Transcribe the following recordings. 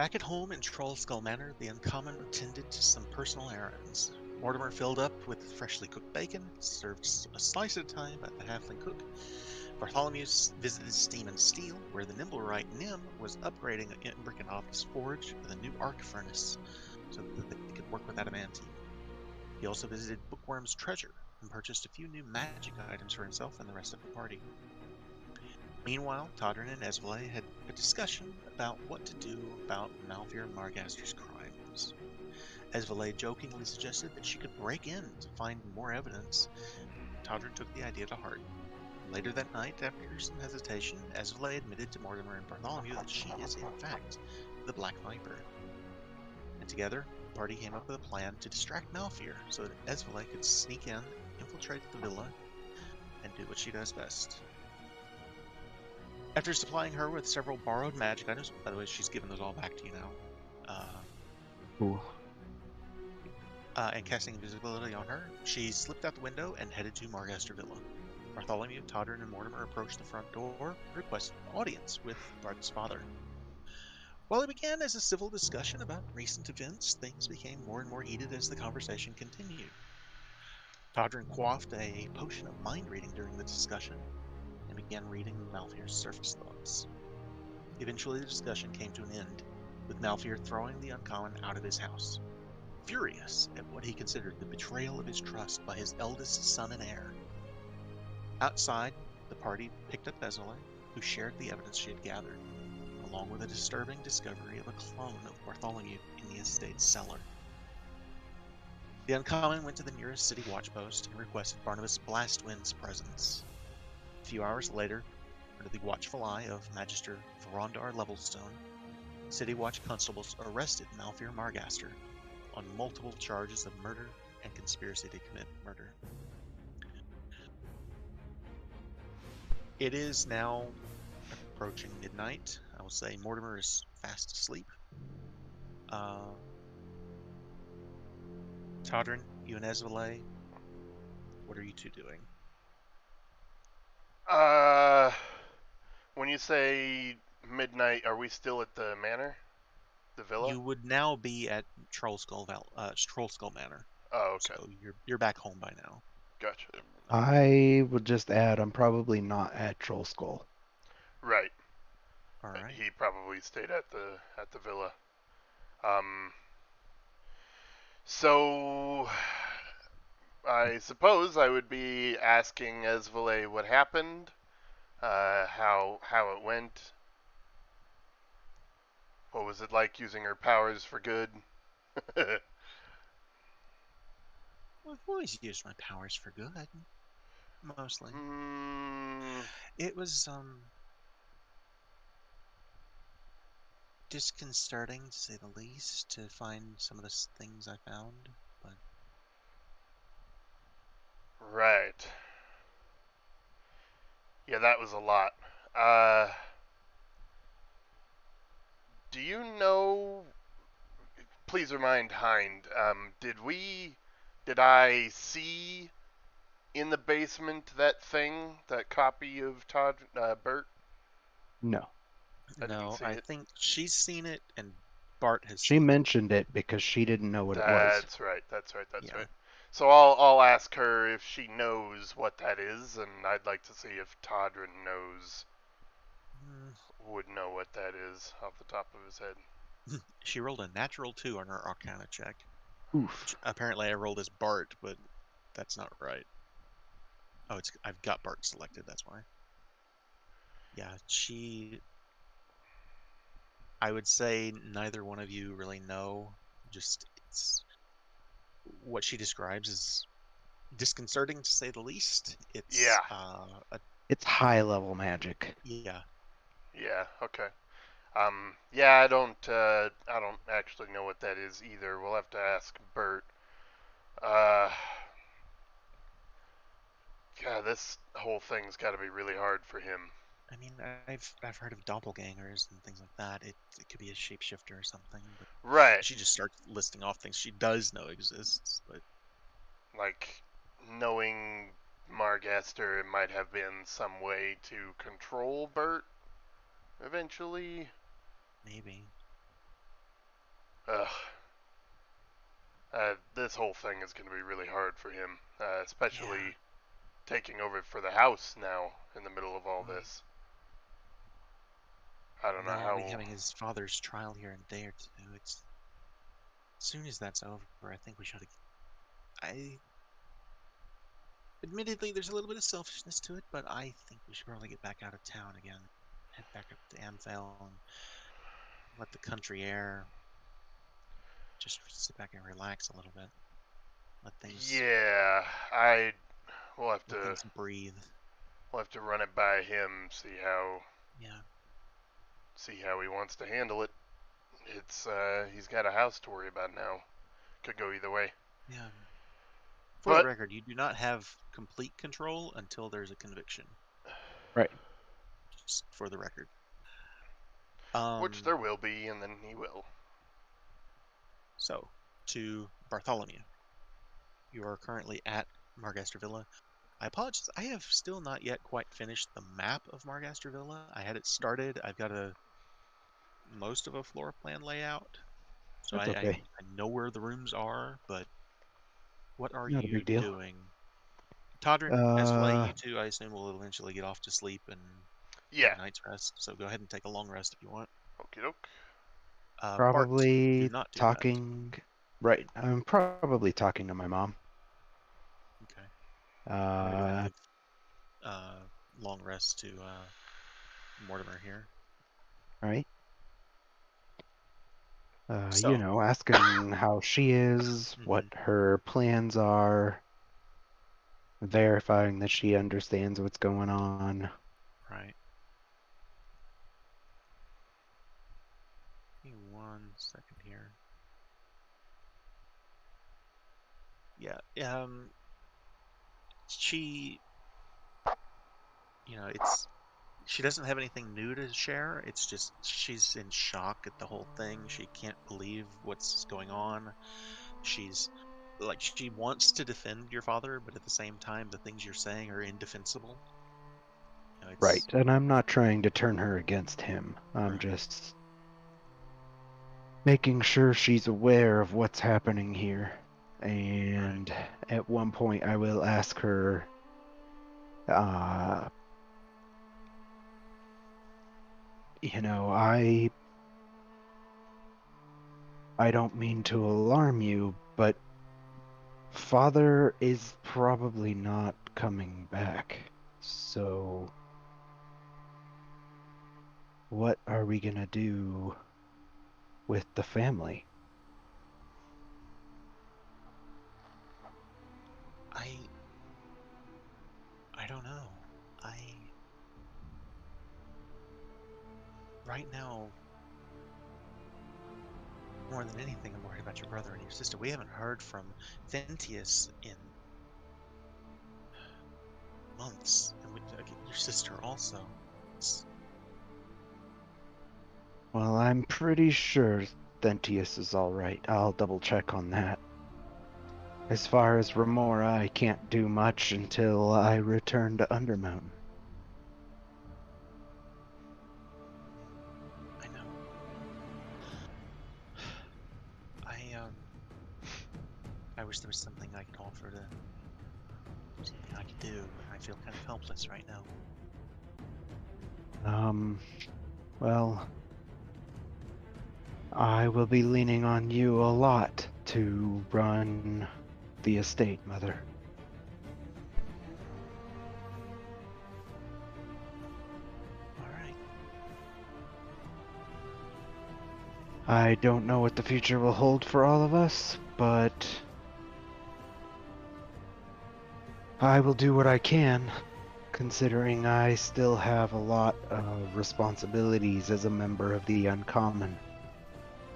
Back at home in Trollskull Manor, the Uncommon attended to some personal errands. Mortimer filled up with freshly cooked bacon, served a slice at a time at the halfling cook. Bartholomew visited Steam and Steel, where the Nimblewright Nim was upgrading Hindrick Alendhi's forge with a new arc furnace, so that they could work with adamantine. He also visited Bookworm's Treasure and purchased a few new magic items for himself and the rest of the party. Meanwhile, Todrin and Esvele had a discussion about what to do about Malfear Margaster's crimes. Esvele jokingly suggested that she could break in to find more evidence. Todrin took the idea to heart. Later that night, after some hesitation, Esvele admitted to Mortimer and Bartholomew that she is, in fact, the Black Viper. And together, the party came up with a plan to distract Malfear so that Esvele could sneak in, infiltrate the villa, and do what she does best. After supplying her with several borrowed magic items, by the way, she's given those all back to you now, and casting invisibility on her, she slipped out the window and headed to Margaster Villa. Bartholomew, Todrin, and Mortimer approached the front door and requested an audience with Bart's father. While it began as a civil discussion about recent events, things became more and more heated as the conversation continued. Todrin quaffed a potion of mind reading during the discussion and began reading Malfear's surface thoughts. Eventually, the discussion came to an end, with Malfear throwing the Uncommon out of his house, furious at what he considered the betrayal of his trust by his eldest son and heir. Outside, the party picked up Esvele, who shared the evidence she had gathered, along with a disturbing discovery of a clone of Bartholomew in the estate's cellar. The Uncommon went to the nearest city watchpost and requested Barnabas Blastwind's presence. A few hours later, under the watchful eye of Magister Verondar Levelstone, City Watch constables arrested Malfear Margaster on multiple charges of murder and conspiracy to commit murder. It is now approaching midnight. I will say Mortimer is fast asleep. Todrin, you and Esvele, what are you two doing? When you say midnight, are we still at the manor? The villa? You would now be at Trollskull Manor. Oh, okay. So you're back home by now. Gotcha. I would just add, I'm probably not at Trollskull. Right. All right. He probably stayed at the villa. So I suppose I would be asking Esvele what happened, how it went. What was it like using her powers for good? Well, I've always used my powers for good, mostly. Mm, It was disconcerting, to say the least, to find some of the things I found, but right. Yeah, that was a lot. Do you know? Please remind Hind. Did I see in the basement that thing, that copy of Bert? No. no, I it. think she's seen it and Bart has She seen mentioned it because she didn't know what it was. That's right. That's right. That's Yeah. right. So I'll ask her if she knows what that is, and I'd like to see if Todrin would know what that is off the top of his head. She rolled a natural 2 on her Arcana check. Oof. Which apparently I rolled as Bart, but that's not right. Oh, I've got Bart selected, that's why. Yeah, I would say neither one of you really know. Just it's what she describes is disconcerting to say the least. It's Yeah. It's high level magic. Yeah. Yeah. Okay. Yeah, I don't actually know what that is either. We'll have to ask Bert. God, this whole thing's got to be really hard for him. I mean, I've heard of doppelgangers and things like that. It could be a shapeshifter or something, but Right. she just starts listing off things she does know exists, but Like, knowing Margaster might have been some way to control Bert eventually. maybe. Ugh. This whole thing is going to be really hard for him, Yeah. especially taking over for the house now in the middle of all Right. this. I don't know They'll be how. having his father's trial here in a day or two. It's as soon as that's over, I think we should. I admittedly, there's a little bit of selfishness to it, but I think we should probably get back out of town again, head back up to Amphel and let the country air just sit back and relax a little bit. Let things Yeah, I we'll have let to things breathe. we'll have to run it by him, Yeah, see how he wants to handle it. It's he's got a house to worry about now. Could go either way. yeah. For the But record, you do not have complete control until there's a conviction. Right. Just for the record. which there will be, and then he will. So to Bartholomew, you are currently at Margaster Villa. I apologize. I have still not yet quite finished the map of Margaster Villa. I had it started. I've got most of a floor plan layout, so That's I okay. know where the rooms are. But what are Not a you big deal. doing, Todrin? As for Uh, you two, I assume will eventually get off to sleep and have Yeah. a night's rest. So go ahead and take a long rest if you want. Okie doke. Bart, do probably not do that. talking. Right. I'm probably talking to my mom. Okay. I'm gonna go ahead and Uh, give long rest to Mortimer here. right. So, Asking how she is, what mhm, her plans are, verifying that she understands what's going on. right. Give me 1 second here. Yeah. She, it's she doesn't have anything new to share. It's just she's in shock at the whole thing. She can't believe what's going on. She's like she wants to defend your father, but at the same time, the things you're saying are indefensible. Right. It's And I'm not trying to turn her against him. I'm right, just making sure she's aware of what's happening here. right. And at one point, I will ask her, uh, you know, I don't mean to alarm you, but Father is probably not coming back. So, what are we gonna do with the family? I I don't know. I right now more than anything, I'm worried about your brother and your sister. We haven't heard from Ventius in months, and your sister also. It's, Well, I'm pretty sure Thentius is all right. I'll double check on that. As far as Remora, I can't do much until I return to Undermountain. I know. I I wish there was something I could offer to something I could do. I feel kind of helpless right now. Um, well, I will be leaning on you a lot to run the estate, Mother. All right. I don't know what the future will hold for all of us, but I will do what I can, considering I still have a lot of responsibilities as a member of the Uncommon.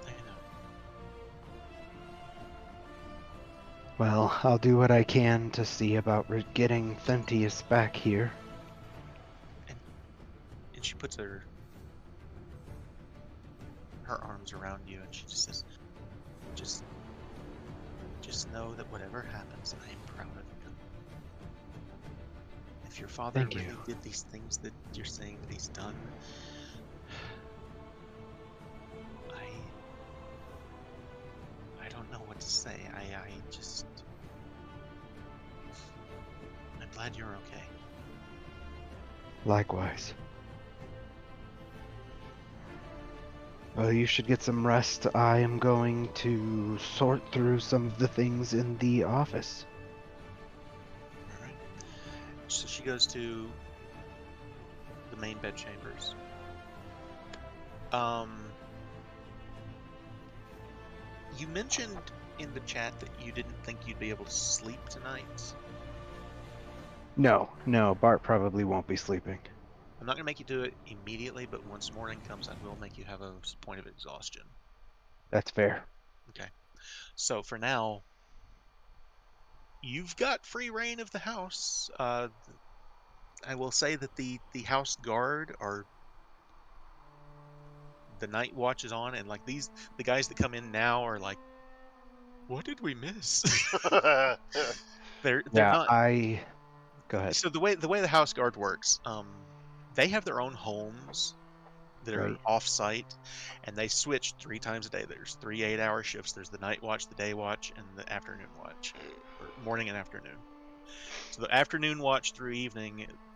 I know. Well, I'll do what I can to see about getting Thentius back here. And she puts her arms around you, and she just says, "Just just know that whatever happens, I am proud of you. If your father Thank you. really did these things that you're saying that he's done, I glad you're okay. Likewise. Well, you should get some rest. I am going to sort through some of the things in the office. All right. So she goes to the main bed chambers. You mentioned in the chat that you didn't think you'd be able to sleep tonight. No, Bart probably won't be sleeping. I'm not going to make you do it immediately, but once morning comes, I will make you have a point of exhaustion. That's fair. Okay. So for now, you've got free reign of the house. I will say that the house guard are the night watch is on, and like the guys that come in now are like, what did we miss? They're not. Go ahead. So the way the house guard works, they have their own homes that are Right. off-site, and they switch 3 times a day. There's 3 8-hour shifts. There's the night watch, the day watch, and the afternoon watch, or morning and afternoon. So the afternoon watch through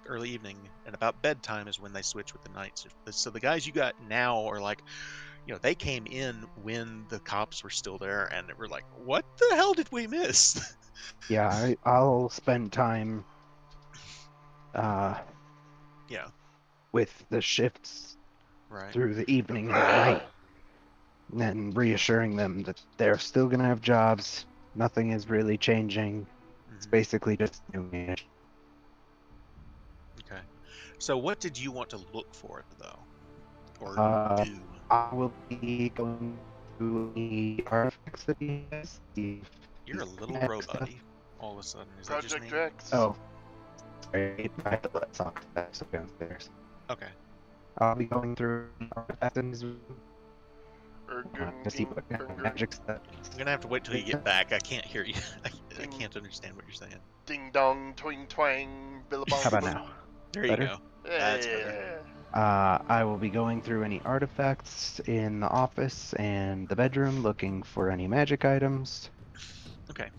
early evening, and about bedtime is when they switch with the night shift. So the guys you got now are like, they came in when the cops were still there, and they were like, what the hell did we miss? Yeah, I'll spend time Yeah. with the shifts Right. through the evening and night, and reassuring them that they're still going to have jobs. Nothing is really changing. It's basically just new management. Okay. So what did you want to look for, though? Or do? I will be going through the artifacts that he has. You're a little robot-y all of a sudden. Is that just me? Project X. Oh, sorry. I have to let talk downstairs. Okay. I'll be going through the artifacts in his room to see what kind of magic stuff. I'm gonna have to wait till you get back. I can't hear you. I can't understand what you're saying. Ding dong, twing twang, billabong. How about now? There you Better? go. That's better. I will be going through any artifacts in the office and the bedroom, looking for any magic items. Okay.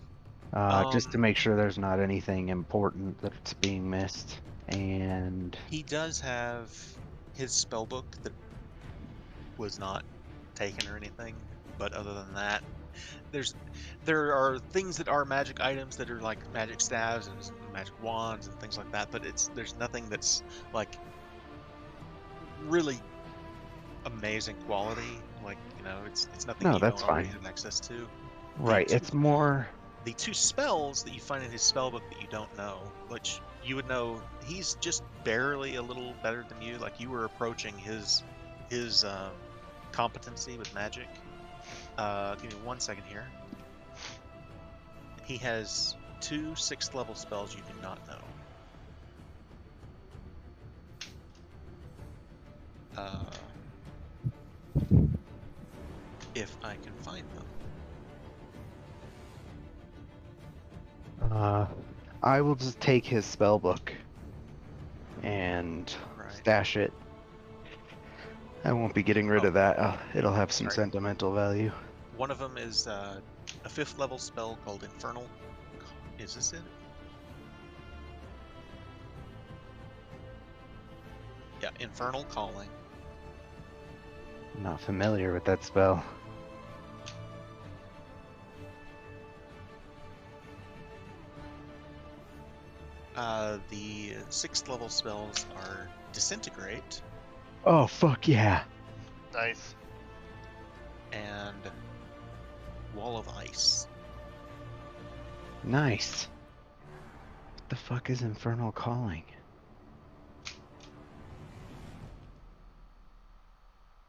Just to make sure there's not anything important that's being missed. And he does have his spell book that was not taken or anything, but other than that, there are things that are magic items that are like magic staves and magic wands and things like that, but there's nothing that's like really amazing quality. Like, it's nothing No, you that's don't already fine. have access to. Right, it's more. The 2 spells that you find in his spellbook that you don't know, which you would know, he's just barely a little better than you. Like, you were approaching his competency with magic. Give me 1 second here. He has 2 6th level spells you do not know. If I can find them. I will just take his spell book and stash it. I won't be getting rid of that. It'll have some sentimental value. One of them is a 5th level spell called Infernal. Is this it? Yeah, Infernal Calling. I'm not familiar with that spell. The 6th level spells are Disintegrate. Oh, fuck yeah. Nice. And Wall of Ice. Nice. What the fuck is Infernal Calling?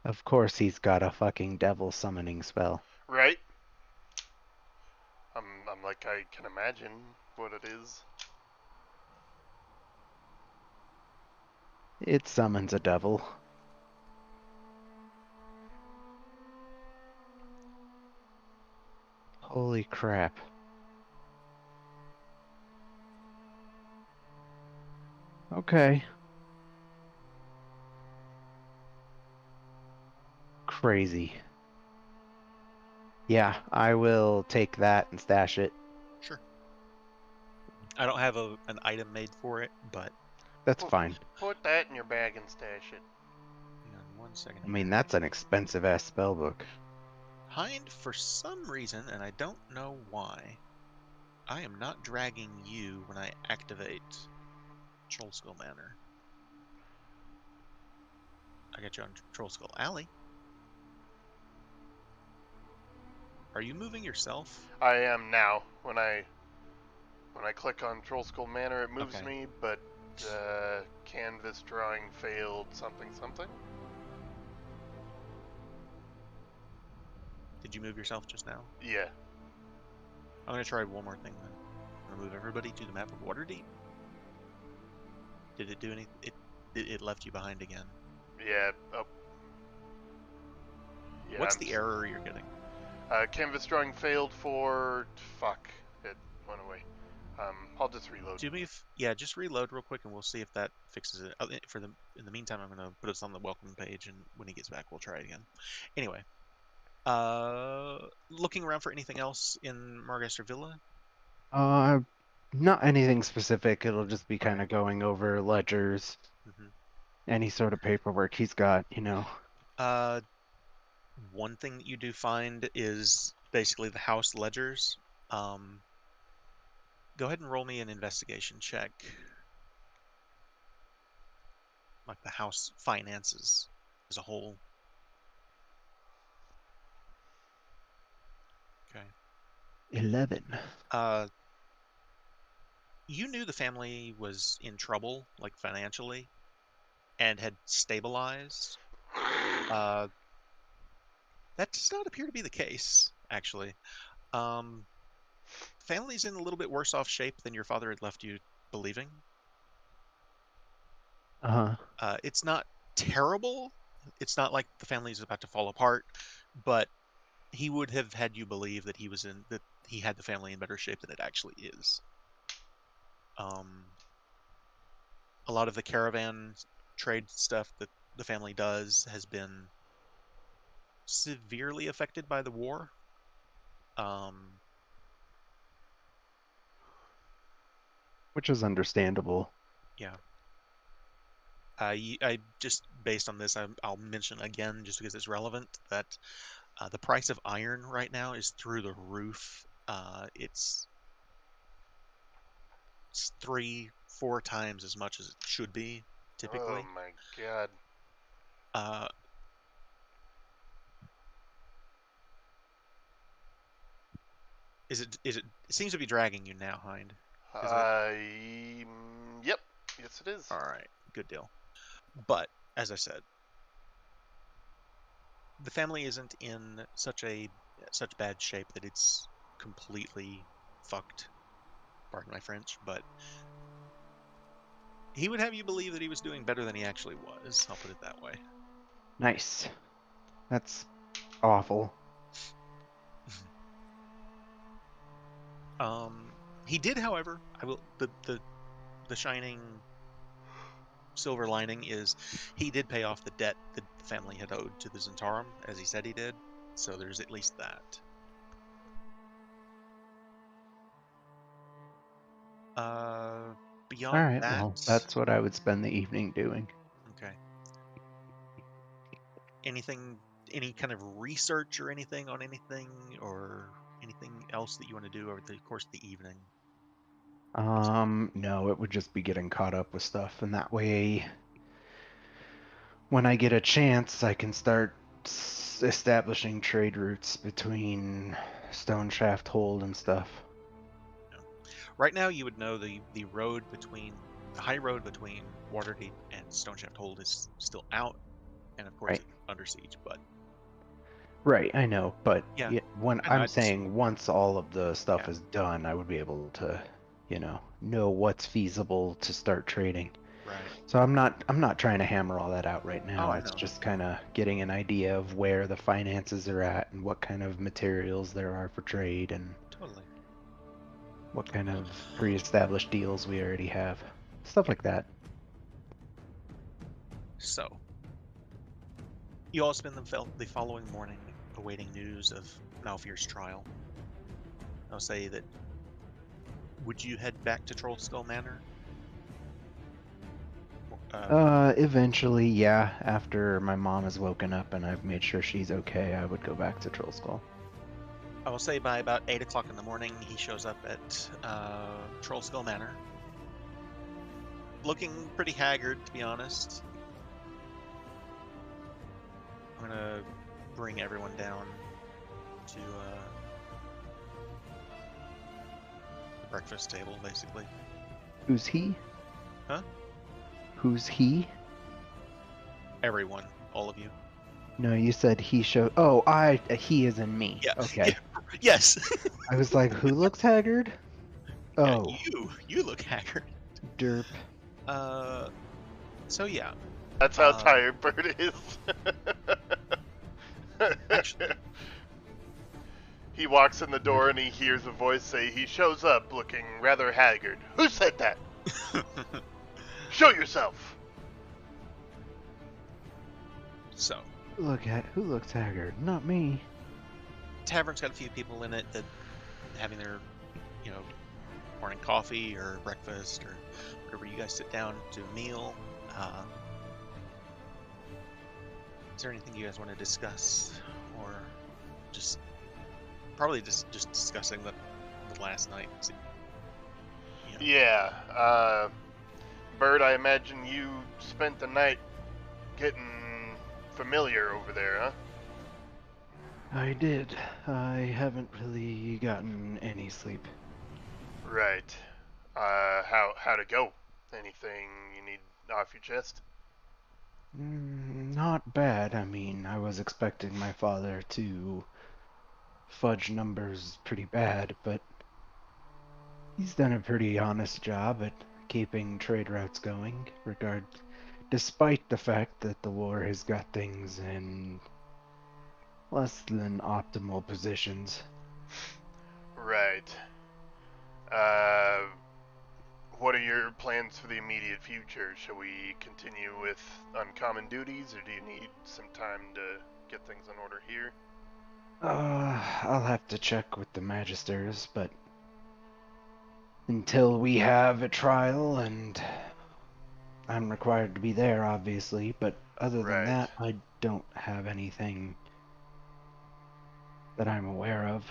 Of course he's got a fucking devil summoning spell. Right? I'm like, I can imagine what it is. It summons a devil. Holy crap. Okay. Crazy. Yeah, I will take that and stash it. Sure. I don't have an item made for it, but That's fine. Put that in your bag and stash it. hang on 1 second I here. mean, that's an expensive ass spell book. Hind, for some reason, and I don't know why, I am not dragging you when I activate Trollskull Manor. I got you on Trollskull Alley. Are you moving yourself? I am now. When I click on Trollskull Manor, it moves Okay. me, but canvas drawing failed something. Did you move yourself just now? Yeah. I'm gonna try one more thing then. Remove everybody to the map of Waterdeep. Did it do any? It left you behind again. Yeah. Oh. Yeah. What's the error you're getting? Canvas drawing failed for... Fuck. It went away. I'll just reload. Yeah, just reload real quick and we'll see if that fixes it. In the meantime, I'm gonna put us on the welcome page, and when he gets back, we'll try it again. Anyway, looking around for anything else in Margaster Villa? Not anything specific. It'll just be kind Okay. of going over ledgers, hmm any sort of paperwork he's got, you know. One thing that you do find is basically the house ledgers. Go ahead and roll me an investigation check. Like the house finances as a whole. Okay. 11. You knew the family was in trouble, like financially, and had stabilized. That does not appear to be the case, actually. Family's in a little bit worse off shape than your father had left you believing. It's not terrible. It's not like the family's about to fall apart, but he would have had you believe that he had the family in better shape than it actually is. A lot of the caravan trade stuff that the family does has been severely affected by the war. Which is understandable. Yeah. I just based on this, I'll mention again, just because it's relevant, that the price of iron right now is through the roof. It's 3-4 times as much as it should be typically. Oh my god. Uh, it seems to be dragging you now, Hind. Is it? Yep. Yes, it is. All right, good deal. But as I said, the family isn't in such bad shape that it's completely fucked. Pardon my French, but he would have you believe that he was doing better than he actually was. I'll put it that way. Nice. That's awful. He did, however, the shining silver lining is he did pay off the debt that the family had owed to the Zentarum, as he said he did. So there's at least that. Beyond All right, that, well, that's what I would spend the evening doing. okay. Any kind of research or anything on anything, or anything else that you want to do over the course of the evening? No, it would just be getting caught up with stuff, and that way, when I get a chance, I can start establishing trade routes between Stone Shaft Hold and stuff. Right now, you would know the high road between Waterdeep and Stoneshaft Hold is still out, and of course Right. it's under siege. But Right, I know, but yeah, when I know, I'm saying once all of the stuff Yeah. is done, I would be able to, know what's feasible to start trading. right. So I'm not trying to hammer all that out right now. Oh, I It's know. just kind of getting an idea of where the finances are at and what kind of materials there are for trade and Totally. what kind of pre-established deals we already have. Stuff like that. So, you all spend the following morning awaiting news of Malfear's trial. I'll say that Would you head back to Troll Skull Manor? Eventually, yeah. After my mom has woken up and I've made sure she's okay, I would go back to Troll Skull. I will say by about 8 o'clock in the morning, he shows up at Troll Skull Manor. Looking pretty haggard, to be honest. I'm gonna bring everyone down to the breakfast table, basically. Who's he? Huh? Who's he? Everyone, all of you. No, you said he showed. Oh, he is in me. Yeah. Okay. Yeah. Yes. I was like, who looks haggard? Yeah, Oh, you look haggard. derp. So yeah. That's how tired Bert is. Actually, He walks in the door and he hears a voice say he shows up looking rather haggard. Who said that? Show yourself. so Who looks haggard? Not me. tavern's got a few people in it that having their, morning coffee or breakfast or whatever you guys sit down to a meal. Is there anything you guys want to discuss, or just probably just discussing the last night? Yeah. Bert, I imagine you spent the night getting familiar over there, huh? I did. I haven't really gotten any sleep. Right. How'd it go? Anything you need off your chest? Not bad. I mean, I was expecting my father to fudge numbers pretty bad, but he's done a pretty honest job at keeping trade routes going, despite the fact that the war has got things in less than optimal positions. Right. What are your plans for the immediate future? Shall we continue with uncommon duties, or do you need some time to get things in order here? I'll have to check with the magisters, but until we have a trial, and I'm required to be there, obviously, but other than Right. that, I don't have anything that I'm aware of.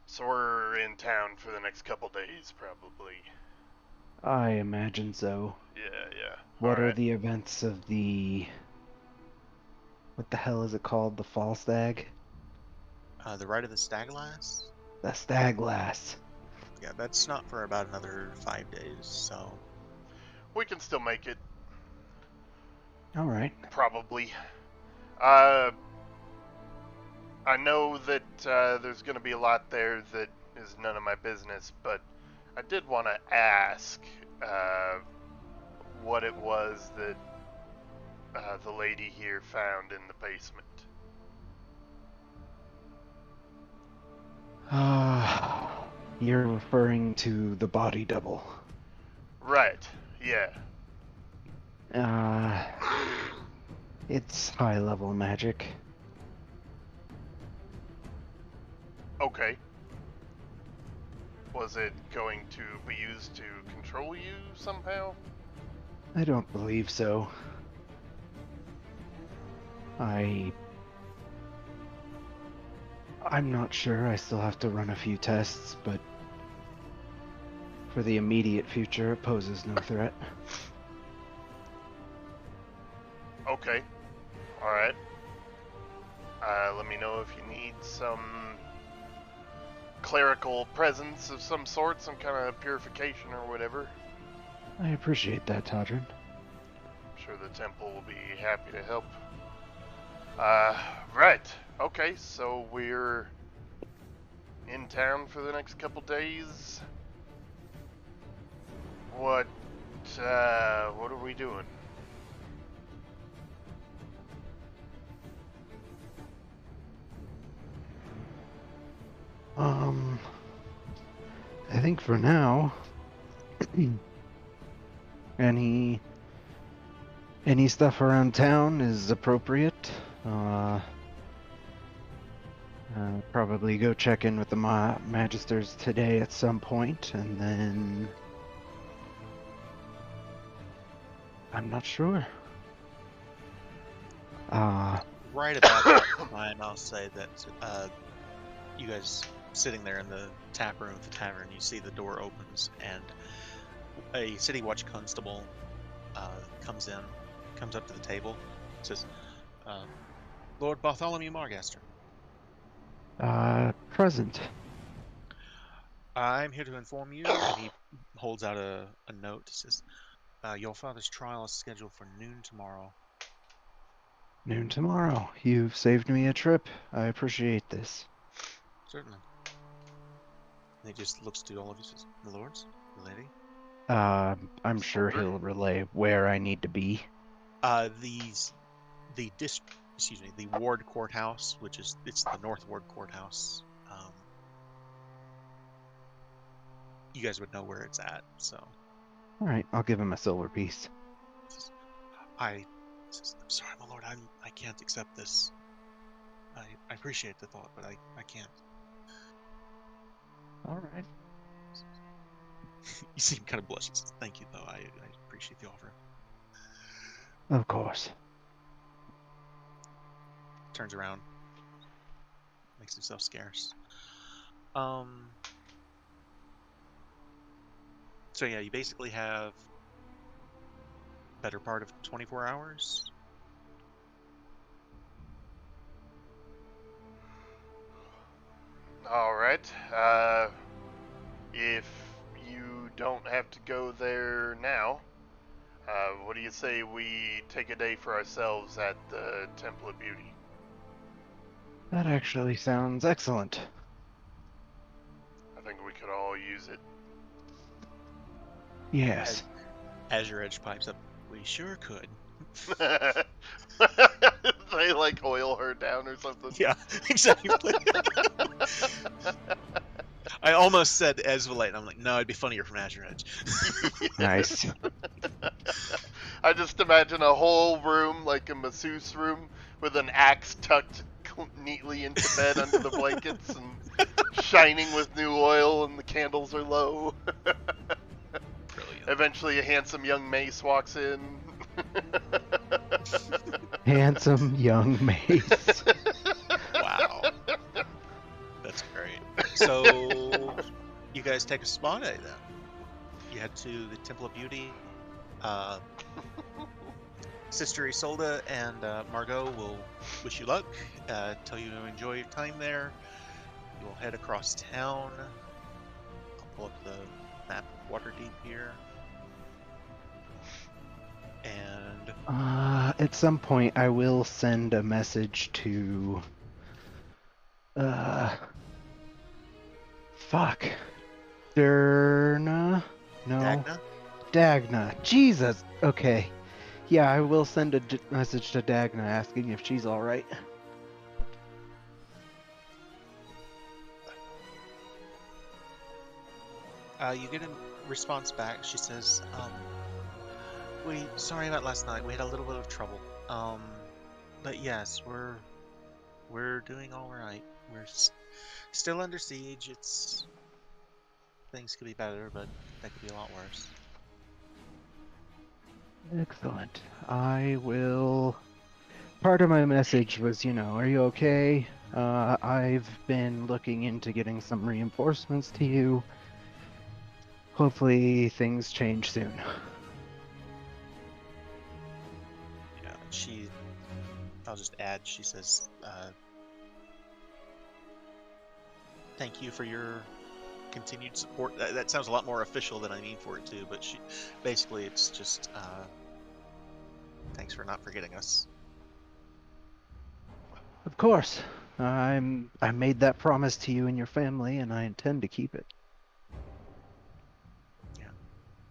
So we're in town for the next couple days, probably. I imagine so. Yeah. What are Alright. the events of what the hell is it called? The Fall Stag? The Rite of the Staglass. The Staglass. Yeah, that's not for about another 5 days. So We can still make it, Alright. probably. I know that there's going to be a lot there that is none of my business, but I did want to ask what it was that the lady here found in the basement. You're referring to the body double. Right, yeah. It's high-level magic. Okay. Was it going to be used to control you somehow? I don't believe so. I'm not sure. I still have to run a few tests, but for the immediate future, it poses no threat. Okay. Alright. Let me know if you need some clerical presence of some sort, some kind of purification or whatever. I appreciate that, Todrin. I'm sure the temple will be happy to help. Right. Okay, so we're in town for the next couple days. What are we doing? I think for now, any stuff around town is appropriate. Probably go check in with the Magisters today at some point, and then I'm not sure. Right about that time, I'll say that you guys sitting there in the tap room of the tavern, you see the door opens and a city watch constable comes up to the table, says, "Lord Bartholomew Margaster, Present. I'm here to inform you," and he holds out a note. He says, "Your father's trial is scheduled for noon tomorrow." Noon tomorrow. You've saved me a trip. I appreciate this. Certainly. And he just looks to all of you and says, "My lords, my lady." I'm sure Soldier. he'll relay where I need to be. The ward courthouse, it's the North Ward courthouse. You guys would know where it's at, so. All right, I'll give him a silver piece. I'm sorry, my lord, I can't accept this. I appreciate the thought, but I can't. All right. You seem kind of blushes. Thank you, though. I appreciate the offer. Of course. Turns around, makes himself scarce. So yeah, you basically have better part of 24 hours. All right. If you don't have to go there now, what do you say we take a day for ourselves at the Temple of Beauty? That actually sounds excellent. I think we could all use it. Yes. As your edge pipes up, we sure could. They like oil her down or something. Yeah, exactly. I almost said Ezvalite, and I'm like, no, it'd be funnier from Azure Edge. Nice. I just imagine a whole room, like a masseuse room, with an axe tucked neatly into bed under the blankets and shining with new oil, and the candles are low. Brilliant. Eventually, a handsome young mace walks in. Handsome young mace. Wow. That's great. So, you guys take a spa day then. You head to the Temple of Beauty. Sister Isolde and Margot will wish you luck, tell you to enjoy your time there. You will head across town. I'll pull up the map of Waterdeep here. And At some point, I will send a message to. Fuck. Derna? No. Dagna? Dagna. Jesus. Okay. Yeah, I will send a message to Dagna asking if she's alright. You get a response back. She says, sorry about last night. We had a little bit of trouble. But yes, we're doing all right. We're still under siege. Things could be better, but that could be a lot worse. Excellent. I will. Part of my message was, are you okay? I've been looking into getting some reinforcements to you. Hopefully things change soon. Yeah, I'll just add, she says, thank you for your continued support. That sounds a lot more official than I mean for it to, but basically it's just, thanks for not forgetting us. Of course. I made that promise to you and your family, and I intend to keep it. Yeah.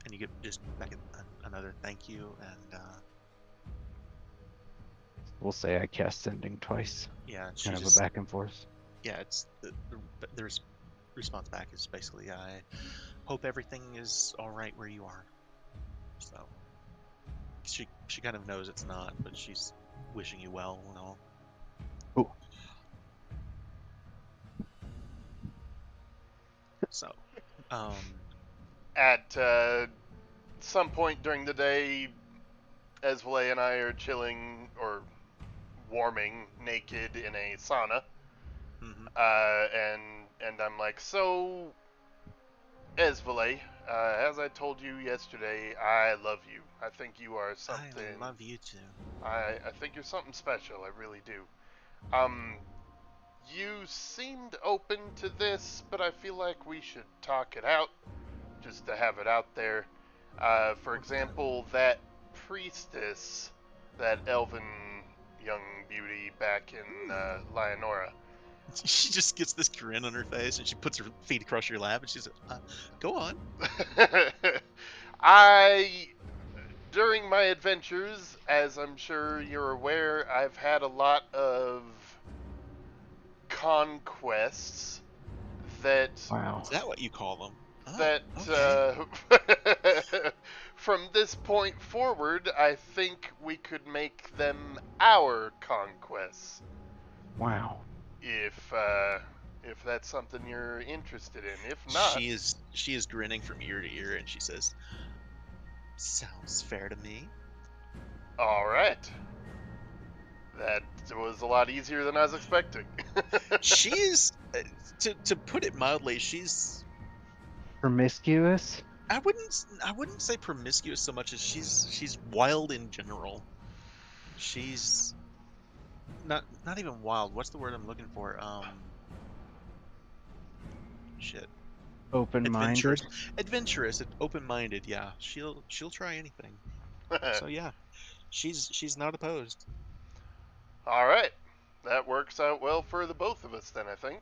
And you get just back another thank you, and We'll say I cast sending twice. yeah, Kind of a back and forth. Yeah, it's the response back is basically, I hope everything is all right where you are. So she kind of knows it's not, but she's wishing you well and all. Cool. So, um, At some point during the day, Esvale and I are chilling or warming naked in a sauna, mhm. and I'm like, so Esvale, as I told you yesterday, I love you. I think you are I something. love you too. I think you're something special. I really do. Um, you seemed open to this, but I feel like we should talk it out, just to have it out there. For example, that priestess, that elven young beauty back in Lionora. She just gets this grin on her face, and she puts her feet across your lap, and she's like, "Go on." I, during my adventures, as I'm sure you're aware, I've had a lot of conquests that Wow. Is that what you call them? Oh, that okay. from this point forward, I think we could make them our conquests. Wow. If that's something you're interested in. If not, She is grinning from ear to ear, and she says, "Sounds fair to me." all right. That was a lot easier than I was expecting. She's to put it mildly, she's Promiscuous? I wouldn't say promiscuous so much as she's wild in general. She's not even wild. What's the word I'm looking for? Shit. Adventurous. Open-minded? Adventurous, open-minded. Yeah, she'll try anything. So yeah, she's not opposed. All right. That works out well for the both of us then, I think.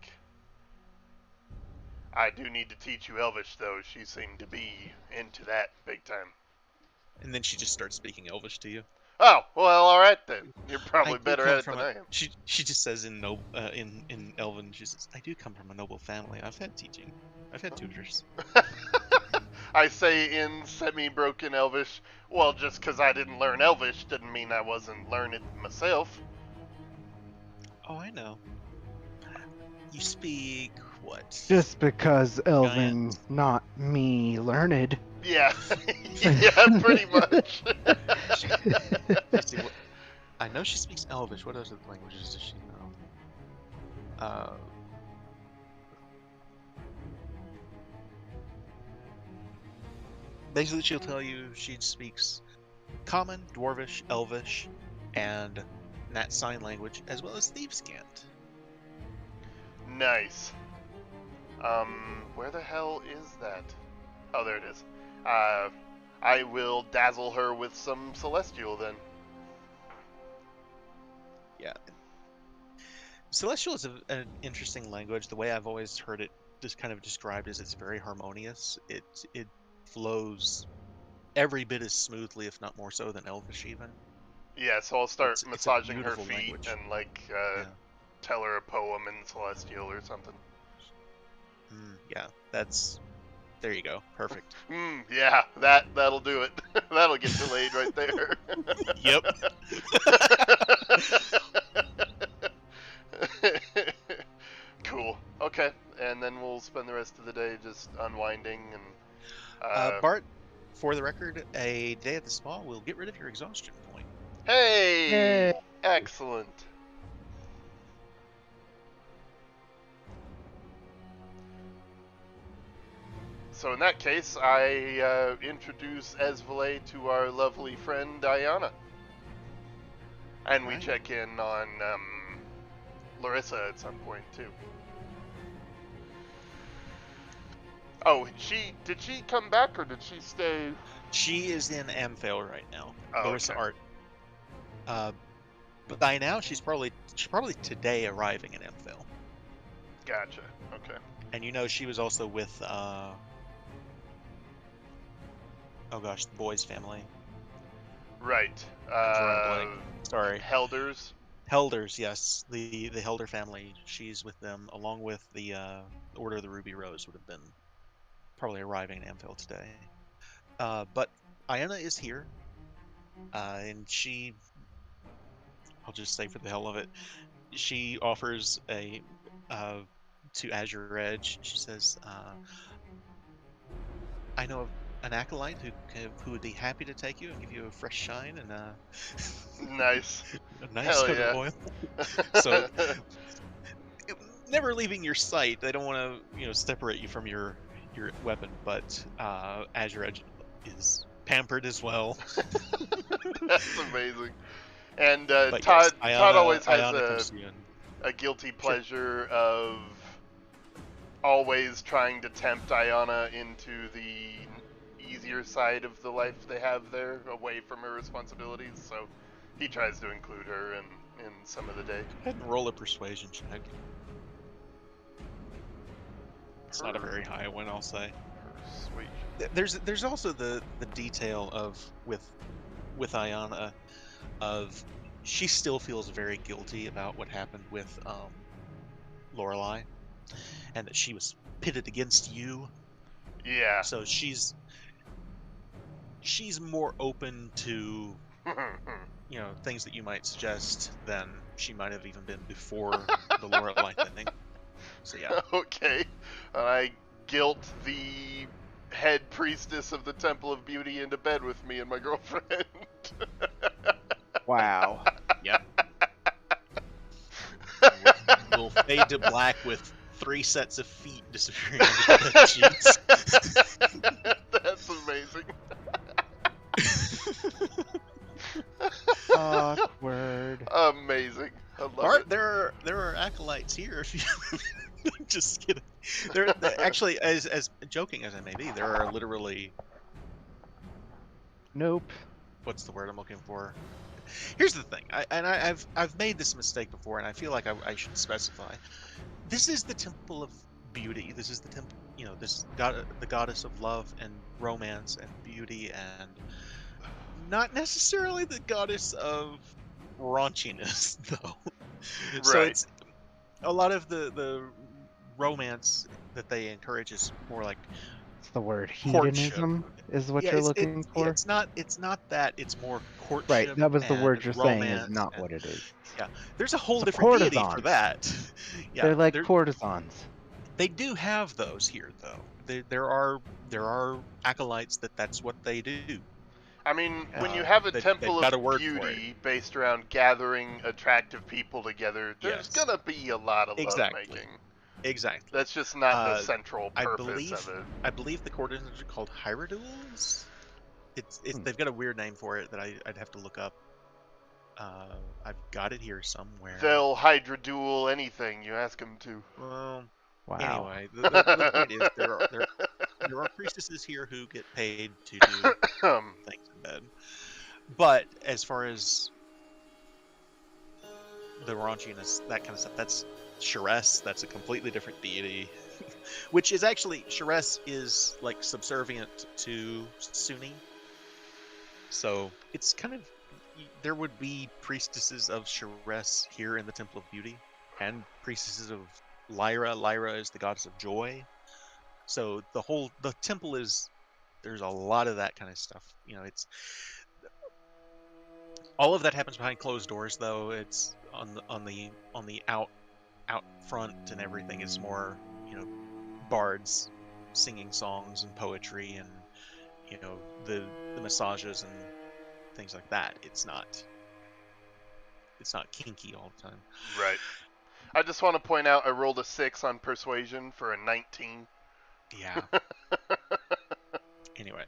I do need to teach you Elvish, though. She seemed to be into that big time. And then she just starts speaking Elvish to you. Oh, well, all right then. You're I probably do better at come it from than a I am. she just says in Elven, she says, "I do come from a noble family. I've had teaching. I've had tutors." I say in semi-broken Elvish, well, just because I didn't learn Elvish didn't mean I wasn't learning myself. Oh, I know. You speak what? Just because Elven, Giant? not me, learned. Yeah, yeah, pretty much. Let's see what. I know she speaks Elvish. What other languages does she know? Basically, she'll tell you she speaks Common, Dwarvish, Elvish, and Nat Sign Language, as well as Thievescant. Nice. Where the hell is that? Oh, there it is. I will dazzle her with some Celestial then. Yeah. Celestial is an interesting language. The way I've always heard it just kind of described is it's very harmonious. It flows every bit as smoothly, if not more so, than Elvish even. Yeah, so I'll start It's a massaging her beautiful feet language. and Yeah. tell her a poem in Celestial or something. Yeah, there you go. Perfect. Yeah, that'll do it. That'll get delayed right there. Yep. Cool. Okay, and then we'll spend the rest of the day just unwinding and. Bart, for the record, a day at the spa will get rid of your exhaustion point. Hey! Yay. Excellent. So in that case, I introduce Esvale to our lovely friend Diana. And we Right. check in on Larissa at some point too. Oh, did she come back or did she stay? She is in Amphale right now. Oh, Larissa okay. Art. But by now she's probably today arriving in Amphale. Gotcha. Okay. And you know she was also with oh gosh, the boys' family. Right. I'm drawing blank. Sorry. Helders. Helders, yes. The Helder family. She's with them, along with the Order of the Ruby Rose would have been probably arriving in Amphale today. But Iona is here. And I'll just say for the hell of it, she offers a to Azure Edge. She says, "I know of an acolyte who would be happy to take you and give you a fresh shine and Nice. a nice Hell coat yeah. of oil." So, never leaving your sight. They don't want to, separate you from your weapon, but Azure Edge is pampered as well. That's amazing. And But yes, Todd always has Ayana comes to you and a guilty sure. pleasure of always trying to tempt Ayana into the easier side of the life they have there, away from her responsibilities. So he tries to include her in some of the day. Go ahead and roll a persuasion check. It's not a very high one, I'll say. Persuasion. There's also the detail of with Ayana of she still feels very guilty about what happened with Lorelai, and that she was pitted against you. Yeah. So she's more open to things that you might suggest than she might have even been before the Lorelai thing. So yeah. Okay. I guilt the head priestess of the Temple of Beauty into bed with me and my girlfriend. Wow. Yep. We'll fade to black with 3 sets of feet disappearing under the bed sheets. That's amazing. Awkward. Amazing. I love it. There are acolytes here. If you just kidding. They're actually, as joking as I may be, there are literally. Nope. What's the word I'm looking for? Here's the thing, I've made this mistake before, and I feel like I should specify. This is the Temple of Beauty. This is the temple, this the goddess of love and romance and beauty, and not necessarily the goddess of raunchiness, though. Right. So it's a lot of the romance that they encourage is more like It's the word courtship. hedonism is what Yeah, you're looking for. It's not that. It's more courtship. Right, that was the and word you're saying is romance not and- what it is. Yeah, there's a whole So different deity for courtesans. that. Yeah, They're like courtesans. they do have those here, though. There are acolytes that's what they do. I mean, when you have a Temple got a of word for Beauty based around gathering attractive people together, there's Yes. gonna be a lot of Exactly. lovemaking. Exactly. That's just not the central I purpose of it. believe the courtesans are called hierodules. It's they've got a weird name for it that I'd have to look up. I've got it here somewhere. They'll hydrodual anything you ask them to. Well, Wow. anyway, the point is there are priestesses here who get paid to do things in bed. But as far as the raunchiness, that kind of stuff, that's Sharess. That's a completely different deity. Which is actually, Sharess is like subservient to Sunni. So it's kind of, there would be priestesses of Sharess here in the Temple of Beauty, and priestesses of Lyra. Lyra is the goddess of joy. So the temple is, there's a lot of that kind of stuff. It's all of that happens behind closed doors, though. It's on the out front, and everything is more, bards singing songs and poetry, and the massages and things like that. It's not kinky all the time. Right. I just want to point out I rolled a 6 on persuasion for a 19. Yeah. Anyway,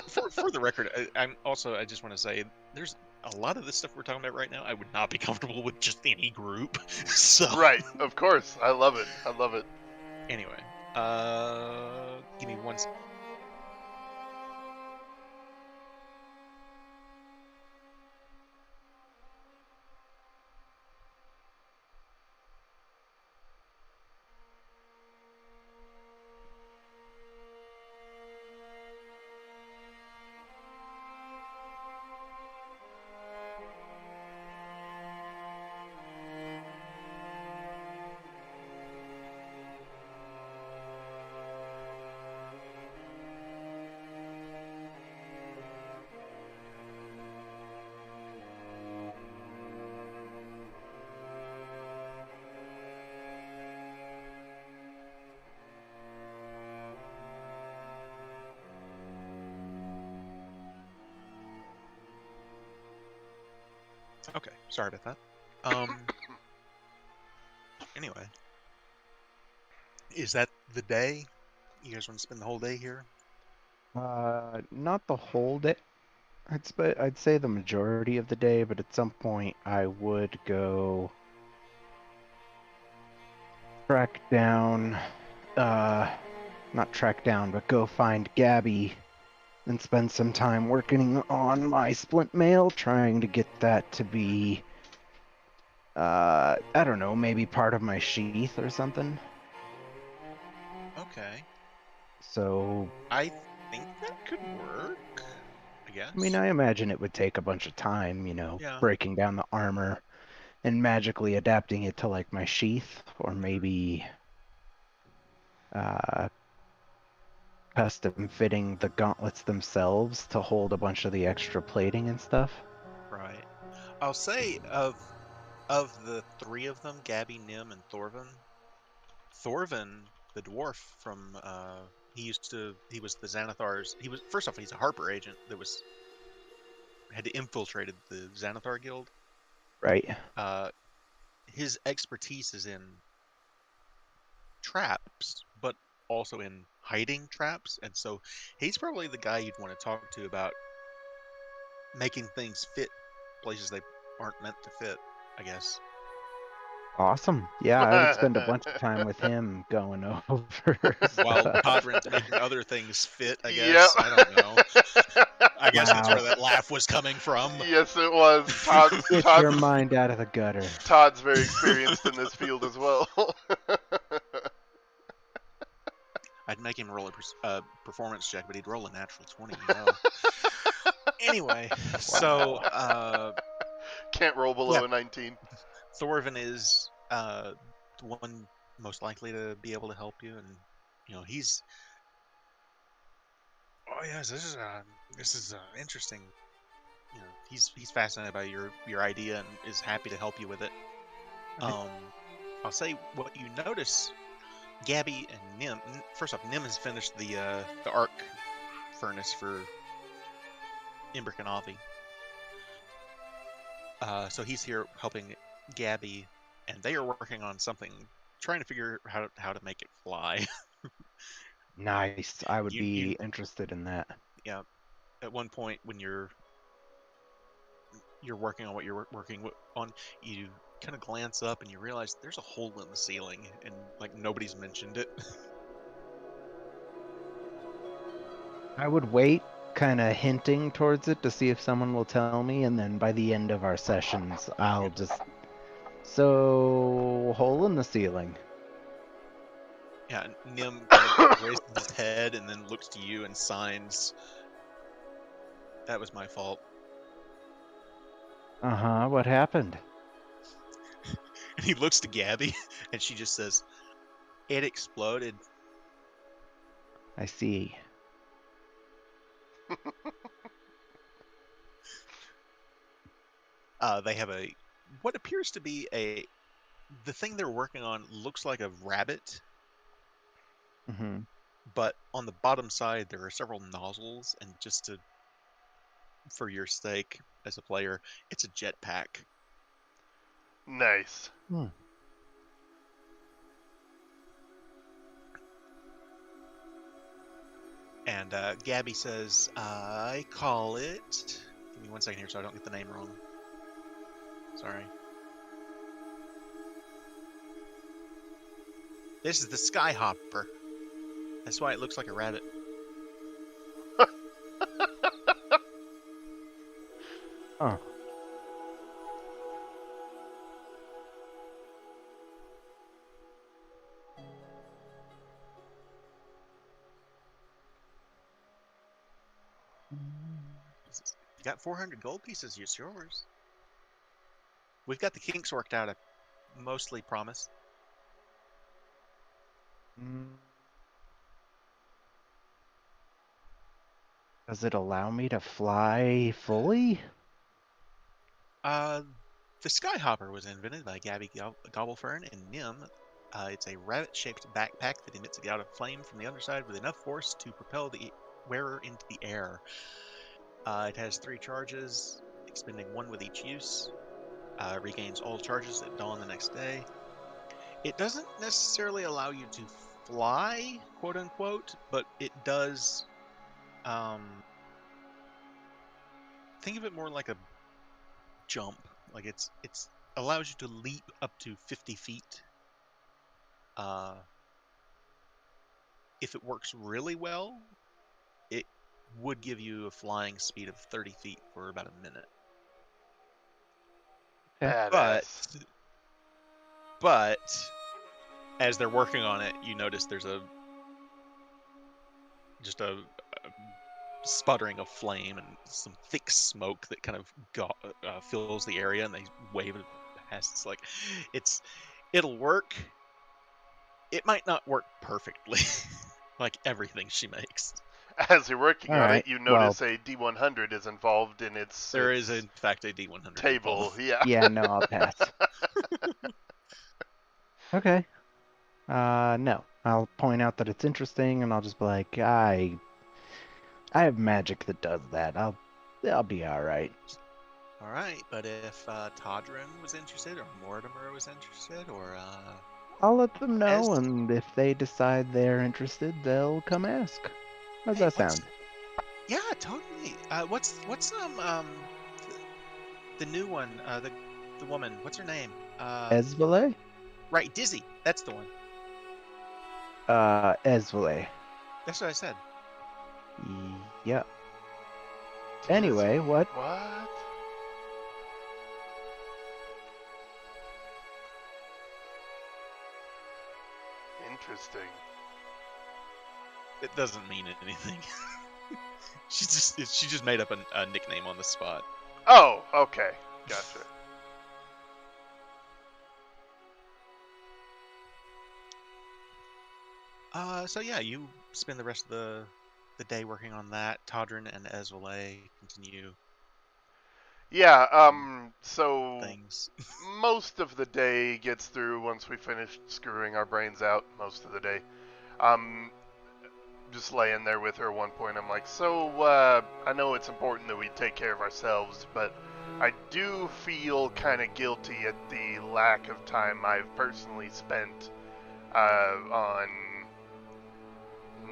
for the record, I just want to say there's a lot of this stuff we're talking about right now. I would not be comfortable with just any group. So Right, of course. I love it. Anyway, give me one. Okay, sorry about that. Anyway, is that the day? You guys want to spend the whole day here? Not the whole day. I'd say the majority of the day, but at some point I would go track down, not track down, but go find Gabby and spend some time working on my splint mail, trying to get that to be, I don't know, maybe part of my sheath or something. Okay. So, I think that could work, I I mean, guess. I imagine it would take a bunch of time, Yeah, breaking down the armor and magically adapting it to like my sheath, or maybe uh, custom fitting the gauntlets themselves to hold a bunch of the extra plating and stuff. right. I'll say of the three of them, Gabby, Nim, and Thorvin, the dwarf from he was the Xanathar's he was first off he's a Harper agent that had infiltrated the Xanathar guild. Right. Uh, his expertise is in traps, but also in hiding traps, and so he's probably the guy you'd want to talk to about making things fit places they aren't meant to fit, I guess. Awesome. Yeah, I would spend a bunch of time with him going over While stuff. Podrin's making other things fit, I Yep. guess. I don't know. I guess that's Wow. where that laugh was coming from. Yes, it was. Get your mind out of the gutter. Todd's very experienced in this field as well. I'd make him roll a performance check, but he'd roll a natural 20. Anyway, so Can't roll below yeah, a 19. Thorvin is the one most likely to be able to help you, and he's. Oh yes, this is interesting. He's fascinated by your idea and is happy to help you with it. I'll say what you notice. Gabby and Nim. First off, Nim has finished the arc furnace for Imbric and Avi. So he's here helping Gabby, and they are working on something, trying to figure how to make it fly. Nice. I would you be interested in that. yeah. At one point when you're working on what you're working on, you kind of glance up and you realize there's a hole in the ceiling, and like nobody's mentioned it. I would wait, kind of hinting towards it to see if someone will tell me, and then by the end of our sessions, I'll just. So, hole in the ceiling. Yeah, Nim kind of raises his head and then looks to you and signs. That was my fault. Uh-huh, what happened? And he looks to Gabby, and she just says, "It exploded." I see. They have what appears to be the thing they're working on looks like a rabbit, Mm-hmm. but on the bottom side there are several nozzles, and for your sake as a player, it's a jetpack. Nice. And Gabby says, "I call it." Give me 1 second here so I don't get the name wrong. Sorry. This is the Skyhopper. That's why it looks like a rabbit. Oh. You got 400 gold pieces. It's yours. We've got the kinks worked out. I mostly promise. Does it allow me to fly fully? The Skyhopper was invented by Gabby Gobblefern and Nim. It's a rabbit-shaped backpack that emits a gout of flame from the underside with enough force to propel the wearer into the air. It has 3 charges, expending 1 with each use. regains all charges at dawn the next day. It doesn't necessarily allow you to fly, quote unquote, but it does. Think of it more like a jump. Like it's allows you to leap up to 50 feet. If it works really well, it would give you a flying speed of 30 feet for about a minute. Okay. Badass. But as they're working on it, you notice there's just a sputtering of flame and some thick smoke that kind of fills the area, and they wave it past. It's like it'll work. It might not work perfectly, like everything she makes. As you're working All on right, it, you well- notice a D100 is involved in its There is, in fact, a D100 table. involved. Yeah. Yeah, no, I'll pass. Okay. No. I'll point out that it's interesting, and I'll just be like, I have magic that does that. I'll be all right. All right, but if Todrin was interested, or Mortimer was interested, or I'll let them know, As- and if they decide they're interested, they'll come ask. How's Hey, that what's- sound? yeah, totally. What's the new one? The woman. What's her name? Esvele? Right, Dizzy. That's the one. Esvele. That's what I said. Yep. Anyway, what? What? Interesting. It doesn't mean anything. she just made up a nickname on the spot. Oh, okay. Gotcha. So yeah, you spend the rest of the day working on that. Todrin and Esvele continue Yeah, so things. most of the day gets through once we finish screwing our brains out most of the day. Just laying there with her at one point, I'm like, so, I know it's important that we take care of ourselves, but I do feel kind of guilty at the lack of time I've personally spent, on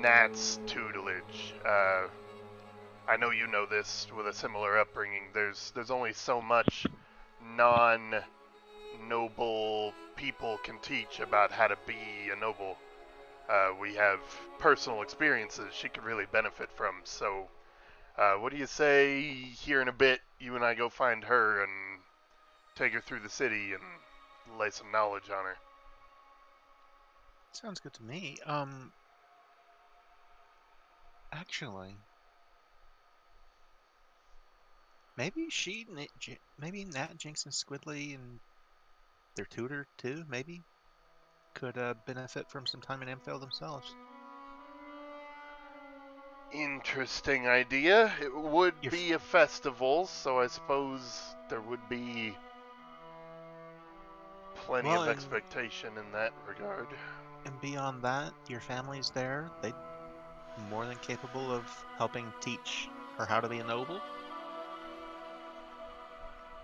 Nat's tutelage. I know you know this with a similar upbringing. There's only so much non-noble people can teach about how to be a noble. We have personal experiences she could really benefit from. So, what do you say here in a bit, you and I go find her and take her through the city and lay some knowledge on her? Sounds good to me. Actually, maybe maybe Nat, Jinx, and Squidly and their tutor too, maybe could benefit from some time in Amphale themselves. Interesting idea. It would You're be a festival, so I suppose there would be plenty Well, of and- expectation in that regard. And beyond that, your family's there. They're more than capable of helping teach her how to be a noble.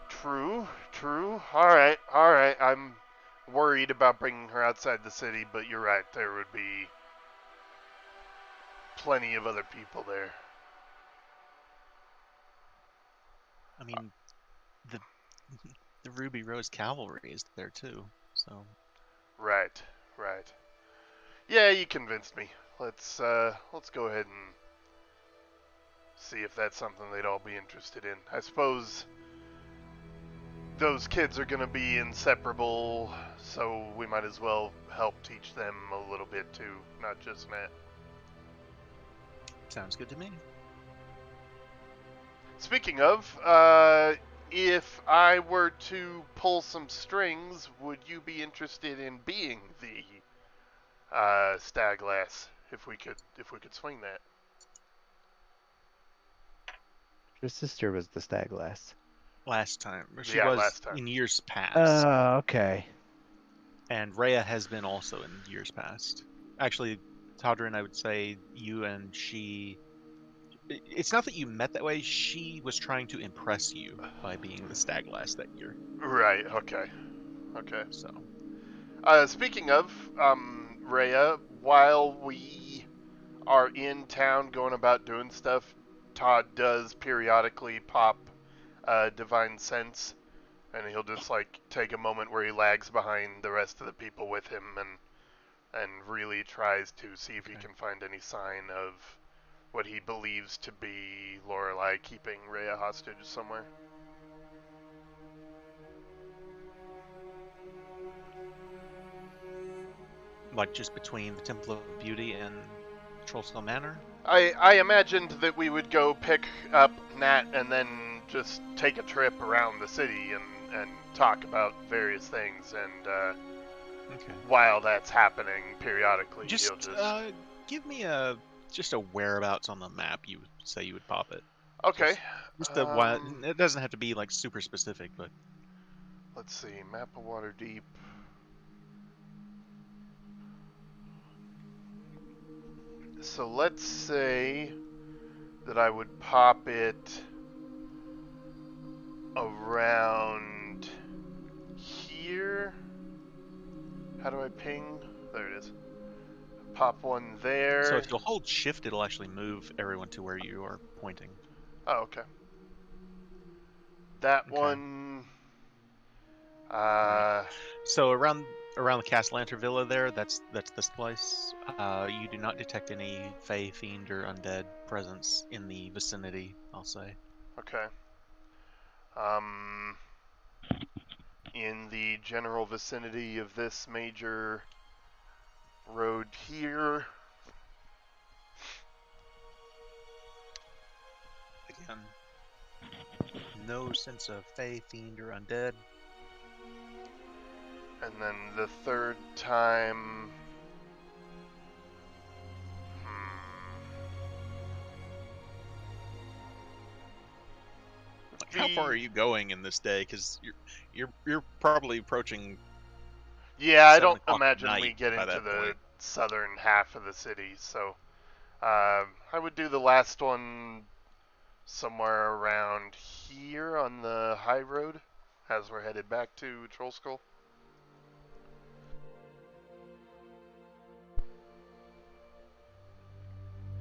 True, true. Alright, alright. I'm worried about bringing her outside the city, but you're right. There would be plenty of other people there. I mean, the the Ruby Rose Cavalry is there too. So Right, right. Yeah, you convinced me. Let's go ahead and see if that's something they'd all be interested in. I suppose those kids are gonna be inseparable, so we might as well help teach them a little bit too, not just Matt. sounds good to me. Speaking of, if I were to pull some strings, would you be interested in being the stag lass? If we could swing that. Your sister was the stag lass. Last time, she Yeah, was last time. in years past, Oh, okay. and Rhea has been also in years past. Actually, Todrin, I would say you and she It's not that you met that way. She was trying to impress you by being the stag lass that year. Right. Okay. Okay. So Speaking of, Rhea, while we are in town going about doing stuff, Todd does periodically pop Divine Sense, and he'll just like take a moment where he lags behind the rest of the people with him and really tries to see if he Okay. can find any sign of what he believes to be Lorelei keeping Rhea hostage somewhere. like just between the Temple of Beauty and Trollskull Manor. I imagined that we would go pick up Nat and then just take a trip around the city and talk about various things. And Okay. while that's happening, periodically Just he'll just. give me a whereabouts on the map you would say you would pop it. Okay. Just a it doesn't have to be like super specific, but Let's see. Map of Waterdeep. So let's say that I would pop it around here. How do I ping? There it is. Pop one there. so if you'll hold shift, it'll actually move everyone to where you are pointing. Oh, okay. That Okay. one. So around the Castellanter Villa there, that's this place. You do not detect any fey, fiend, or undead presence in the vicinity, I'll say. Okay. In the general vicinity of this major road here. Again, no sense of fey, fiend, or undead. And then the third time. Like, how far are you going in this day? Because you're probably approaching. Yeah, I 7 don't o'clock at imagine night we get by into that the point. southern half of the city, so I would do the last one somewhere around here on the high road as we're headed back to Trollskull.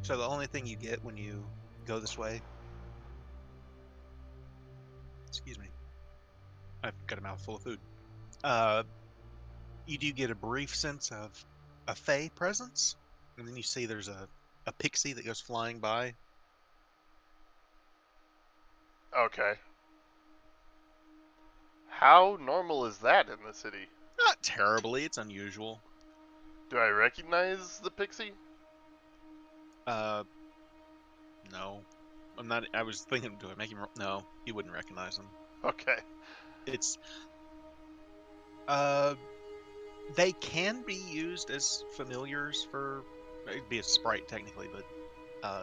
So the only thing you get when you go this way, excuse me, I've got a mouthful of food. You do get a brief sense of a fey presence, and then you see there's a pixie that goes flying by. Okay. How normal is that in the city? Not terribly, it's unusual. Do I recognize the pixie? Uh, no. I'm not. I was thinking, do I make him? No, you wouldn't recognize him. Okay. It's uh, they can be used as familiars for. It'd be a sprite technically, but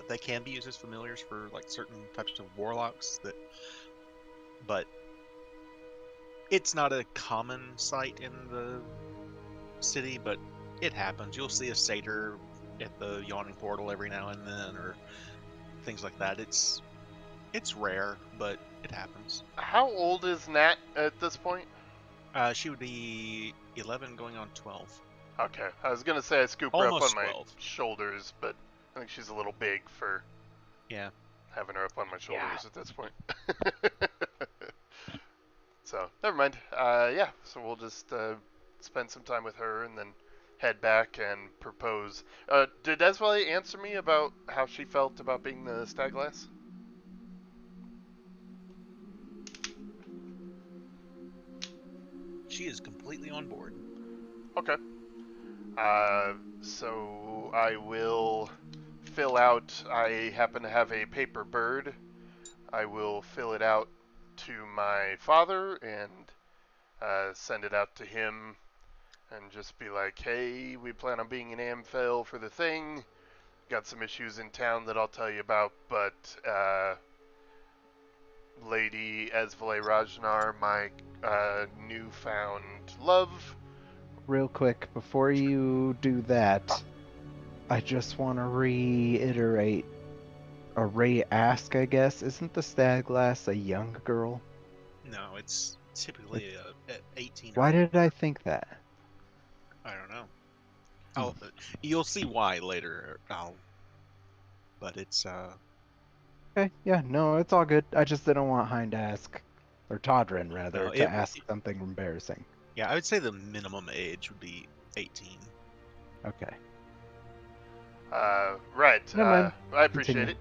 they can be used as familiars for like certain types of warlocks. But it's not a common sight in the city. But it happens. You'll see a satyr at the yawning portal every now and then, or things like that. It's rare, but it happens. How old is Nat at this point? She would be 11 going on 12. Okay. I was gonna say I scoop her up on Almost my 12. shoulders, but I think she's a little big for Yeah. having her up on my shoulders at this point. So, never mind. Yeah, so we'll just spend some time with her and then head back and propose. Did Eswelly answer me about how she felt about being the stag lass? She is completely on board. Okay. So I will fill out. I happen to have a paper bird. I will fill it out to my father and send it out to him and just be like, hey, we plan on being in Amphel for the thing. Got some issues in town that I'll tell you about, but Lady Esvele Rajnar, my newfound love. Real quick, before you do that, I just want to reiterate Ray ask, I guess, isn't the stag lass a young girl? No, it's typically 18 or Why did I older. think that? I don't know. Hmm. You'll see why later. But it's Okay, yeah, no, it's all good. I just didn't want Hind to ask, or Todrin no, rather, to ask something embarrassing. yeah, I would say the minimum age would be 18. Okay. Right. Never mind. I appreciate Continue. it.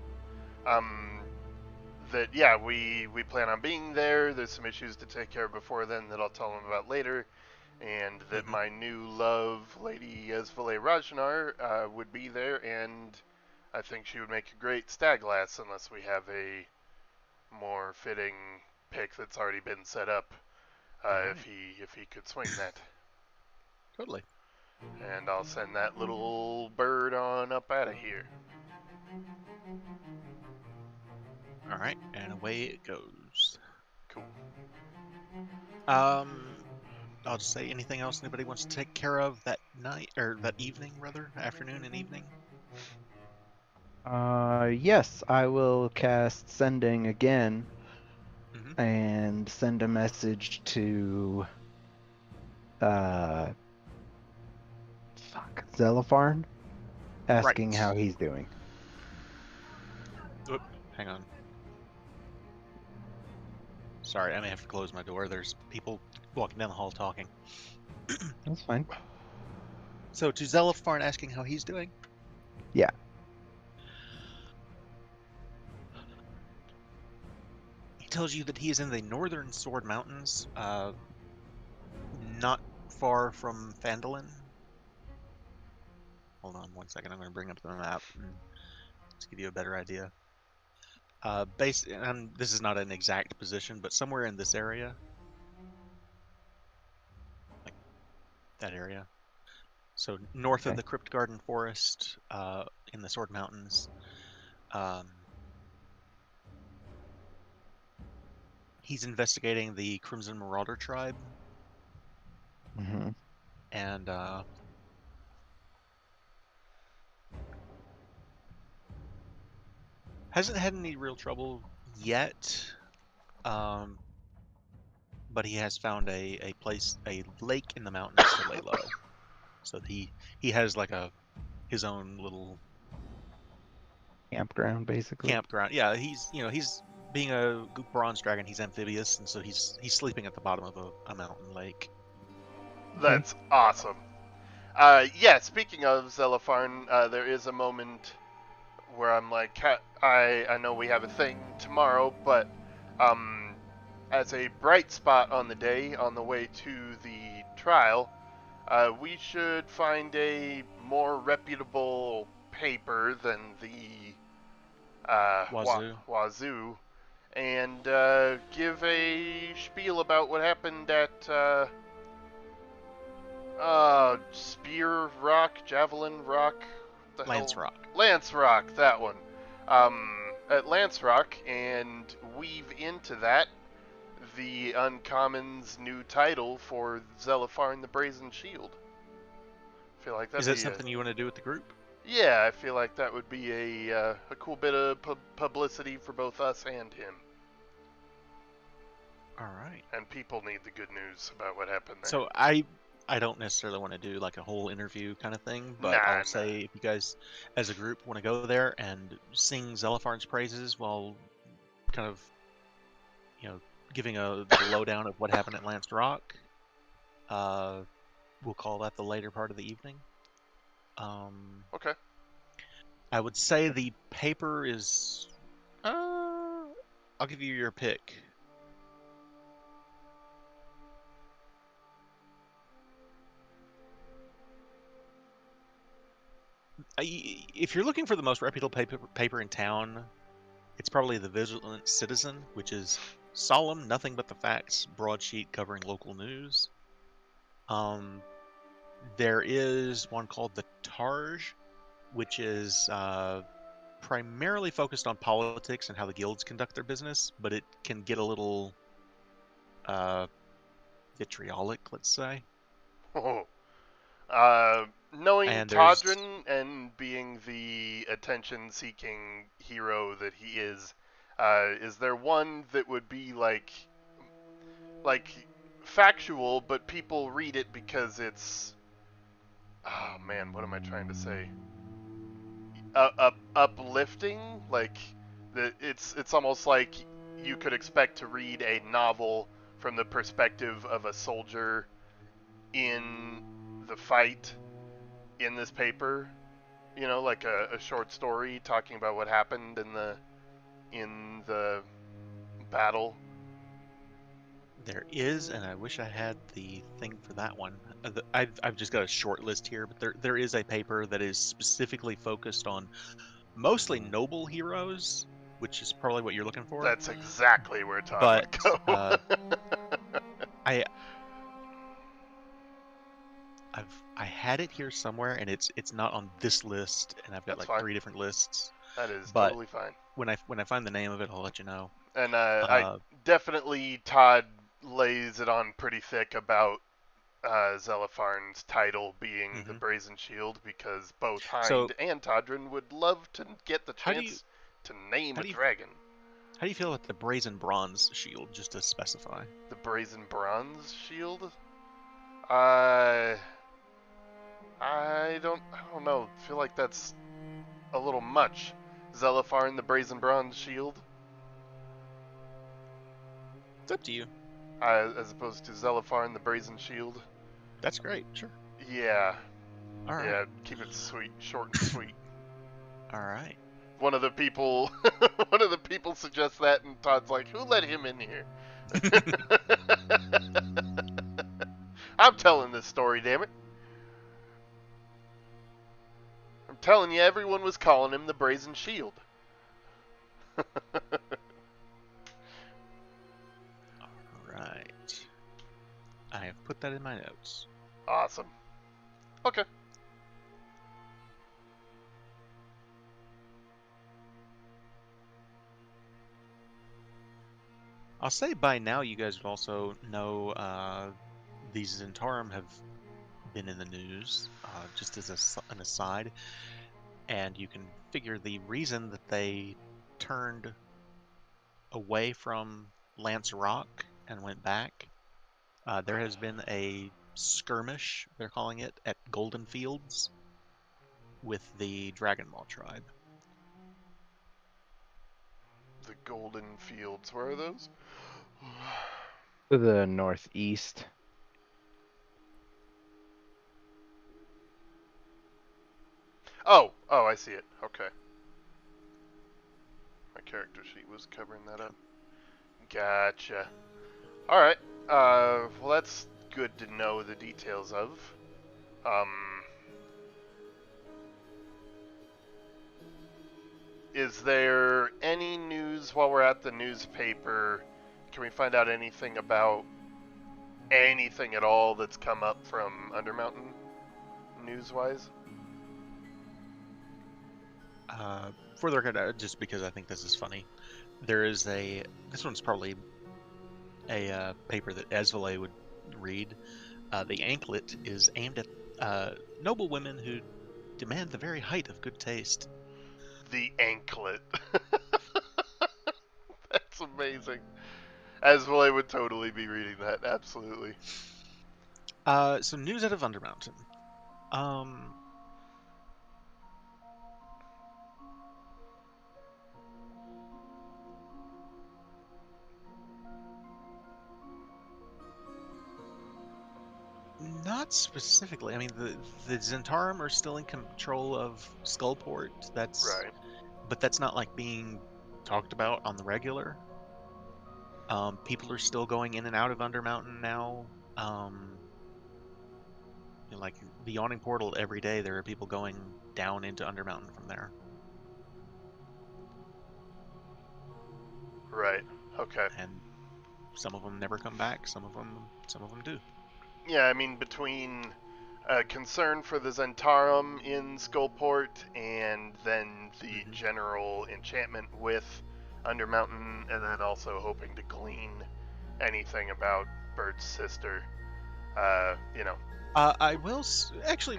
That yeah, we plan on being there. There's some issues to take care of before then that I'll tell them about later, and that Hmm. my new love, Lady Esvale Rajnar, would be there, and I think she would make a great stag lass unless we have a more fitting pick that's already been set up. All If right, he could swing that, totally. and I'll send that little bird on up out of here. All right, and away it goes. Cool. Um, I'll just say anything else anybody wants to take care of that night or that evening, rather, afternoon and evening. Yes, I will cast Sending again Hmm. and send a message to, uh, Zelifarn, asking Right. how he's doing. Oop, hang on. Sorry, I may have to close my door. There's people walking down the hall talking. That's fine. So to Zeliffarn asking how he's doing. Yeah. He tells you that he is in the northern Sword Mountains, not far from Phandalin. Hold on one second. I'm going to bring up the map and just give you a better idea. And this is not an exact position, but somewhere in this area, like that area. So north of Okay. the Crypt Garden Forest, in the Sword Mountains. Um, he's investigating the Crimson Marauder tribe, Hmm. and hasn't had any real trouble yet. Um, but he has found a place, a lake in the mountains to lay low. So he has like his own little Campground, basically. campground. Yeah, he's being a bronze dragon. He's amphibious, and so he's sleeping at the bottom of a mountain lake. Okay. That's awesome. Yeah, speaking of Zelifarn, there is a moment where I'm like, I know we have a thing tomorrow, but um, as a bright spot on the day, on the way to the trial, we should find a more reputable paper than the Wazoo. Wazoo, and give a spiel about what happened at Spear Rock, Javelin Rock, the Lance hell, Rock. Lance Rock, that one. At Lance Rock, and weave into that the Uncommon's new title for Zelifarn the Brazen Shield. I feel like that'd Is that be something you want to do with the group? yeah, I feel like that would be a cool bit of publicity for both us and him. All right. And people need the good news about what happened there. So I don't necessarily want to do like a whole interview kind of thing, but Nah, I'll say if you guys as a group want to go there and sing Zelifarn's praises while kind of giving the lowdown of what happened at Lance Rock, we'll call that the later part of the evening. Okay. I would say the paper is. I'll give you your pick. If you're looking for the most reputable paper in town, it's probably the Vigilant Citizen, which is solemn, nothing but the facts, broadsheet covering local news. There is one called the Targe, which is primarily focused on politics and how the guilds conduct their business, but it can get a little vitriolic, let's say. Oh, Knowing And there's- Todrin and being the attention-seeking hero that he is there one that would be like factual, but people read it because it's, oh man, what am I trying to say? Uplifting, like it's almost like you could expect to read a novel from the perspective of a soldier in the fight in this paper, you know, like a short story talking about what happened in the battle. There is, and I wish I had the thing for that one. I've just got a short list here, but there is a paper that is specifically focused on mostly noble heroes, which is probably what you're looking for. That's exactly where Todd But would go. I had it here somewhere, and it's not on this list, and I've got That's like fine. 3 different lists. That is But totally fine. when I find the name of it, I'll let you know. And I definitely, Todd lays it on pretty thick about Zelifarn's title being the Brazen Shield, because both Hind and Todrin would love to get the chance to name a dragon. How do you feel about the Brazen Bronze Shield, just to specify? The Brazen Bronze Shield? I don't know. I feel like that's a little much. Zelifarn, the Brazen Bronze Shield? It's up to you. As opposed to Zelifarn, the Brazen Shield? That's great, sure. Yeah. All right. Yeah, keep it sweet, short and sweet. All right. One of the people suggests that, and Todd's like, "Who let him in here?" I'm telling this story, damn it. I'm telling you, everyone was calling him the Brazen Shield. All right. I have put that in my notes. Awesome. Okay. I'll say by now you guys would also know these Zentarum have been in the news, just as an aside, and you can figure the reason that they turned away from Lance Rock and went back. There has been a skirmish, they're calling it, at Golden Fields with the Dragonmaw tribe. The Golden Fields, where are those? To the northeast. Oh, I see it. Okay. My character sheet was covering that up. Gotcha. Alright. Well, that's good to know the details of. Is there any news while we're at the newspaper? Can we find out anything about anything at all that's come up from Undermountain, news-wise? For the record, just because I think this is funny, there is this one's probably a paper that Esvale would read. The anklet is aimed at noble women who demand the very height of good taste. The anklet. That's amazing. Esvale would totally be reading that, absolutely. So news out of Undermountain. Not specifically. I mean, the Zentarum are still in control of Skullport. Right. But that's not like being talked about on the regular. People are still going in and out of Undermountain now. Like the Yawning Portal, every day there are people going down into Undermountain from there. Right. Okay. And some of them never come back. Some of them do. Yeah, I mean, between concern for the Zentarum in Skullport and then the general enchantment with Undermountain, and then also hoping to glean anything about Bird's sister, I will actually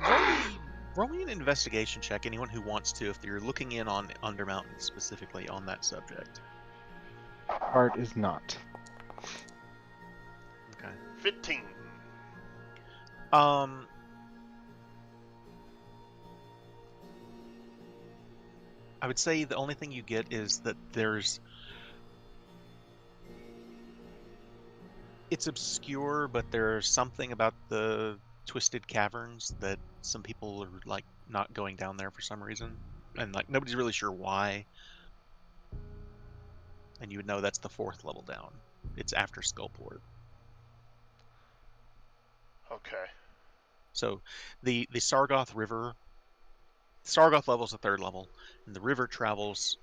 roll me an investigation check. Anyone who wants to, if you're looking in on Undermountain specifically on that subject. Art is not. Okay. 15. Um, I would say the only thing you get is that it's obscure, but there's something about the twisted caverns that some people are like not going down there for some reason, and like nobody's really sure why. And you would know that's the 4th level down. It's after Skullport. Okay. So the Sargoth River, Sargoth level is the 3rd level, and the river travels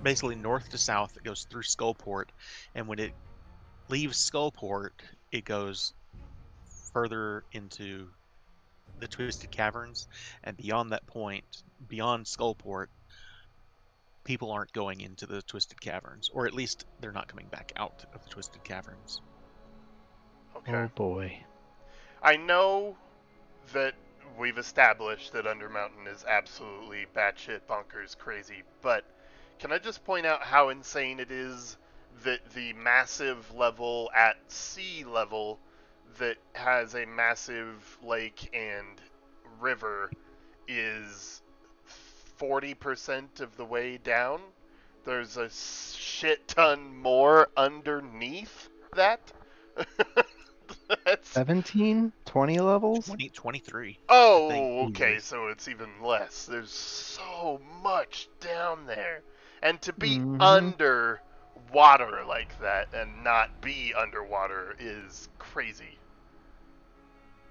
basically north to south. It goes through Skullport, and when it leaves Skullport, it goes further into the Twisted Caverns, and beyond that point, beyond Skullport, people aren't going into the Twisted Caverns, or at least they're not coming back out of the Twisted Caverns. Okay. Oh boy. I know that we've established that Undermountain is absolutely batshit bonkers crazy, but can I just point out how insane it is that the massive level at sea level that has a massive lake and river is 40% of the way down? There's a shit ton more underneath that? That's 17? 20 levels? 23, I think. Oh, okay, Jesus. so it's even less. There's so much down there. And to be Mm-hmm. under water like that and not be underwater is crazy.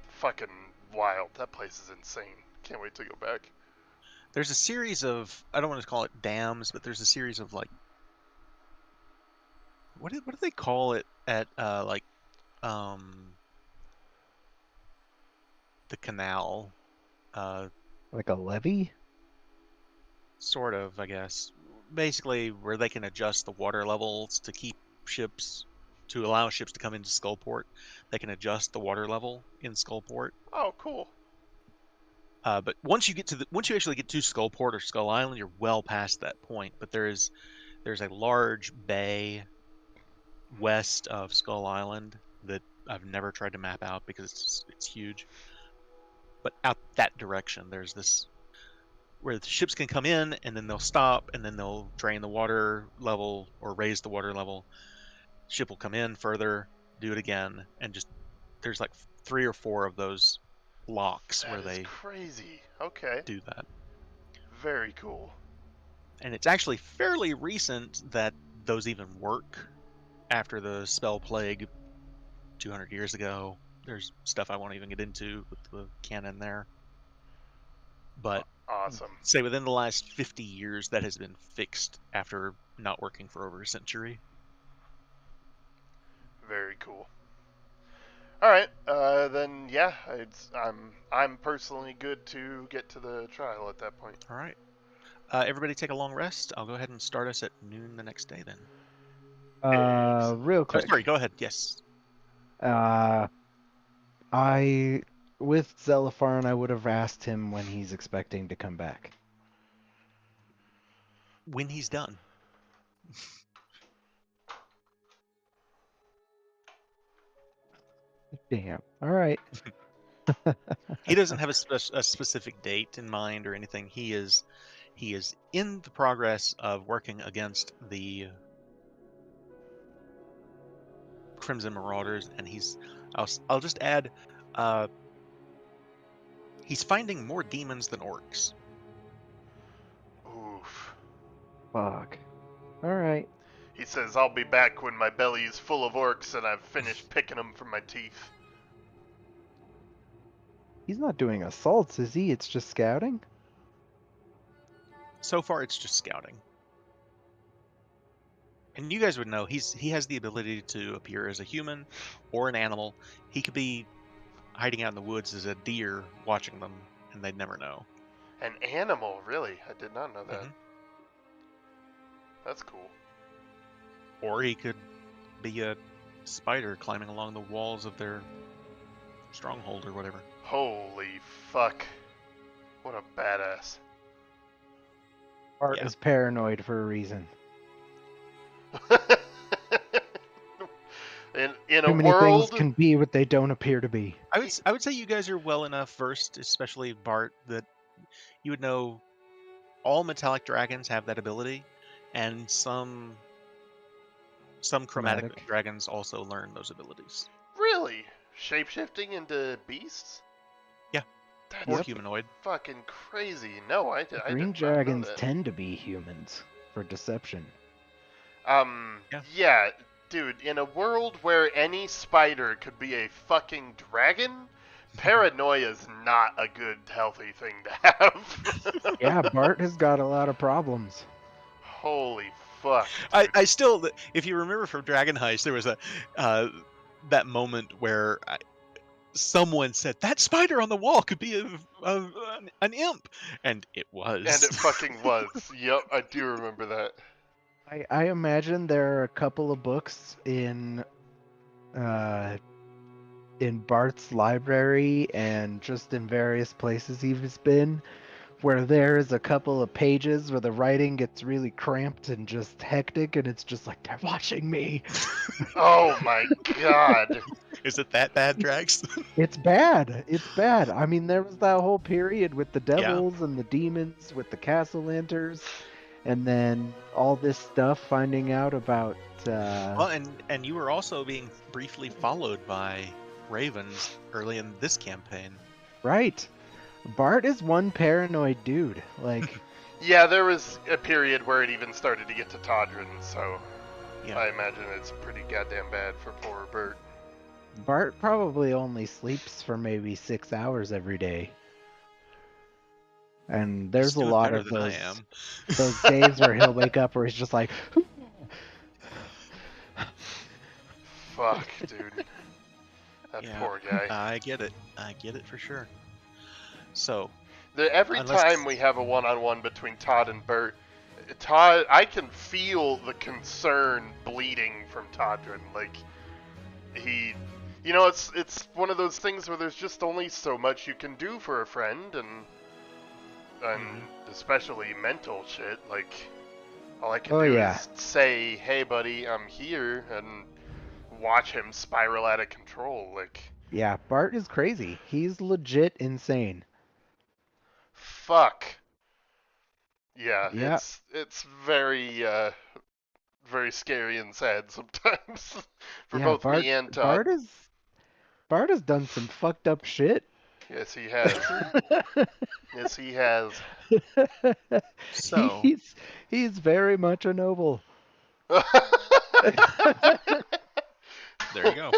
Fucking wild. That place is insane. Can't wait to go back. There's a series of, I don't want to call it dams, but there's a series of like, what do they call it at um the canal? Like a levy? Sort of, I guess. Basically, where they can adjust the water levels to keep ships, to allow ships to come into Skullport. They can adjust the water level in Skullport. Oh, cool. But once you actually get to Skullport or Skull Island, you're well past that point. But there's a large bay west of Skull Island that I've never tried to map out because it's huge. But out that direction, there's this where the ships can come in and then they'll stop and then they'll drain the water level or raise the water level. Ship will come in further, do it again, and just there's like 3 or 4 of those locks That where is they crazy. Okay. do that. Very cool. And it's actually fairly recent that those even work after the spell plague 200 years ago. There's stuff I won't even get into with the canon there. But Awesome. say within the last 50 years, that has been fixed after not working for over a century. Very cool. All right, then yeah, I'm personally good to get to the trial at that point. All right. Everybody take a long rest. I'll go ahead and start us at noon the next day then. Excellent. Real Oh, sorry, quick. go ahead. Yes. Uh, I, with Zelifarn, I would have asked him when he's expecting to come back. When he's done. Damn. All right. He doesn't have a specific date in mind or anything. He is in the progress of working against the Crimson Marauders, and I'll just add, uh, he's finding more demons than orcs. Oof. Fuck. All right. He says, I'll be back when my belly is full of orcs and I've finished picking them from my teeth. He's not doing assaults, is he? It's just scouting? So far, it's just scouting. And you guys would know he has the ability to appear as a human or an animal. He could be hiding out in the woods as a deer watching them, and they'd never know. An animal, really? I did not know that. Mhm. That's cool. Or he could be a spider climbing along the walls of their stronghold or whatever. Holy fuck. What a badass. Bart Yeah. is paranoid for a reason. in Too a many world... things can be what they don't appear to be. I would say you guys are well enough versed, especially Bart, that you would know all metallic dragons have that ability, and some chromatic Chromatic. dragons also learn those abilities. Really? Shapeshifting into beasts? Yeah. That's Or Yep. humanoid. fucking crazy. No, I did Green not know dragons that. tend to be humans for deception. Yeah, dude, in a world where any spider could be a fucking dragon, paranoia is not a good, healthy thing to have. Yeah, Bart has got a lot of problems. Holy fuck, dude. I still, if you remember from Dragon Heist, there was a that moment where someone said that spider on the wall could be an imp, and it was. And it fucking was. Yep, I do remember that. I imagine there are a couple of books in Bart's library and just in various places he's been where there is a couple of pages where the writing gets really cramped and just hectic, and it's just like, they're watching me. Oh my god. Is it that bad, Drax? It's bad. It's bad. I mean, there was that whole period with the Yeah. devils and the demons with the castle lanters, and then all this stuff finding out about. Well, and you were also being briefly followed by ravens early in this campaign. Right. Bart is one paranoid dude. Like, Yeah, there was a period where it even started to get to Todrin, so Yeah. I imagine it's pretty goddamn bad for poor Bert. Bart probably only sleeps for maybe 6 hours every day. And there's He's a doing lot better of than I am. those days where he'll wake up where he's just like, Fuck, dude. That Yeah. poor guy. I get it. I get it for sure. So, Every unless- time we have a one-on-one between Todd and Bert, Todd, I can feel the concern bleeding from Todrin. Like, it's one of those things where there's just only so much you can do for a friend, and especially mental shit. Like, all I can do is say, "Hey, buddy, I'm here," and watch him spiral out of control. Like, yeah, Bart is crazy. He's legit insane. fuck. Yeah, Yeah. it's very very scary and sad sometimes for Yeah, both Bart, me and Todd. Bart has done some fucked up shit. Yes, he has. Yes, he has. So he's very much a noble. there you go.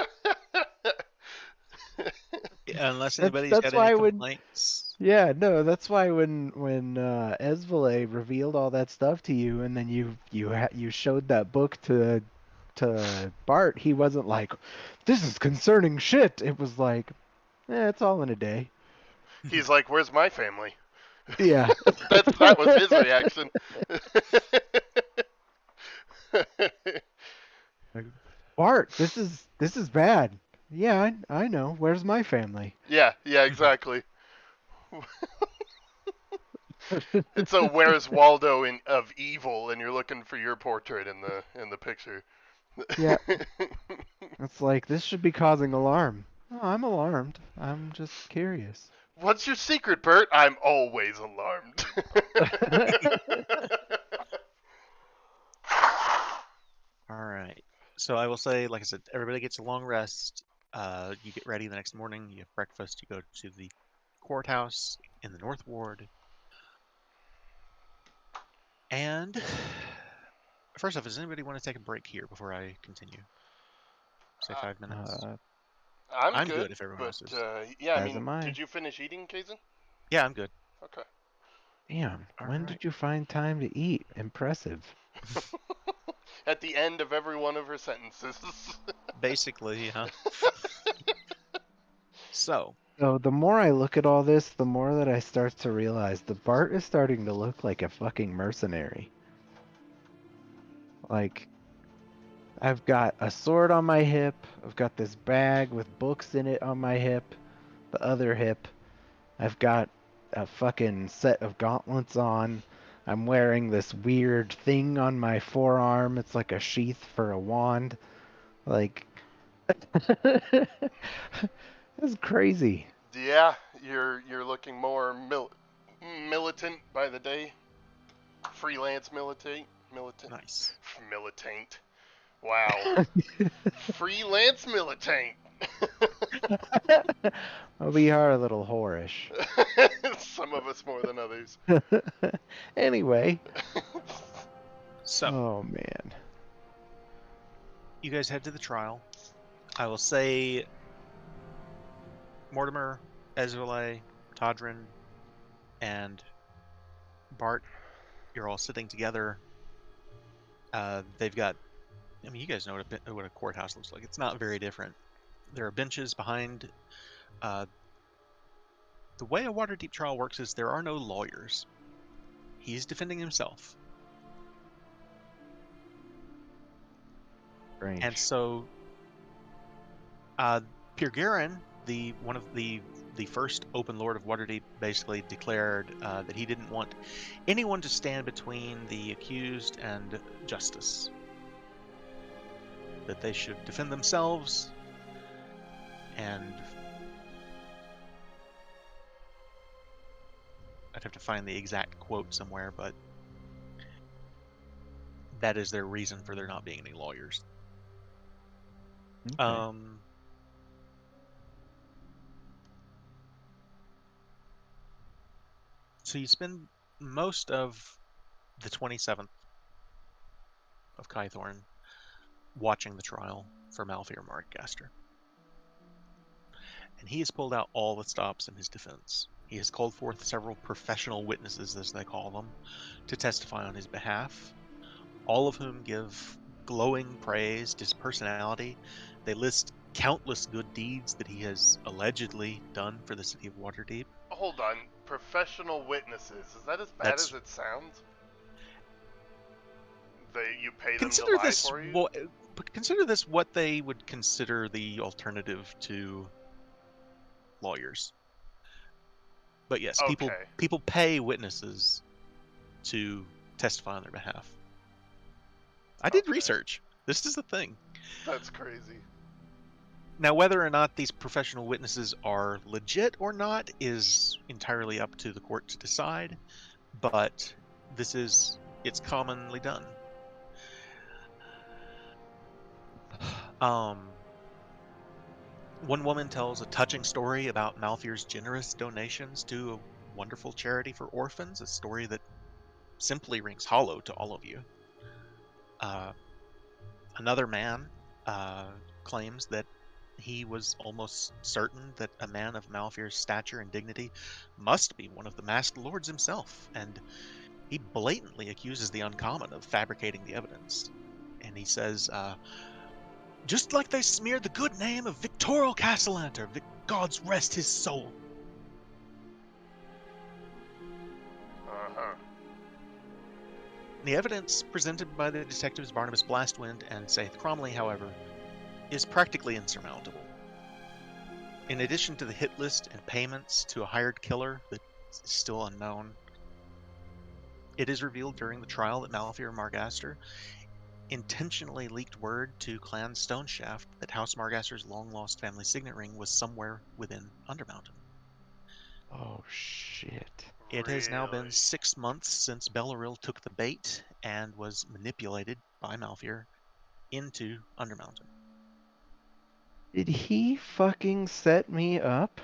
Unless anybody's that's got why any when- complaints. Yeah, no, that's why when Esvele revealed all that stuff to you, and then you showed that book to Bart, he wasn't like, "This is concerning shit." It was like, it's all in a day. He's like, "Where's my family?" Yeah. that was his reaction. Bart, this is bad. Yeah, I know. Where's my family? Yeah, exactly. It's a "Where's Waldo" of evil, and you're looking for your portrait in the picture. Yeah. It's like, this should be causing alarm. Oh, I'm alarmed. I'm just curious. What's your secret, Bert? I'm always alarmed. All right. So I will say, like I said, everybody gets a long rest. You get ready the next morning. You have breakfast. You go to the courthouse in the North Ward. And first off, does anybody want to take a break here before I continue? Say 5 minutes. I'm good if everyone else is. Yeah, I As am I. did you finish eating, Kazin? Yeah, I'm good. Okay. Damn, All when right. did you find time to eat? Impressive. At the end of every one of her sentences. Basically, huh? So, So the more I look at all this, the more that I start to realize the Bart is starting to look like a fucking mercenary. Like, I've got a sword on my hip, I've got this bag with books in it on my hip, the other hip. I've got a fucking set of gauntlets on. I'm wearing this weird thing on my forearm. It's like a sheath for a wand. Like, it's crazy. Yeah, you're looking more militant by the day. Freelance militant. Nice. Militant. Wow. Freelance militant. Well, we are a little whorish. Some of us more than others. Anyway. So, Oh, man. you guys head to the trial. I will say Mortimer, Ezralay, Todrin, and Bart, you're all sitting together. They've got, I mean, you guys know what a courthouse looks like. It's not very different. There are benches behind. The way a Waterdeep trial works is there are no lawyers. He's defending himself. Strange. And so, Peer Garen, one of the first open lord of Waterdeep, basically declared that he didn't want anyone to stand between the accused and justice. That they should defend themselves, and I'd have to find the exact quote somewhere, but that is their reason for there not being any lawyers. Okay. So you spend most of the 27th of Kythorn watching the trial for Malfear Markgaster. And he has pulled out all the stops in his defense. He has called forth several professional witnesses, as they call them, to testify on his behalf, all of whom give glowing praise to his personality. They list countless good deeds that he has allegedly done for the city of Waterdeep. Hold on. Professional witnesses. Is that as bad That's- as it sounds? You pay them to Consider lie this for you? but consider this what they would consider the alternative to lawyers. But yes, Okay. people pay witnesses to testify on their behalf. I did Okay. research. This is the thing. That's crazy. Now, whether or not these professional witnesses are legit or not is entirely up to the court to decide, but it's commonly done. One woman tells a touching story about Malfear's generous donations to a wonderful charity for orphans, a story that simply rings hollow to all of you. Another man claims that he was almost certain that a man of Malfear's stature and dignity must be one of the masked lords himself, and he blatantly accuses the Uncommon of fabricating the evidence. And he says, just like they smeared the good name of Victorial Castellanter, gods rest his soul. Uh-huh. The evidence presented by the detectives Barnabas Blastwind and Saith Cromley, however, is practically insurmountable. In addition to the hit list and payments to a hired killer that is still unknown, it is revealed during the trial that Malfear Margaster intentionally leaked word to Clan Stoneshaft that House Margaster's long-lost family signet ring was somewhere within Undermountain. Oh, shit. It has now been Really? 6 months since Bellaril took the bait and was manipulated by Malfear into Undermountain. Did he fucking set me up?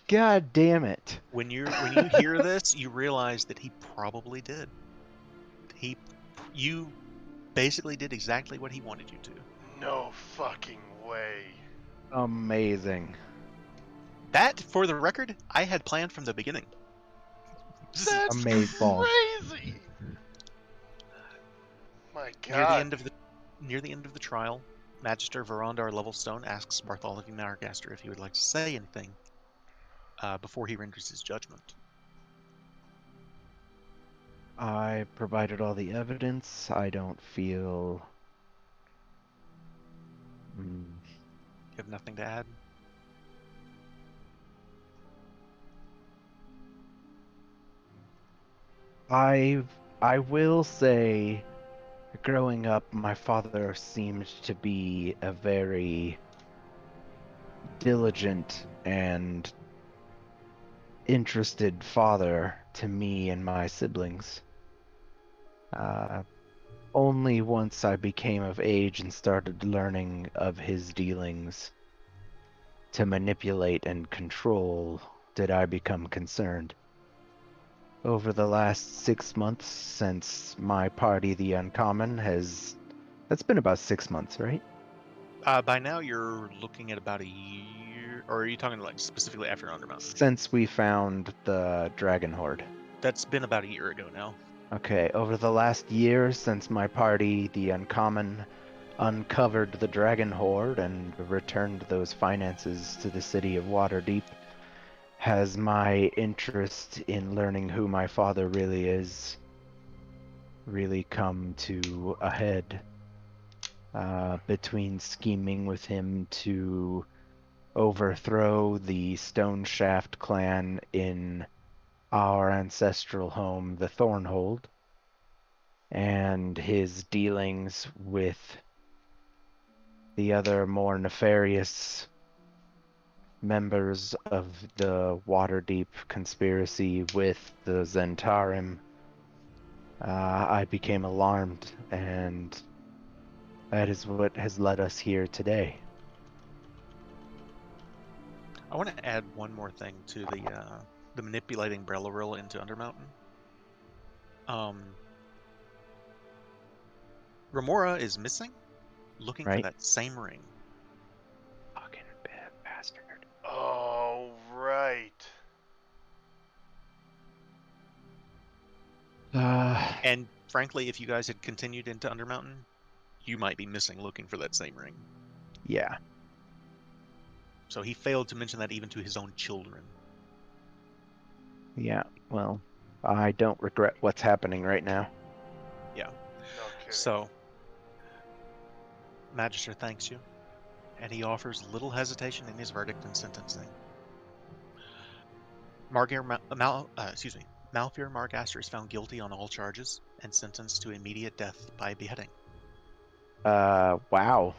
God damn it. When you hear this, you realize that he probably did. You basically did exactly what he wanted you to. No fucking way. Amazing. That, for the record, I had planned from the beginning. That's Amazeballs. crazy. My Near the God. end of the trial, Magister Verondar Levelstone asks Bartholomew Margaster if he would like to say anything before he renders his judgment. I provided all the evidence. I don't feel... You have nothing to add? I will say, growing up, my father seemed to be a very diligent and interested father to me and my siblings. Uh, Only once I became of age and started learning of his dealings to manipulate and control did I become concerned. Over the last 6 months since my party, the Uncommon, has. That's been about 6 months, right? By now, you're looking at about a year, or are you talking like specifically after Undermountain? Since we found the Dragon Horde. That's been about a year ago now. Okay, over the last year since my party, the Uncommon, uncovered the Dragon Horde and returned those finances to the city of Waterdeep, has my interest in learning who my father really is really come to a head. Between scheming with him to overthrow the Stone Shaft clan in our ancestral home, the Thornhold, and his dealings with the other more nefarious members of the Waterdeep conspiracy with the Zentarim, I became alarmed, and that is what has led us here today. I want to add one more thing to the manipulating Brellaril into Undermountain. Remora is missing, looking for Right? that same ring. Fucking bastard. Oh, right. And frankly, if you guys had continued into Undermountain, you might be missing looking for that same ring. Yeah. So he failed to mention that even to his own children. Yeah, well, I don't regret what's happening right now. Yeah. No kidding. So, Magister thanks you, and he offers little hesitation in his verdict and sentencing. Malfear Margaster is found guilty on all charges and sentenced to immediate death by beheading. Wow.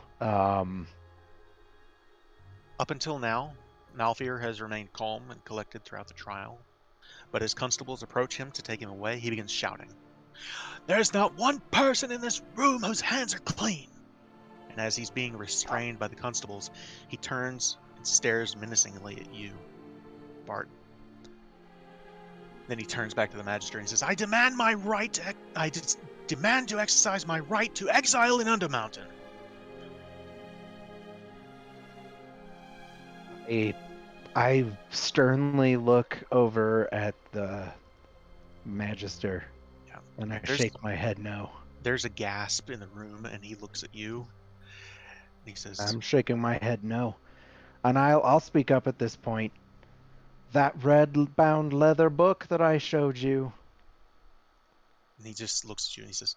Up until now, Malfear has remained calm and collected throughout the trial, but as constables approach him to take him away, he begins shouting, "There's not one person in this room whose hands are clean!" And as he's being restrained by the constables, he turns and stares menacingly at you, Bart. Then he turns back to the magistrate and says, "I demand my right to demand to exercise my right to exile in Undermountain." I sternly look over at the Magister, Yeah. and I There's- shake my head no. There's a gasp in the room, and he looks at you, and he says, I'm shaking my head no. And I'll speak up at this point. That red-bound leather book that I showed you. and he just looks at you and he says,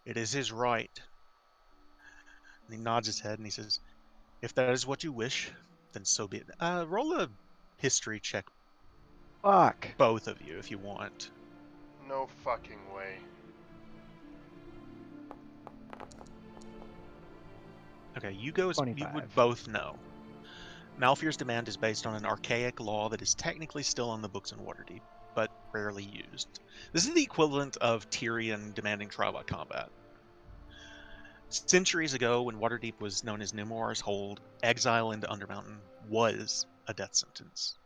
"It is his right." And he nods his head and he says, "If that is what you wish, then so be it." Roll a history check, Fuck. both of you, if you want. No fucking way. Okay, you would 25. both know. Malfear's demand is based on an archaic law that is technically still on the books in Waterdeep, but rarely used. This is the equivalent of Tyrion demanding trial by combat. Centuries ago, when Waterdeep was known as Nemoar's Hold, exile into Undermountain was a death sentence.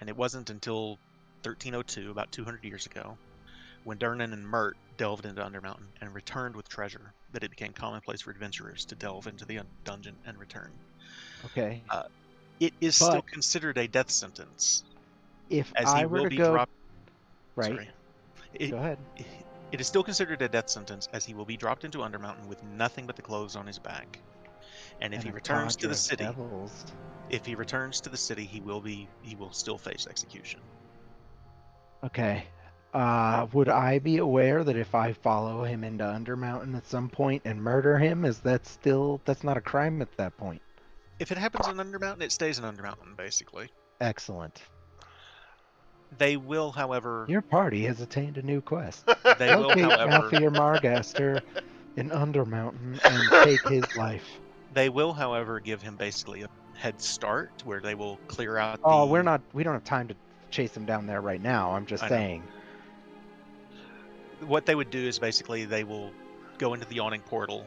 And it wasn't until 1302, about 200 years ago, when Durnan and Mert delved into Undermountain and returned with treasure, that it became commonplace for adventurers to delve into the dungeon and return. Okay. It is still But considered a death sentence, if as I he were will to be go... dropped. Right. Sorry. Go ahead. It is still considered a death sentence, as he will be dropped into Undermountain with nothing but the clothes on his back. And if And he a returns to cadre the of city, devils. he will still face execution. Okay. Would I be aware that if I follow him into Undermountain at some point and murder him, that's not a crime at that point? If it happens in Undermountain, it stays in Undermountain, basically. Excellent. They will, however, Your party has attained a new quest. they will, Locate however, Alfir Margaster in Undermountain and take his life. they will, however, give him basically a head start where they will clear out Oh, the. we don't have time to chase him down there right now. I'm just I know. saying. What they would do is basically they will go into the yawning portal,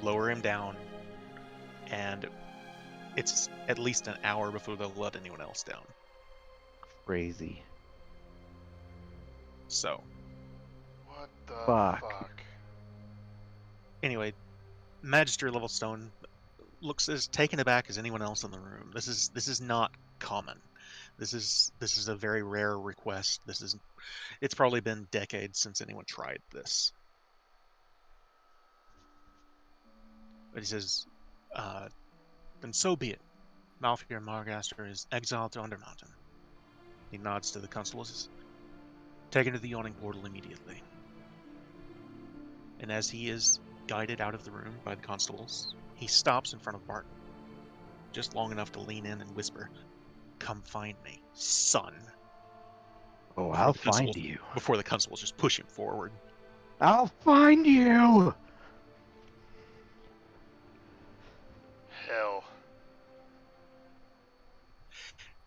lower him down, and it's at least an hour before they'll let anyone else down. Crazy. So, What the fuck? anyway, Magister level stone looks as taken aback as anyone else in the room. This is not common. This is a very rare request. It's probably been decades since anyone tried this. But he says, then so be it. Malfear Margaster is exiled to Undermountain. He nods to the constables. Taken to the yawning portal immediately. And as he is guided out of the room by the constables, he stops in front of Bart, just long enough to lean in and whisper, "Come find me, son." Oh, I'll find you. Before the constables just push him forward. I'll find you! Hell.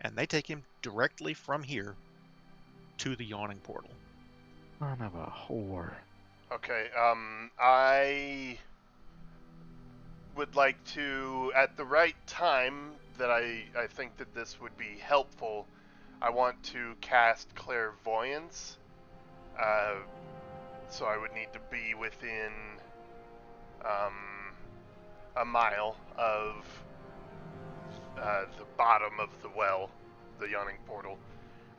And they take him directly from here to the yawning portal. Son of a whore. Okay, I would like to, at the right time that I think that this would be helpful, I want to cast Clairvoyance. So I would need to be within a mile of the bottom of the well, the yawning portal.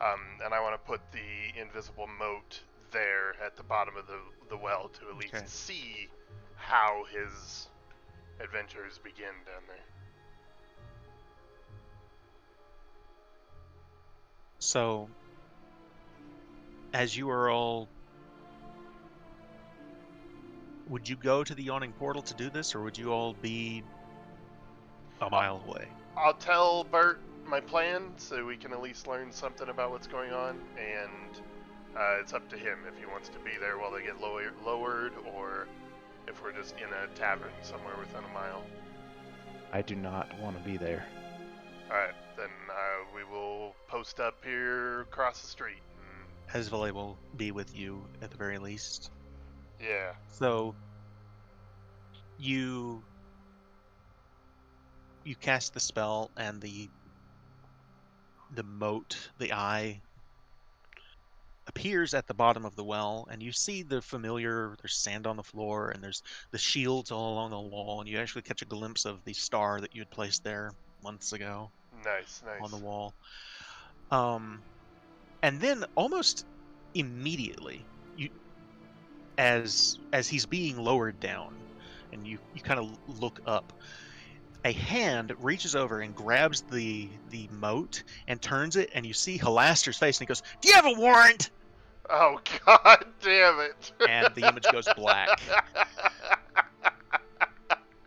And I want to put the invisible moat there at the bottom of the well to at least see how his adventures begin down there. So, as you are all... Would you go to the yawning portal to do this, or would you all be a mile away? I'll tell Bert my plan so we can at least learn something about what's going on, and it's up to him if he wants to be there while they get lowered, or if we're just in a tavern somewhere within a mile. I do not want to be there. Alright, then we will post up here across the street. Hezbollah will be with you at the very least. Yeah. So, you cast the spell, and the moat, the eye, appears at the bottom of the well, and you see the familiar, there's sand on the floor, and there's the shields all along the wall, and you actually catch a glimpse of the star that you had placed there months ago. Nice. On the wall. And then almost immediately, as he's being lowered down, and you kind of look up, a hand reaches over and grabs the moat and turns it, and you see Halaster's face, and he goes, "Do you have a warrant?" Oh, god damn it. And the image goes black.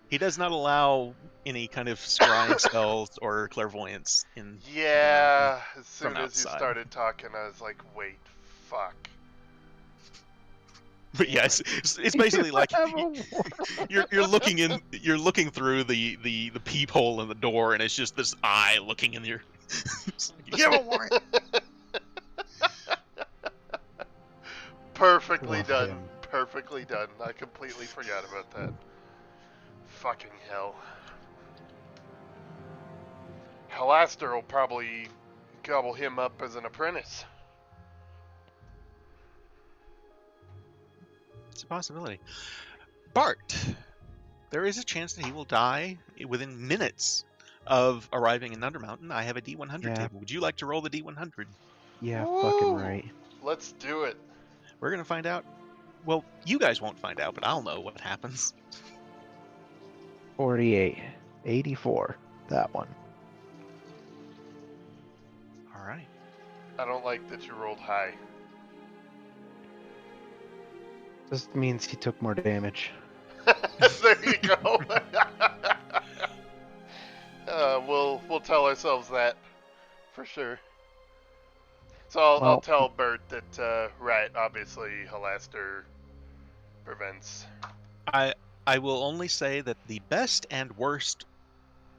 He does not allow any kind of scrying spells or clairvoyance in. Yeah, as soon from as outside. you started talking, I was like, wait, fuck. But yes, it's basically like you're looking through the peephole in the door, and it's just this eye looking in your. You have a warrant. Perfectly Love done. him. Perfectly done. I completely forgot about that. Fucking hell. Halaster will probably gobble him up as an apprentice. It's a possibility. Bart, there is a chance that he will die within minutes of arriving in Undermountain. I have a D100 Yeah. table. Would you like to roll the D100? Yeah, Woo! fucking right. Let's do it. We're going to find out. Well, you guys won't find out, but I'll know what happens. 48. 84. That one. All right. I don't like that you rolled high. Just means he took more damage. There you go. We'll tell ourselves that for sure. So I'll Well, tell Bert that, right, obviously Halaster prevents. I will only say that the best and worst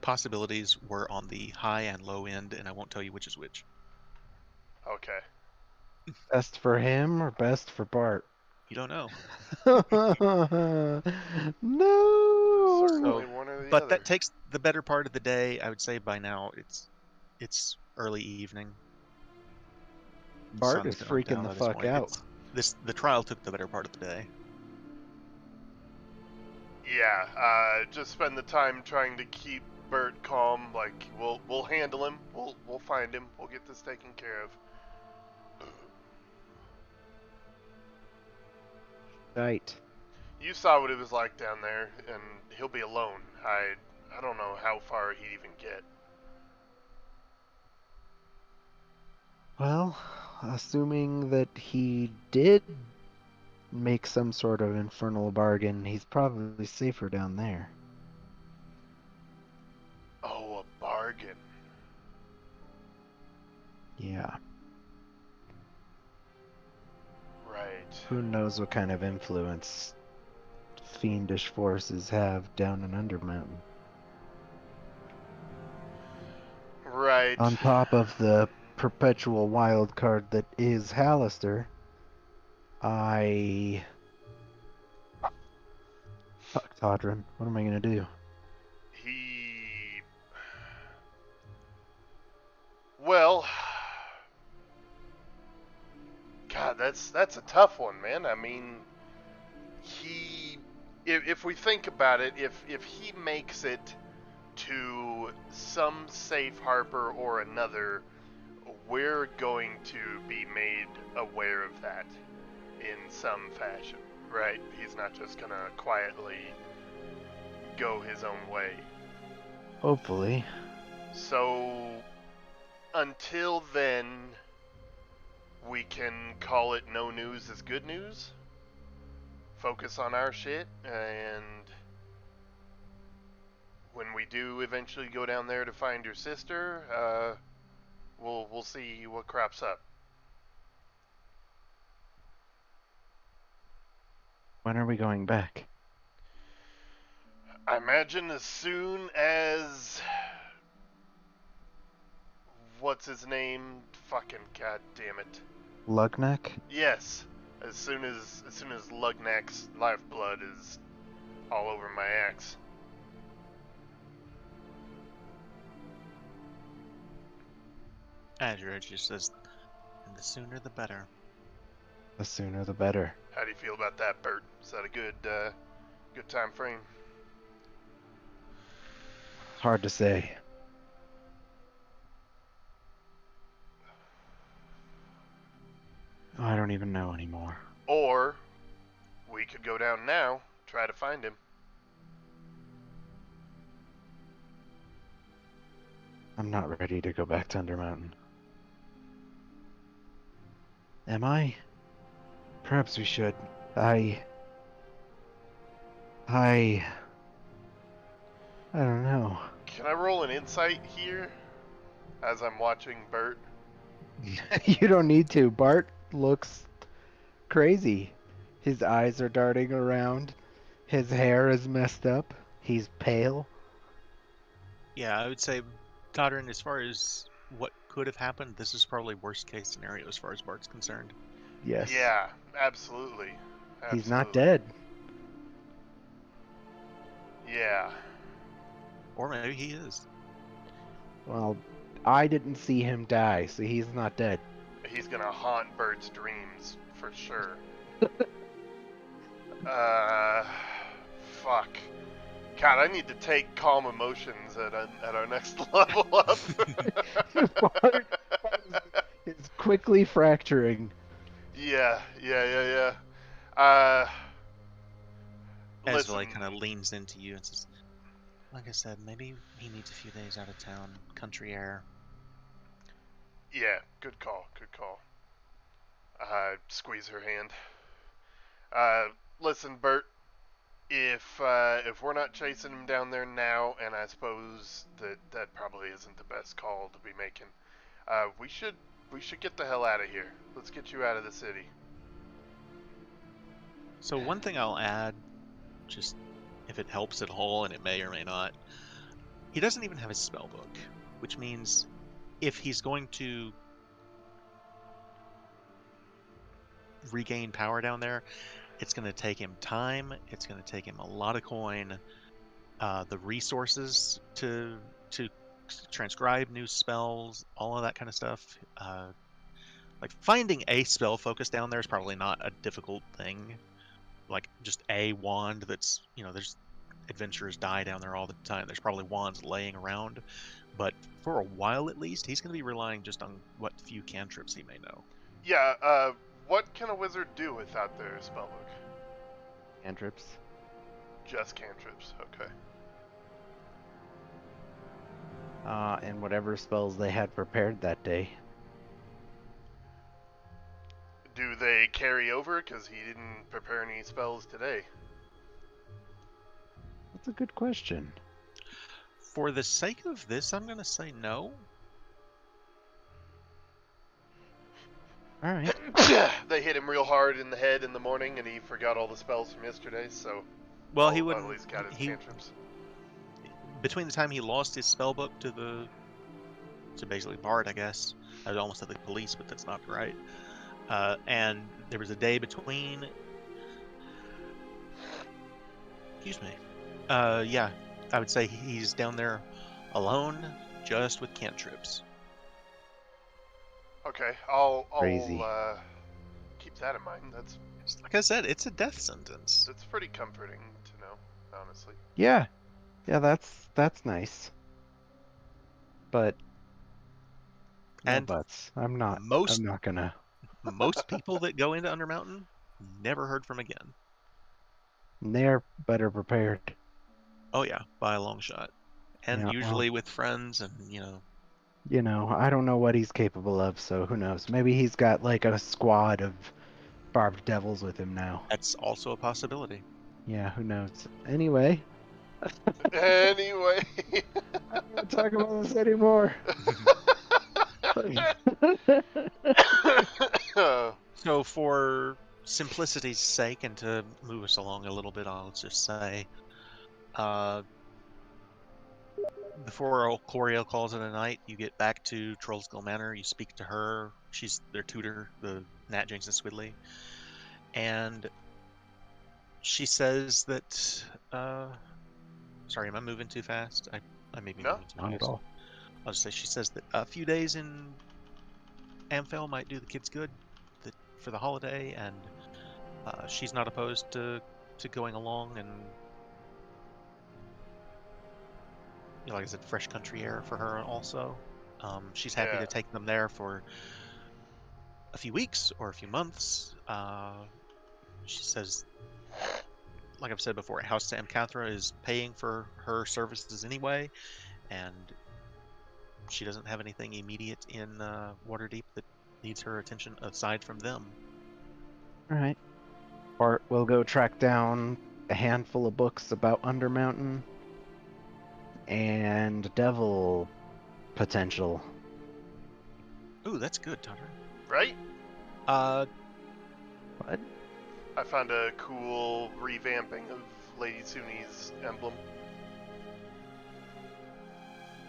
possibilities were on the high and low end, and I won't tell you which is which. Okay. best for him or best for Bart? You don't know. No. Certainly So, one or the but other. that takes the better part of the day. I would say by now it's early evening. Bart Sun's is going freaking down the by this fuck point. out. The trial took the better part of the day. Yeah, just spend the time trying to keep Bert calm. Like we'll handle him. We'll find him. We'll get this taken care of. Right. You saw what it was like down there, and he'll be alone. I don't know how far he'd even get. Well, assuming that he did make some sort of infernal bargain, he's probably safer down there. Oh, a bargain. Yeah. Right. Who knows what kind of influence fiendish forces have down in Undermountain. Right. On top of the perpetual wild card that is Hallister, I... Fuck, Todrin. What am I gonna do? He. Well. God, that's a tough one, man. I mean, he. If we think about it, if he makes it to some safe harbor or another, we're going to be made aware of that in some fashion, right? He's not just gonna quietly go his own way. Hopefully. So, until then, we can call it no news is good news. Focus on our shit, and when we do eventually go down there to find your sister, we'll see what crops up. When are we going back? I imagine as soon as what's his name? Fucking goddamn it! Lugneck? Yes, as soon as Lugnack's lifeblood is all over my axe. Azure just says, and the sooner the better. The sooner the better. How do you feel about that, Bert? Is that a good time frame? Hard to say. I don't even know anymore. Or we could go down now, try to find him. I'm not ready to go back to Undermountain. Am I? Perhaps we should. I don't know. Can I roll an insight here as I'm watching Bert? You don't need to. Bart looks crazy. His eyes are darting around. His hair is messed up. He's pale. Yeah, I would say, Todrin, as far as what could have happened, this is probably worst case scenario as far as Bart's concerned. Yes. Yeah, absolutely. He's not Absolutely. dead. Yeah. Or maybe he is. Well, I didn't see him die, so he's not dead. He's gonna haunt Bert's dreams for sure. Fuck. God, I need to take calm emotions at our next level up. Bart is quickly fracturing. Yeah. Ezra Listen. kind of leans into you and says, like I said, maybe he needs a few days out of town, country air. Yeah, good call. Squeeze her hand. Listen, Bert. If we're not chasing him down there now, and I suppose that probably isn't the best call to be making, we should We should get the hell out of here. Let's get you out of the city. So one thing I'll add, just if it helps at all, and it may or may not, he doesn't even have his spell book, which means if he's going to regain power down there, it's going to take him time. It's going to take him a lot of coin, the resources to transcribe new spells, all of that kind of stuff. Like finding a spell focus down there is probably not a difficult thing. Like just a wand that's, there's adventurers die down there all the time. There's probably wands laying around, but for a while at least, he's going to be relying just on what few cantrips he may know. Yeah, what can a wizard do without their spellbook? Cantrips. Just cantrips, okay. And whatever spells they had prepared that day. Do they carry over? Because he didn't prepare any spells today. That's a good question. For the sake of this, I'm going to say no. All right. They hit him real hard in the head in the morning, and he forgot all the spells from yesterday. So, Well, he he would wouldn't. at least got his cantrips. Between the time he lost his spellbook to basically Bard, I guess. I would almost say the police, but that's not right. And there was a day between. Excuse me. Yeah, I would say he's down there alone, just with cantrips. Okay, I'll Crazy. keep that in mind. That's Like I said, it's a death sentence. pretty comforting to know, honestly. Yeah, that's nice. But no And buts. I'm not gonna. Most people that go into Undermountain never heard from again. They're better prepared. Oh yeah, by a long shot. And Yeah, usually with friends and, I don't know what he's capable of, so who knows? Maybe he's got like a squad of barbed devils with him now. that's also a possibility. Yeah, who knows? Anyway, Anyway. I don't want to talk about this anymore. So for simplicity's sake and to move us along a little bit, I'll just say, before Coriel calls it a night, you get back to Trollskull Manor, you speak to her, she's their tutor, the Nat Jameson Swidley, and she says that, sorry, am I moving too fast? I may be No, moving too Not fast. at all. I'll just say she says that a few days in Amphel might do the kids good for the holiday, and she's not opposed to going along, and like I said, fresh country air for her also. She's happy Yeah. to take them there for a few weeks or a few months. She says, like I've said before, House to Amcathra is paying for her services anyway, and she doesn't have anything immediate in Waterdeep that needs her attention aside from them. All right. Bart will go track down a handful of books about Undermountain and devil potential. Ooh, that's good, Tutter. Right? What? I found a cool revamping of Lady Suni's emblem.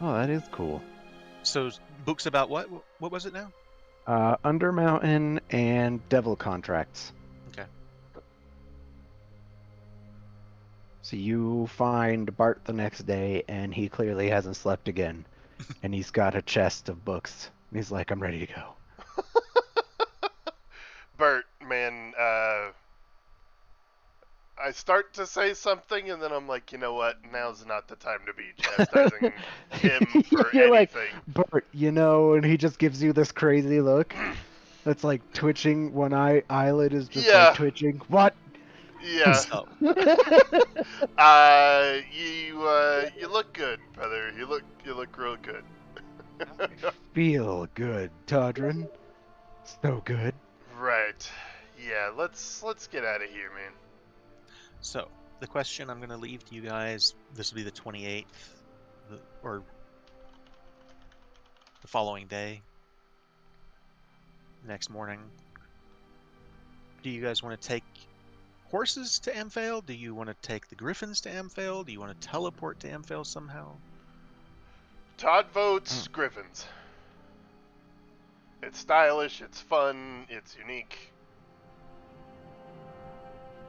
Oh, that is cool. So books about what? What was it now? Undermountain and devil contracts. Okay. So you find Bart the next day, and he clearly hasn't slept again. And he's got a chest of books. And he's like, I'm ready to go. Bert, man, I start to say something, and then I'm like, you know what? Now's not the time to be chastising him for You're anything. like, Bart, and he just gives you this crazy look. That's like twitching. One eyelid is just like twitching. What? Yeah. So, You look good, brother. You look real good. Feel good, Todrin. So good. Right. Yeah. Let's get out of here, man. so the question I'm going to leave to you guys, this will be the 28th, or the following day. next morning. Do you guys want to take horses to Amphale? Do you want to take the griffins to Amphale? Do you want to teleport to Amphale somehow? Todd votes Griffins. It's stylish, it's fun, it's unique.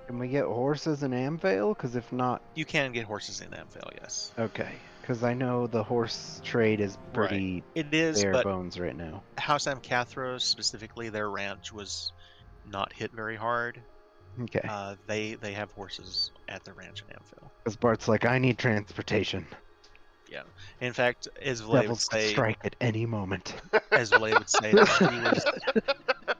Can we get horses in Amvale? Because if not, You can get horses in Amphale, yes. okay. Because I know the horse trade is pretty It is, bare but bones right now. House Amcathros, specifically their ranch, was not hit very hard. Okay. They have horses at the ranch in Amphale. Because Bart's like, I need transportation. Yeah. In fact, Isvale would Devils could say, strike at any moment. Isvale would say that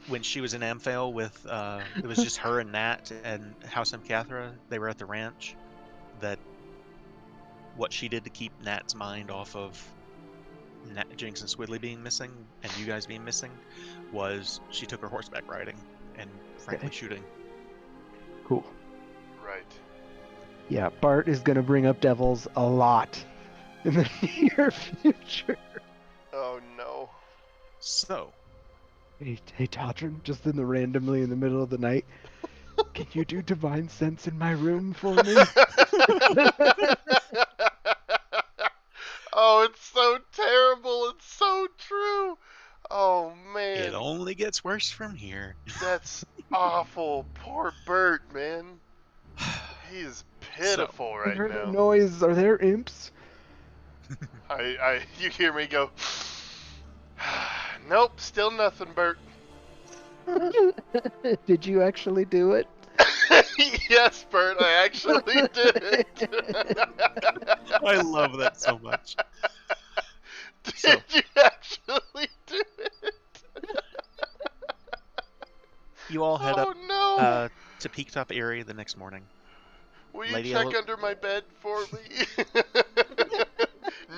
when she was in Amphale with, it was just her and Nat and House Amcathra, they were at the ranch, that what she did to keep Nat's mind off of Jinx and Swidley being missing and you guys being missing was she took her horseback riding and frankly shooting. Cool. Right. Yeah, Bart is going to bring up devils a lot in the near future. Oh no. So, Hey, Todrin, just randomly in the middle of the night, can you do divine sense in my room for me? Oh, it's so terrible. It's so true. Oh man. it only gets worse from here. That's awful. Poor Bert, man. He's pitiful I right heard a now. noise. Are there imps? You hear me go. Nope, still nothing, Bert. Did you actually do it? Yes, Bert, I actually did it. I love that so much. Did you actually do it? You all head Oh up no! to Peaktop Eyrie the next morning. Will you Lady check Ele- under my bed for me?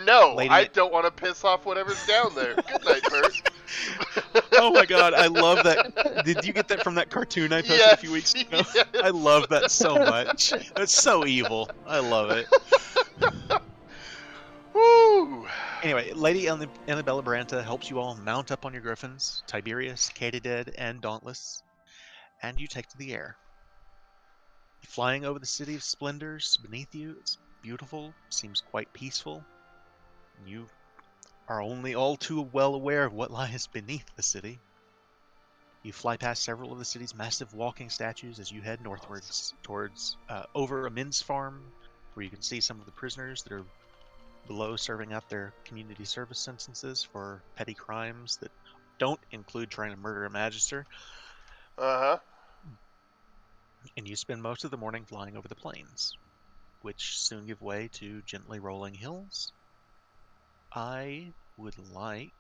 No, Lady- I don't want to piss off whatever's down there. Good night, Bert. Oh my god, I love that. Did you get that from that cartoon I posted a few weeks ago? Yes. I love that so much. That's so evil. I love it. Woo! Anyway, Lady Annabella Branta helps you all mount up on your griffins, Tiberius, Katydid, and Dauntless, and you take to the air. Flying over the city of splendors beneath you, it's beautiful, seems quite peaceful. You are only all too well aware of what lies beneath the city. You fly past several of the city's massive walking statues as you head northwards towards over a men's farm, where you can see some of the prisoners that are below serving out their community service sentences for petty crimes that don't include trying to murder a magister. Uh-huh. And you spend most of the morning flying over the plains, which soon give way to gently rolling hills. I would like...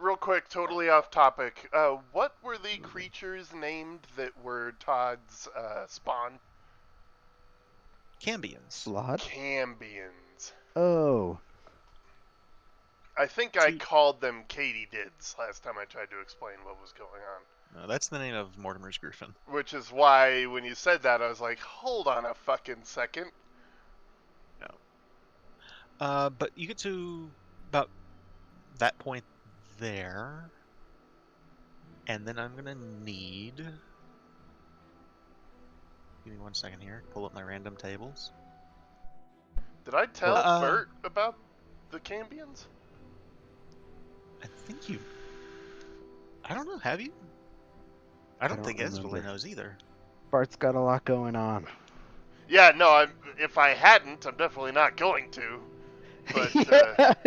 Real quick, totally off topic. What were the creatures named that were Todd's spawn? Cambions. Slot? Cambions. Oh. I think I called them katydids last time I tried to explain what was going on. No, that's the name of Mortimer's griffin. Which is why, when you said that, I was like, hold on a fucking second. No. But you get to about that point there, and then I'm gonna need... Give me 1 second here. Pull up my random tables. Did I tell Bert about the Cambions? I think you... I don't know, have you? I don't think Esville remember. knows either. Bart's got a lot going on. Yeah, no, if I hadn't, I'm definitely not going to. But,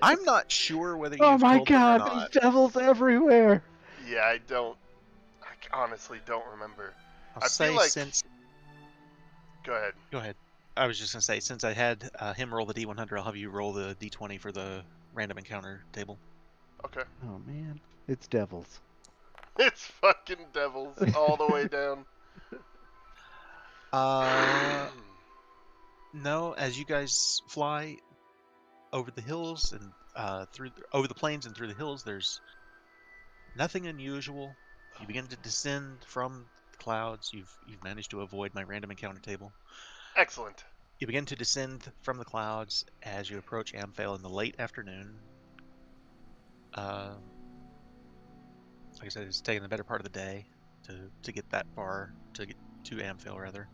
I'm not sure whether you've oh my told them or god, not. there's devils everywhere! yeah, I honestly don't remember. I'll I say feel like... since... Go ahead. Go ahead. I was just going to say, since I had him roll the D100, I'll have you roll the D20 for the random encounter table. Okay. Oh man, it's devils. It's fucking devils all the way down. No, as you guys fly over the hills and over the plains and through the hills, there's nothing unusual. You begin to descend from the clouds. You've managed to avoid my random encounter table. Excellent. You begin to descend from the clouds as you approach Amphale in the late afternoon. like I said, it's taken the better part of the day to get that far, to get to Amphil rather.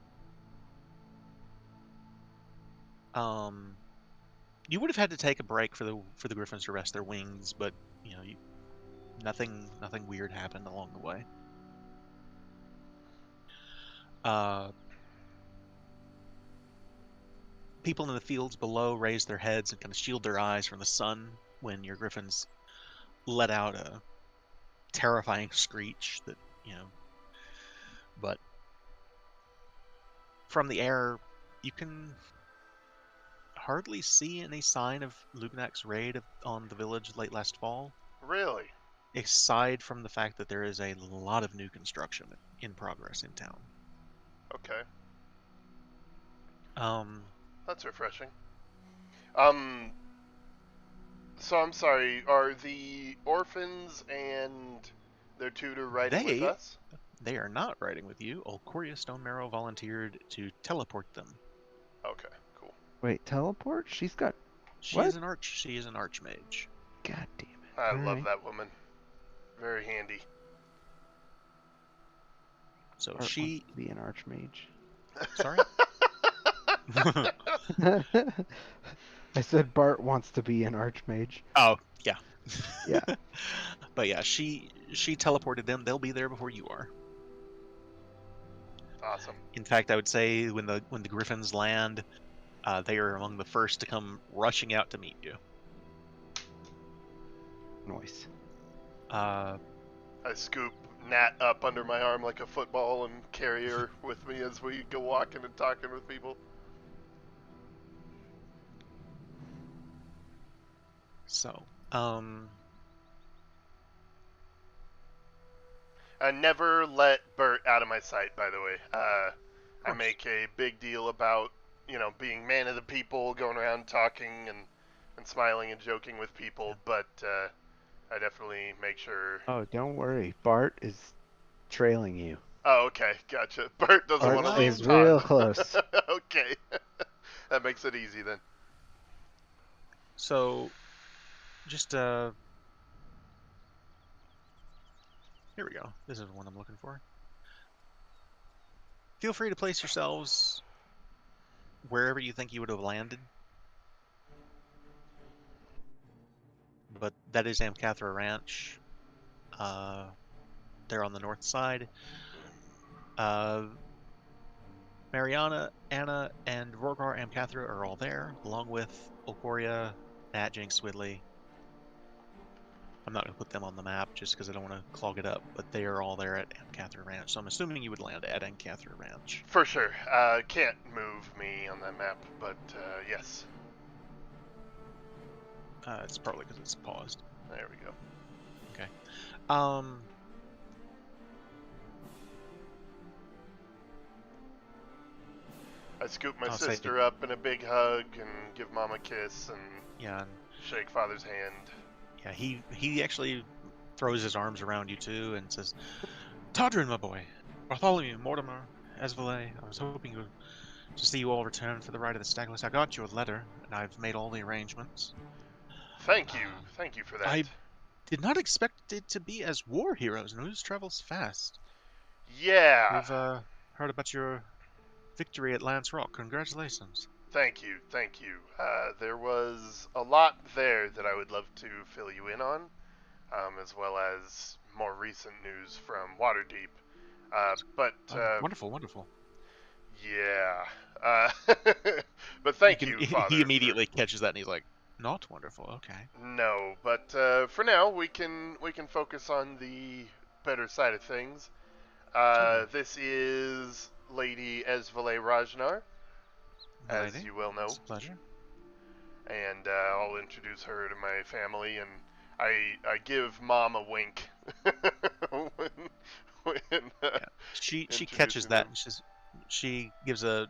You would have had to take a break for the griffins to rest their wings, but you know, nothing weird happened along the way. People in the fields below raise their heads and kind of shield their eyes from the sun when your griffins let out a terrifying screech that, you know, but from the air, you can hardly see any sign of Lugnak's raid on the village late last fall, Really? aside from the fact that there is a lot of new construction in progress in town. Okay. Um, That's refreshing. So I'm sorry, are the orphans and their tutor riding with us? They are not riding with you. Olcoria Stonemarrow volunteered to teleport them. Okay, cool. Wait, teleport? She's got. She What? is an archmage. God damn it. I All love right. that woman. Very handy. So Bart she. wants to be an archmage. Sorry. I said Bart wants to be an archmage. Oh yeah. Yeah. But yeah, she teleported them. They'll be there before you are. Awesome. In fact, I would say when the griffins land, they are among the first to come rushing out to meet you. Nice. I scoop Nat up under my arm like a football and carry her with me as we go walking and talking with people. So, never let Bert out of my sight, by the way. I course. make a big deal about, being man of the people, going around talking and smiling and joking with people, but I definitely make sure. Oh, don't worry. Bart is trailing you. Oh, okay, gotcha. Bert doesn't Bart want to stays lose Todd. real close. Okay. That makes it easy then. so just here we go. This is the one I'm looking for. Feel free to place yourselves wherever you think you would have landed. But that is Amcathra Ranch. They're on the north side. Mariana, Anna, and Rorgar Amcathra are all there, along with Olcoria, Nat, Jinx, Swidley. I'm not going to put them on the map just because I don't want to clog it up, but they are all there at Amcathra Ranch. So I'm assuming you would land at Amcathra Ranch. For sure. Can't move me on that map, but yes. It's partly because it's paused. There we go. Okay. I scoop my I'll say- sister up in a big hug and give Mom a kiss and Yeah, shake Father's hand. yeah. He actually throws his arms around you too and says, "Todrin, my boy, Bartholomew, Mortimer, Esvalet, I was hoping to see you all return for the ride of the Stagless. I got your letter, and I've made all the arrangements. Thank you for that. I did not expect it to be as war heroes. News travels fast. Yeah. We've heard about your victory at Lance Rock. Congratulations." Thank you. There was a lot there that I would love to fill you in on, as well as more recent news from Waterdeep. But Wonderful. yeah. But thank you, Father. He immediately catches that and he's like, "Not wonderful. Okay." No, but for now we can focus on the better side of things. This is Lady Esvalet Rajnar, as Lady, you well know. it's a pleasure. And I'll introduce her to my family, and I give Mom a wink when She catches introducing that them. and she gives a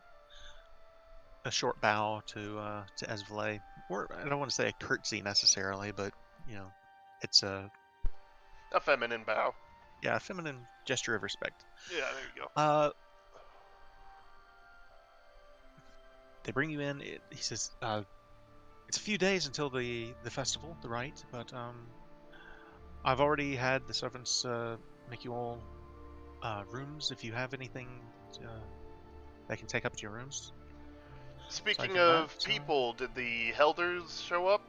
short bow to Esvalet. Or I don't want to say a curtsy necessarily, but you know, it's a feminine bow. a feminine gesture of respect. Yeah, there you go. They bring you in. He says, "It's a few days until the festival, the rite, but I've already had the servants make you all rooms. If you have anything that can take up to your rooms. Aside Speaking from that, of people, did the Helders show up?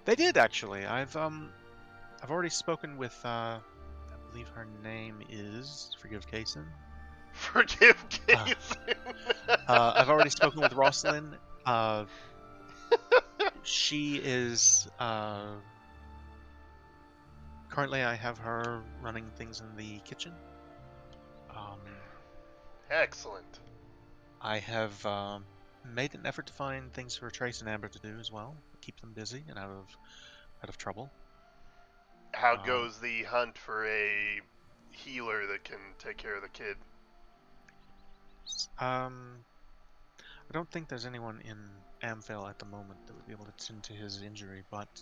they did actually. I've already spoken with I believe her name is forgive Kason. Forgive Uh, Jason. I've already spoken with Rosalind. She is currently I have her running things in the kitchen. Excellent. I have made an effort to find things for Trace and Amber to do as well, keep them busy and out of trouble. How goes the hunt for a healer that can take care of the kid? I don't think there's anyone in Amphale at the moment that would be able to tend to his injury, but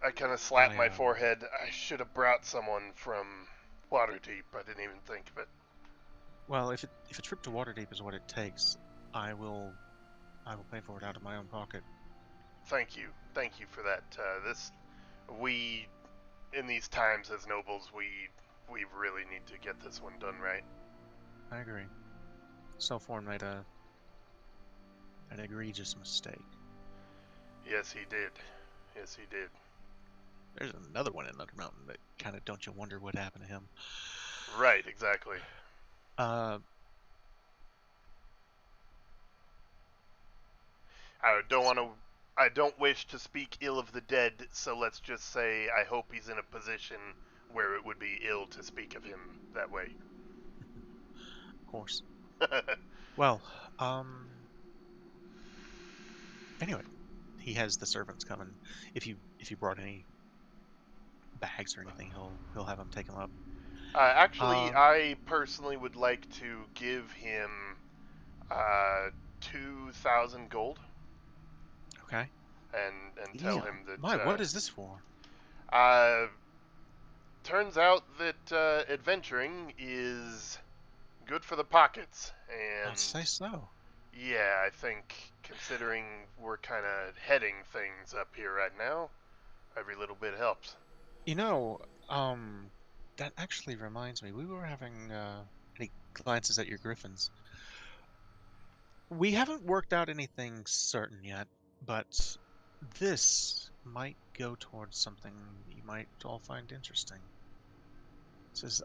I kind of slapped my forehead. I should have brought someone from Waterdeep. I didn't even think of it. Well, if a trip to Waterdeep is what it takes, I will pay for it out of my own pocket. Thank you for that. We, in these times as nobles, we really need to get this one done right. I agree. Self-Horn made an egregious mistake. Yes, he did. Yes, he did. There's another one in Undermountain that kind of don't you wonder what happened to him. Right, exactly. Uh, I don't wish to speak ill of the dead, so let's just say I hope he's in a position where it would be ill to speak of him that way. Of course. Well, anyway, he has the servants coming. If you brought any bags or anything, he'll have them take them up. Actually, I personally would like to give him 2,000 gold. Okay. And tell him that. What is this for? Turns out that adventuring is good for the pockets, and I'd say so. yeah, I think considering we're kind of heading things up here right now, every little bit helps. You know, that actually reminds me. We were having any glances at your griffins. We haven't worked out anything certain yet, but this might go towards something you might all find interesting. It says,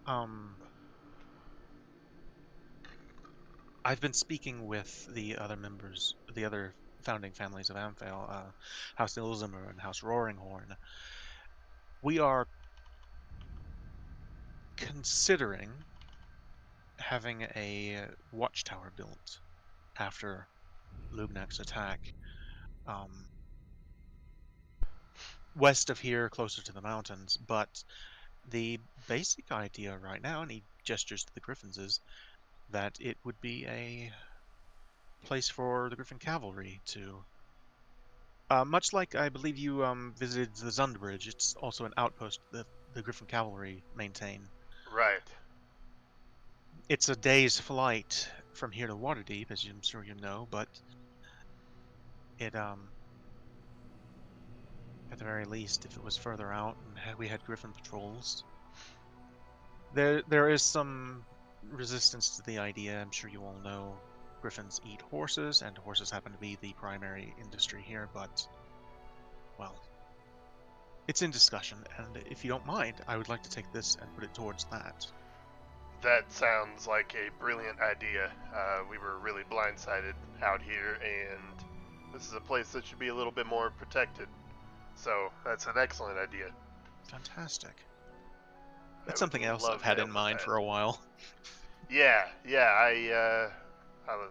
I've been speaking with the other members, the other founding families of Amphale, House Ilzimer and House Roaringhorn. We are considering having a watchtower built after Lugnak's attack. West of here, closer to the mountains, but the basic idea right now, and he gestures to the Griffins, is that it would be a place for the Griffin cavalry to much like I believe you visited the Zundbridge. It's also an outpost that the Griffin cavalry maintain. Right. It's a day's flight from here to Waterdeep, as I'm sure you know, but it at the very least, if it was further out and we had Griffin patrols, there is some resistance to the idea. I'm sure you all know Griffins eat horses, and horses happen to be the primary industry here, but well, it's in discussion, and if you don't mind, I would like to take this and put it towards that. That sounds like a brilliant idea. We were really blindsided out here, and this is a place that should be a little bit more protected. So that's an excellent idea. Fantastic. That's something else I've had in mind for a while. Yeah,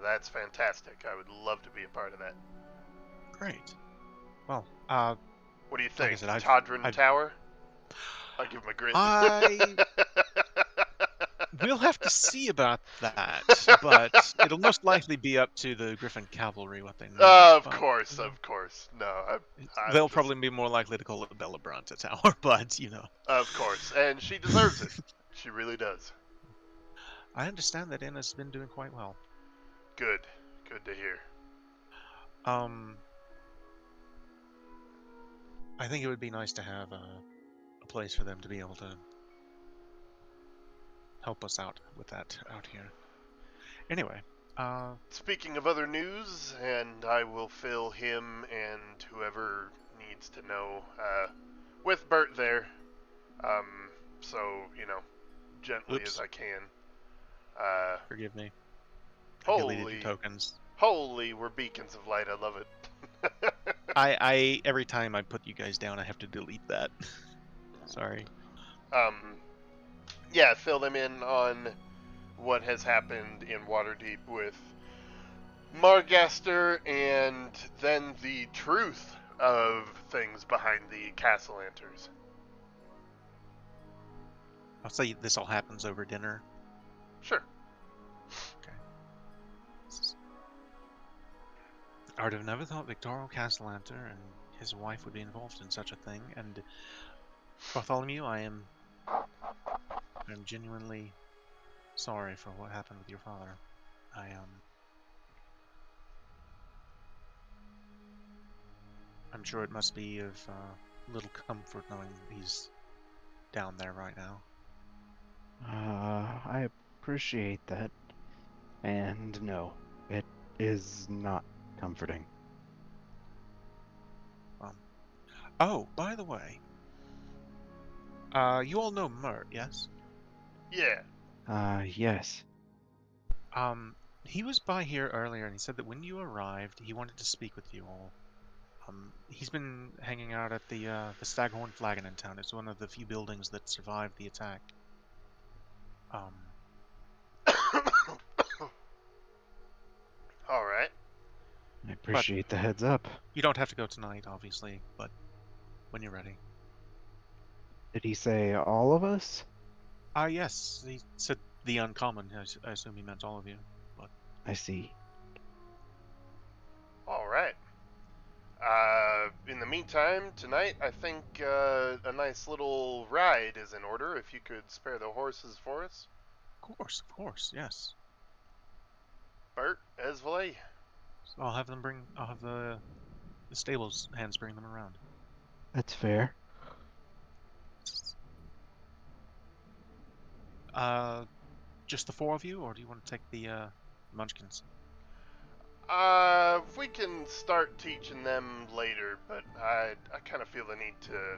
that's fantastic. I would love to be a part of that. Great. Well, what do you think? Like I said, Todrin Tower? I'll give him a grin. We'll have to see about that, but it'll most likely be up to the Griffin cavalry what they need. Of course. No, they'll probably be more likely to call it the Bellabranta Tower, but you know. Of course, and she deserves it. She really does. I understand that Anna's been doing quite well. Good to hear. I think it would be nice to have a place for them to be able to help us out with that out here. Anyway, Speaking of other news, and I will fill him and whoever needs to know with Bert there. So, gently as oops, I can. Uh, forgive me. I deleted your holy, tokens. holy, we're beacons of light. I love it. I every time I put you guys down, I have to delete that. Sorry. um, yeah, fill them in on what has happened in Waterdeep with Margaster, and then the truth of things behind the castle enters. I'll say this all happens over dinner. Sure. Okay. I would have never thought Victorio Castellanter and his wife would be involved in such a thing, and Bartholomew, I'm genuinely sorry for what happened with your father. I'm sure it must be of little comfort knowing he's down there right now. I appreciate that. And no, it is not comforting. Oh, by the way, you all know Mert, yes? Yeah. Yes. He was by here earlier, and he said that when you arrived, he wanted to speak with you all. He's been hanging out at the Staghorn Flagon in town. It's one of the few buildings that survived the attack. All right. I appreciate the heads up. You don't have to go tonight, obviously, but when you're ready. Did he say all of us? Yes, he said the uncommon. I assume he meant all of you. But I see. All right. In the meantime, tonight, I think a nice little ride is in order. If you could spare the horses for us. of course, yes. Bert, Esvale. So I'll have the stables hands bring them around. That's fair. Just the four of you, or do you want to take the munchkins? We can start teaching them later, but I kind of feel the need to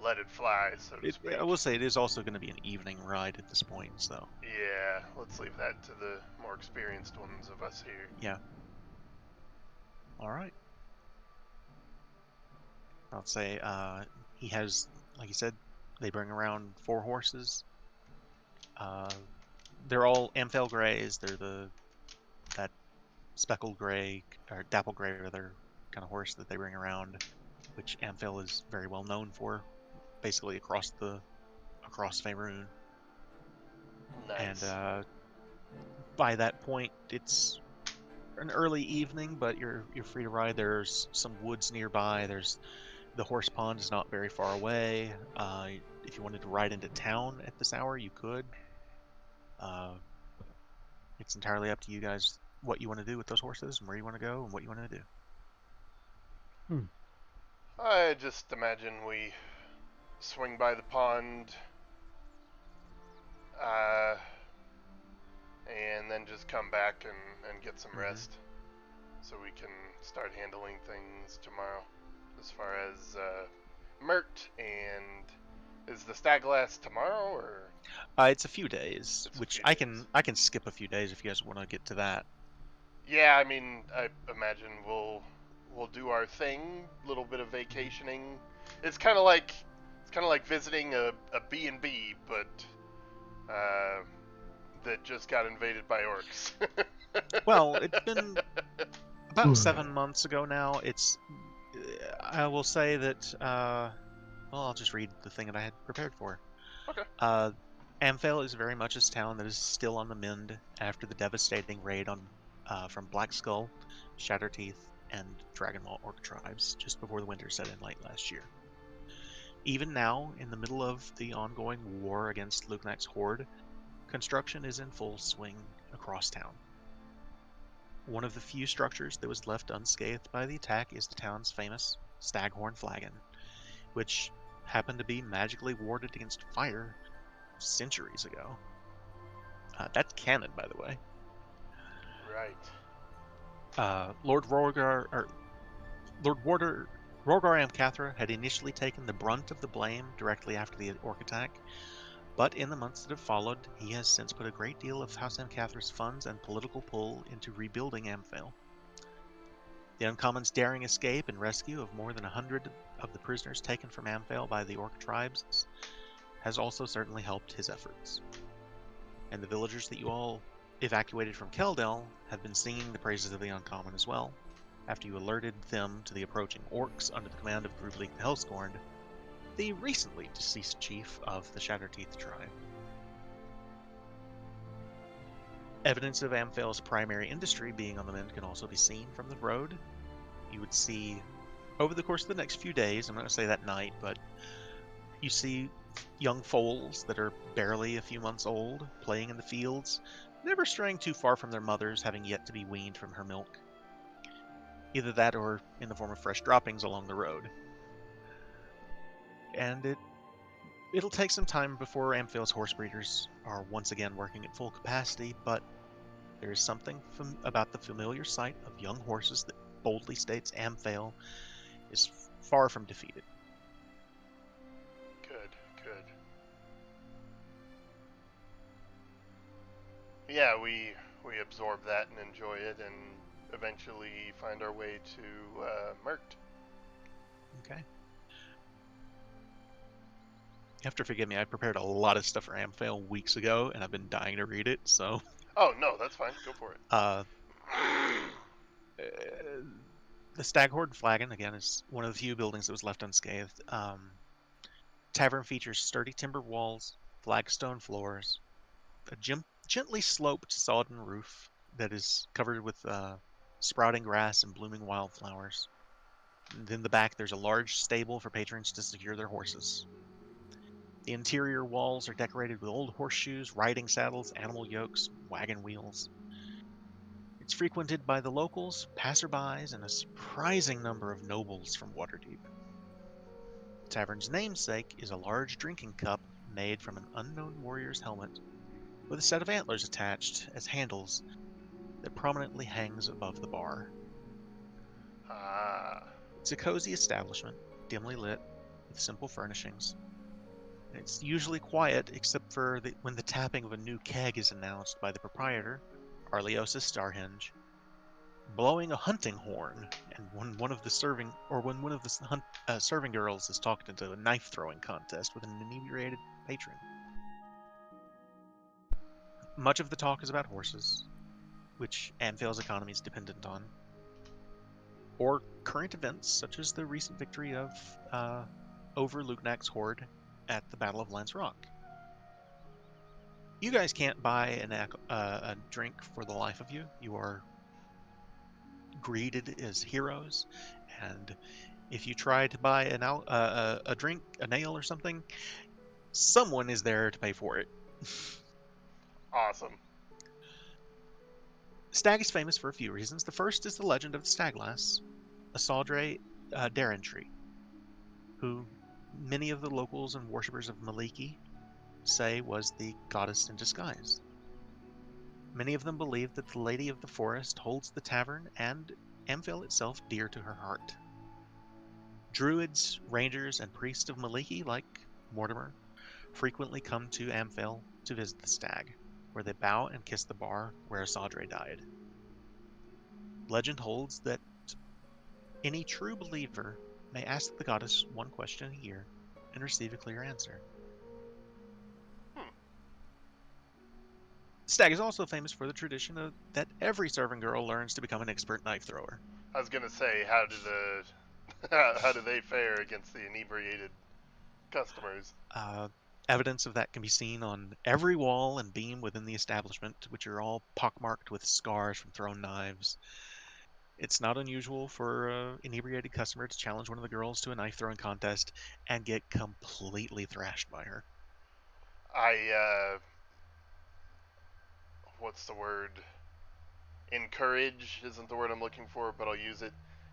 let it fly, so to speak. I will say it is also going to be an evening ride at this point, so. Yeah, let's leave that to the more experienced ones of us here. Yeah. All right. I'll say he has, like you said, they bring around 4 horses. They're all Amphel Greys. They're that speckled gray, or dapple gray rather, kind of horse that they bring around, which Amphel is very well known for, basically across Faerun. Nice. And by that point, it's an early evening, but you're free to ride. There's some woods nearby. There's the horse pond is not very far away. If you wanted to ride into town at this hour, you could. It's entirely up to you guys what you want to do with those horses and where you want to go and what you want to do. I just imagine we swing by the pond, and then just come back and get some rest, so we can start handling things tomorrow. As far as Mert, and is the Staglass tomorrow, or? It's a few days, which I can skip a few days if you guys want to get to that. Yeah, I mean, I imagine we'll do our thing, little bit of vacationing. It's kind of like visiting a B&B, but that just got invaded by orcs. Well, it's been about 7 months ago now. I will say that well, I'll just read the thing that I had prepared for. Okay. Amphel is very much a town that is still on the mend after the devastating raid from Black Skull, Shatterteeth, and Dragonmaw orc tribes just before the winter set in late last year. Even now, in the middle of the ongoing war against Lugnak's horde, construction is in full swing across town. One of the few structures that was left unscathed by the attack is the town's famous Staghorn Flagon, which happened to be magically warded against fire centuries ago. That's canon, by the way. Right. Lord Rorgar, or Lord Warder Rorgar Amcathra had initially taken the brunt of the blame directly after the orc attack, but in the months that have followed, he has since put a great deal of House Amcathra's funds and political pull into rebuilding Amphale. The Uncommon's daring escape and rescue of more than 100 of the prisoners taken from Amphale by the orc tribes has also certainly helped his efforts. And the villagers that you all evacuated from Keldel have been singing the praises of the Uncommon as well, after you alerted them to the approaching orcs under the command of Grubleek the Hellscorned, the recently deceased chief of the Shatterteeth tribe. Evidence of Amphale's primary industry being on the mend can also be seen from the road. You would see, over the course of the next few days, I'm not going to say that night, but you see young foals that are barely a few months old playing in the fields, never straying too far from their mothers, having yet to be weaned from her milk. Either that or in the form of fresh droppings along the road. And it'll take some time before Amphale's horse breeders are once again working at full capacity, but there is something about the familiar sight of young horses that boldly states Amphale is far from defeated. Good, good. Yeah, we absorb that and enjoy it, and eventually find our way to Mert. Okay. You have to forgive me, I prepared a lot of stuff for Amphale weeks ago, and I've been dying to read it, so... Oh, no, that's fine. Go for it. The Staghorn Flagon, again, is one of the few buildings that was left unscathed. Tavern features sturdy timber walls, flagstone floors, a gently sloped sodden roof that is covered with sprouting grass and blooming wildflowers. And in the back, there's a large stable for patrons to secure their horses. The interior walls are decorated with old horseshoes, riding saddles, animal yokes, wagon wheels. It's frequented by the locals, passerbys, and a surprising number of nobles from Waterdeep. The tavern's namesake is a large drinking cup made from an unknown warrior's helmet, with a set of antlers attached as handles that prominently hangs above the bar. Ah. It's a cozy establishment, dimly lit, with simple furnishings. And it's usually quiet except for when the tapping of a new keg is announced by the proprietor, Arleosis Starhenge, blowing a hunting horn, and when one of the serving girls is talked into a knife throwing contest with an inebriated patron. Much of the talk is about horses, which Amphale's economy is dependent on, or current events such as the recent victory of over Lugnak's horde at the Battle of Lance Rock. You guys can't buy a drink for the life of you. You are greeted as heroes, and if you try to buy a drink, a nail or something, someone is there to pay for it. Awesome. Stag is famous for a few reasons. The first is the legend of the Staglass, a Saudre Darentry, who many of the locals and worshippers of Maliki say was the goddess in disguise. Many of them believe that the Lady of the Forest holds the tavern and Amphale itself dear to her heart. Druids, rangers, and priests of Maliki, like Mortimer, frequently come to Amphale to visit the stag, where they bow and kiss the bar where Asadre died. Legend holds that any true believer may ask the goddess one question a year and receive a clear answer. Stag is also famous for the tradition that every servant girl learns to become an expert knife thrower. I was gonna say, how do they fare against the inebriated customers? Evidence of that can be seen on every wall and beam within the establishment, which are all pockmarked with scars from thrown knives. It's not unusual for an inebriated customer to challenge one of the girls to a knife throwing contest and get completely thrashed by her. What's the word? Encourage isn't the word I'm looking for, but I'll use it.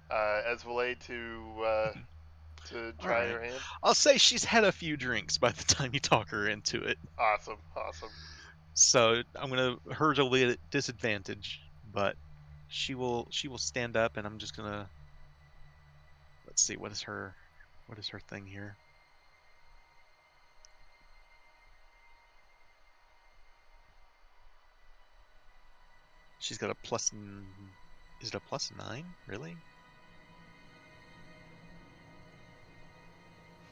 As a way to to All try right. her hand? I'll say she's had a few drinks by the time you talk her into it. Awesome, awesome. So I'm gonna her to lead at disadvantage, but she will stand up, and I'm just gonna let's see what is her thing here. She's got a plus. Is it a +9? Really?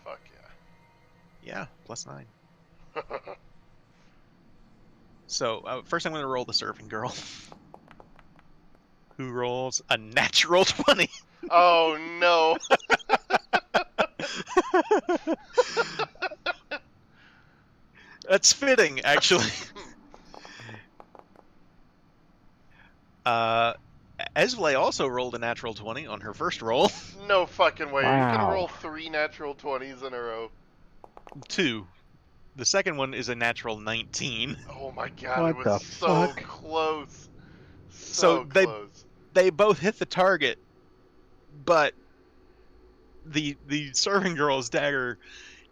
Fuck Yeah, +9. yeah. So first, I'm gonna roll the serving girl, who rolls a natural 20. Oh no. That's fitting, actually. Esvle also rolled a natural 20 on her first roll. No fucking way. Are you gonna roll Wow. 3 natural 20s in a row? 2. The second one is a natural 19. Oh my god, it What was the so fuck? close. So So close. they both hit the target, but the serving girl's dagger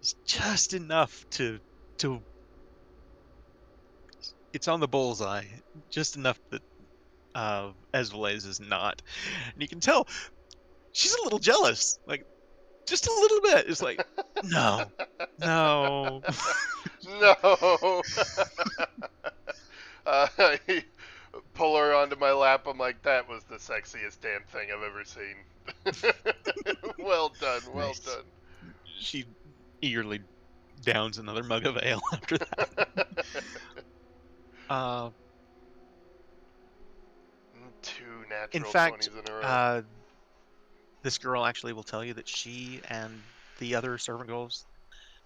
is just enough to it's on the bullseye, just enough that Esvale's is not. And you can tell she's a little jealous, like just a little bit. It's like, no, no. No. I pull her onto my lap. I'm like, that was the sexiest damn thing I've ever seen. Well done, well Nice. done. She eagerly downs another mug of ale after that. Uh, 2 natural in fact, 20s in a row. this girl actually will tell you that she and the other servant girls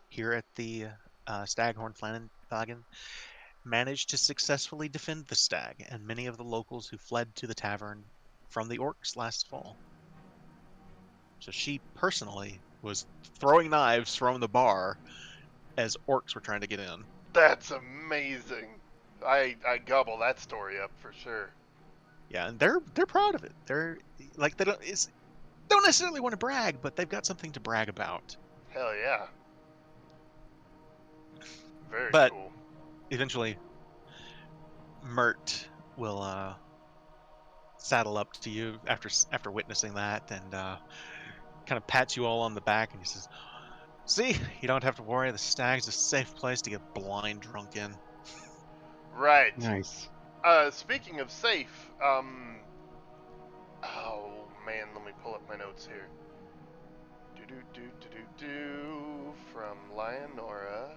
here at the Staghorn Flanagan managed to successfully defend the stag and many of the locals who fled to the tavern from the orcs last fall. So she personally was throwing knives from the bar as orcs were trying to get in. That's amazing. I gobble that story up for sure. Yeah, and they're proud of it. They're like don't necessarily want to brag, but they've got something to brag about. Hell yeah. Very But cool. eventually, Mert will saddle up to you after witnessing that, and kind of pats you all on the back, and he says, "See, you don't have to worry. The stag's a safe place to get blind drunk in." Right. Nice. Speaking of safe, oh man, let me pull up my notes here. From Lionora.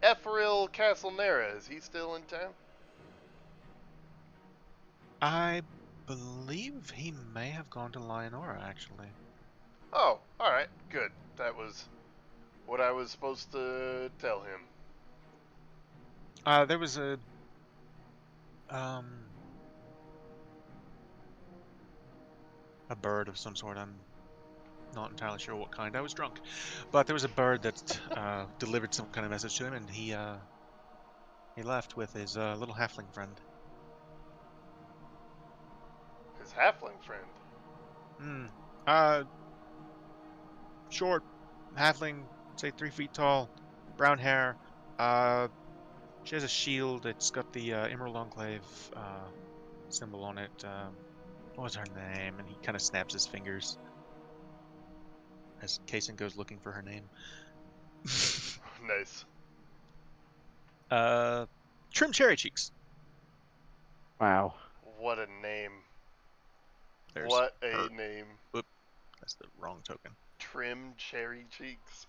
Ephrail Castlenera, is he still in town? I believe he may have gone to Lionora, actually. Oh, alright, good. That was what I was supposed to tell him. There was a bird of some sort. I'm not entirely sure what kind. I was drunk, but there was a bird that delivered some kind of message to him, and he left with his little halfling friend. His halfling friend. Short, halfling, say 3 feet tall, brown hair. She has a shield. It's got the Emerald Enclave symbol on it. What's her name? And he kind of snaps his fingers as Kaysen goes looking for her name. Nice. Trim Cherry Cheeks. Wow. What a name. There's What a her. name. Whoop, that's the wrong token. Trim Cherry Cheeks.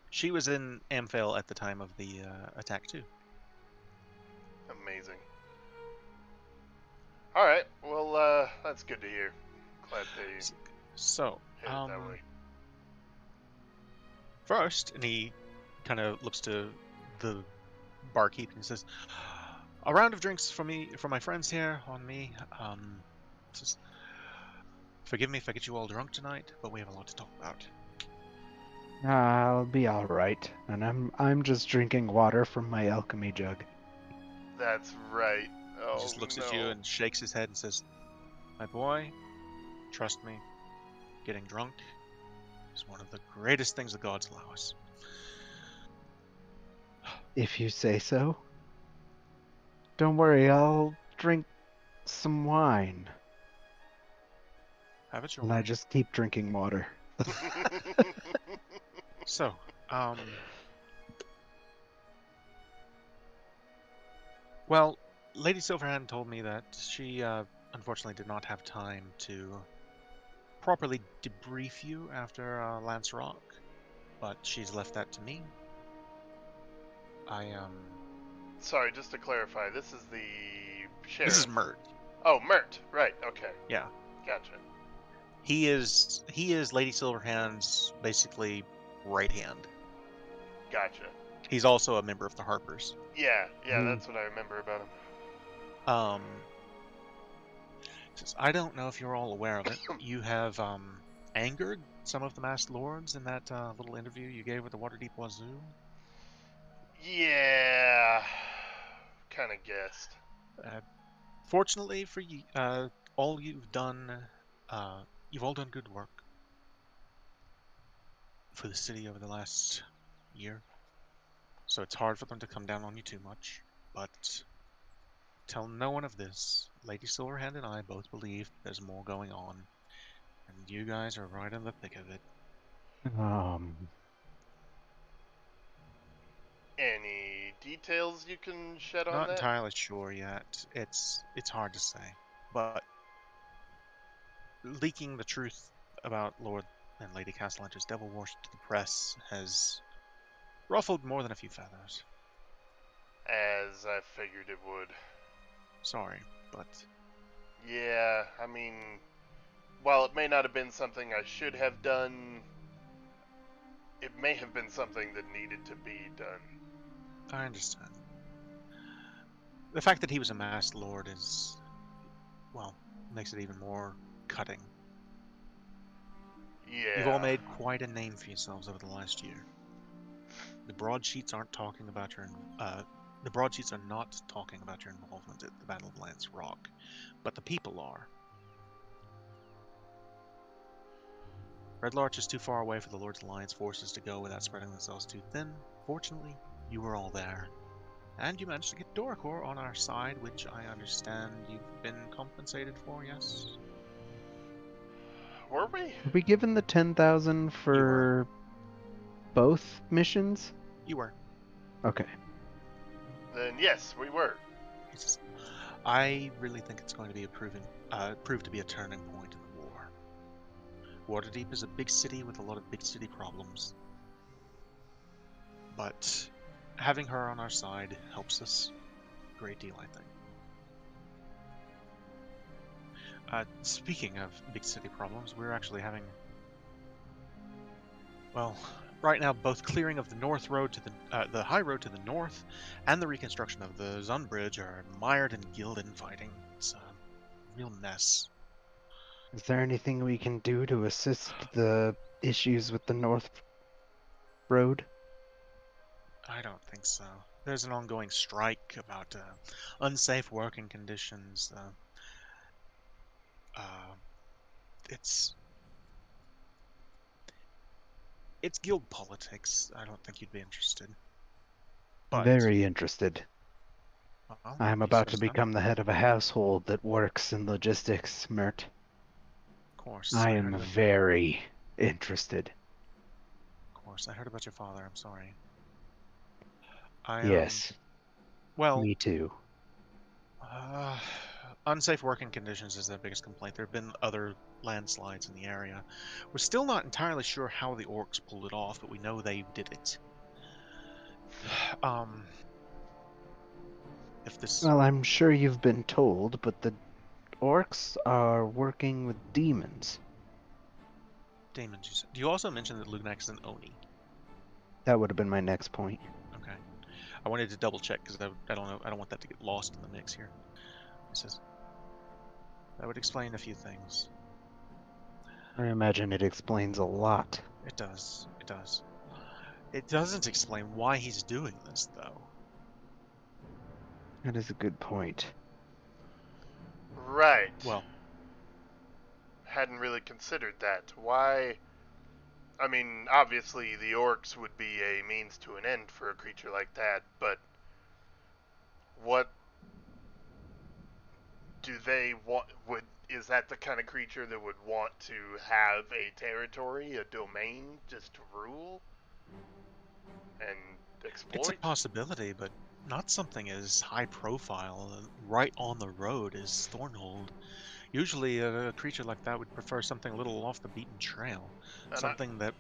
She was in Amphale at the time of the attack too. Amazing. Alright, well, that's good to hear. Glad they So, hit it that way. first, and he kind of looks to the barkeep and says, "A round of drinks for my friends here on me. Says, forgive me if I get you all drunk tonight, but we have a lot to talk about." I'll be all right, and I'm just drinking water from my alchemy jug. That's right. Oh, He just looks no. at you and shakes his head and says, "My boy, trust me, getting drunk is one of the greatest things the gods allow us. If you say so. Don't worry, I'll drink some wine. Have it your And I way. just keep drinking water. So, well, Lady Silverhand told me that she unfortunately did not have time to properly debrief you after Lance Rock, but she's left that to me. Sorry, just to clarify, this is the sheriff. This is Mert. Oh, Mert. Right. Okay. Yeah. Gotcha. He is Lady Silverhand's basically right hand. Gotcha. He's also a member of the Harpers. Yeah, that's what I remember about him. Says, I don't know if you're all aware of it. You have angered some of the masked lords in that little interview you gave with the Waterdeep Wazoo. Yeah, kind of guessed. Fortunately for you, all you've done, you've all done good work for the city over the last year. So it's hard for them to come down on you too much. But tell no one of this. Lady Silverhand and I both believe there's more going on. And you guys are right in the thick of it. Any details you can shed on Not that? entirely sure yet. It's hard to say. But leaking the truth about Lord and Lady Castellanter's devil worship to the press has ruffled more than a few feathers. As I figured it would. Sorry, but... Yeah, I mean, while it may not have been something I should have done, it may have been something that needed to be done. I understand. The fact that he was a masked lord is, well, makes it even more cutting. Yeah. You've all made quite a name for yourselves over the last year. The broadsheets aren't talking about your the broadsheets are not talking about your involvement at the Battle of Lance Rock, but the people are. Red Larch is too far away for the Lord's Alliance forces to go without spreading themselves too thin. Fortunately, you were all there. And you managed to get Doricor on our side, which I understand you've been compensated for, yes? Were we? Were we given the 10,000 for both missions? You were. Okay. Then yes, we were. I really think it's going to be prove to be a turning point in the war. Waterdeep is a big city with a lot of big city problems. But having her on our side helps us a great deal, I think. Speaking of big city problems, we're actually having, well, right now both clearing of the north road to the high road to the north and the reconstruction of the Zun Bridge are mired in guild infighting. It's a real mess. Is there anything we can do to assist the issues with the North Road? I don't think so. There's an ongoing strike about unsafe working conditions. It's guild politics. I don't think you'd be interested. But Very interested. well, I am you about say to so. become the head of a household that works in logistics, Mert. Of course, I heard am about very interested. Of course, I heard about your father. I'm sorry. Yes. Well, Me too. unsafe working conditions is their biggest complaint. There have been other landslides in the area. We're still not entirely sure how the orcs pulled it off, but we know they did it. If this... Well, I'm sure you've been told, but the orcs are working with demons. Demons, you said. Do you also mention that Lugnax is an Oni? That would have been my next point. Okay. I wanted to double check because I don't know. I don't want that to get lost in the mix here. He says that would explain a few things. I imagine it explains a lot. It does. It does. It doesn't explain why he's doing this, though. That is a good point. Right. Well, hadn't really considered that. Why? I mean, obviously the orcs would be a means to an end for a creature like that, but what do they want? Is that the kind of creature that would want to have a territory, a domain, just to rule and It's a exploit? possibility, but not something as high profile, right on the road as Thornhold. Usually, a creature like that would prefer something a little off the beaten trail, And I, something that,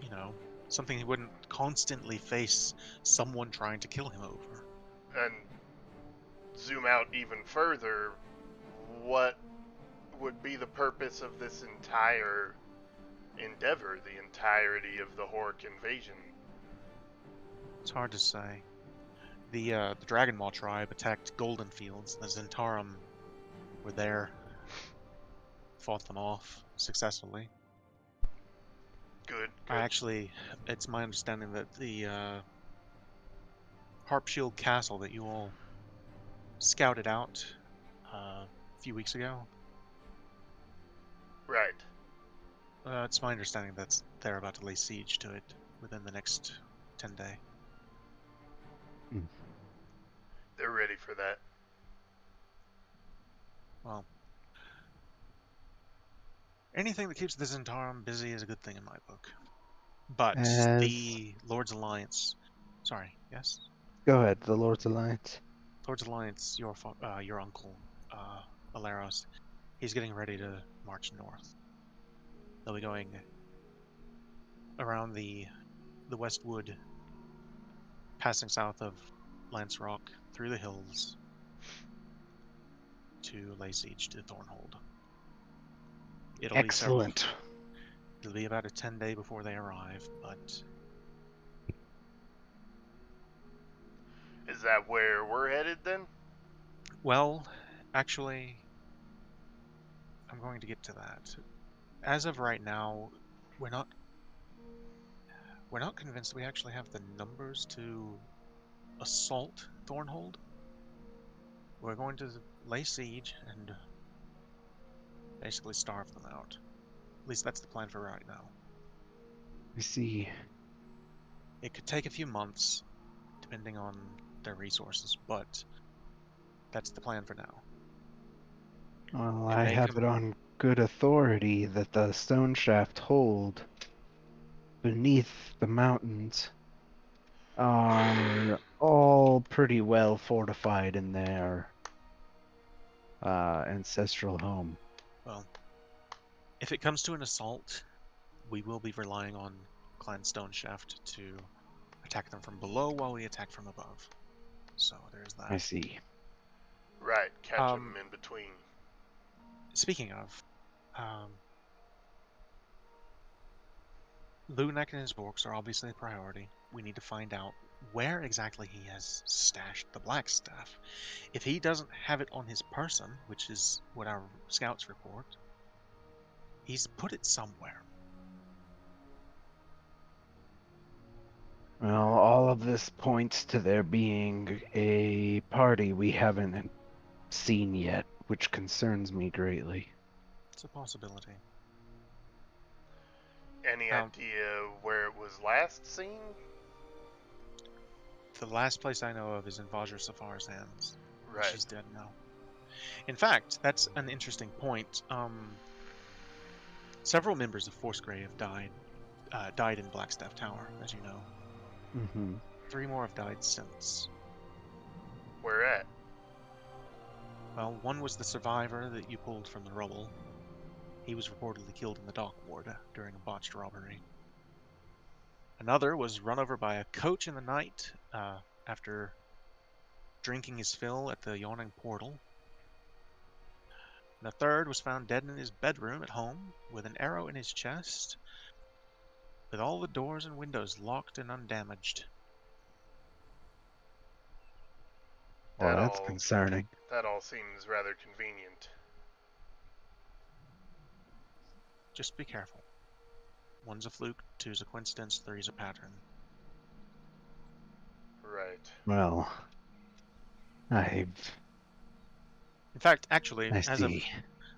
you know, something he wouldn't constantly face someone trying to kill him over. and zoom out even further, what would be the purpose of this entire endeavor, the entirety of the Hork invasion? It's hard to say. The Dragon Maw tribe attacked Golden Fields. The Zentarum were there, fought them off successfully. Good, I good. actually, it's my understanding that the Harpshield Castle that you all scouted out a few weeks ago, Right. it's my understanding that they're about to lay siege to it within the next 10 day. They're ready for that. Well, anything that keeps the Zentarum busy is a good thing in my book. But As the Lord's Alliance, sorry, yes? Go ahead, the Lord's Alliance. Lord's Alliance, your uncle, Aleros, he's getting ready to march north. They'll be going around the Westwood, passing south of Lance Rock, through the hills, to lay siege to Thornhold. Excellent. It'll be about a 10 day before they arrive, but Is that where we're headed then? well, actually, I'm going to get to that. As of right now, we're not convinced we actually have the numbers to assault Thornhold. We're going to lay siege and basically starve them out. At least that's the plan for right now. I see. It could take a few months, depending on their resources, but that's the plan for now. Well, It I may have come. it on good authority that the stone shaft hold beneath the mountains are all pretty well fortified in their ancestral home. Well, if it comes to an assault, we will be relying on Clan Stoneshaft to attack them from below while we attack from above. So there's I that. see. Right, catch them in between. Speaking of, Lunak and his orcs are obviously a priority. We need to find out where exactly he has stashed the Black Staff. If he doesn't have it on his person, which is what our scouts report, he's put it somewhere. Well, all of this points to there being a party we haven't seen yet, which concerns me greatly. It's a possibility. Any idea where it was last seen? The last place I know of is in Vajra Safar's hands. Right. She's dead now. In fact, that's an interesting point. Several members of Forcegrave died in Blackstaff Tower, as you know. Mm-hmm. 3 more have died since. Where at? Well, one was the survivor that you pulled from the rubble. He was reportedly killed in the dock ward during a botched robbery. Another was run over by a coach in the night after drinking his fill at the Yawning Portal. And a third was found dead in his bedroom at home with an arrow in his chest, with all the doors and windows locked and undamaged. Well, that's concerning. That all seems rather convenient. Just be careful. 1's a fluke, 2's a coincidence, 3's a pattern. Right. Well, In fact, actually, I as of see.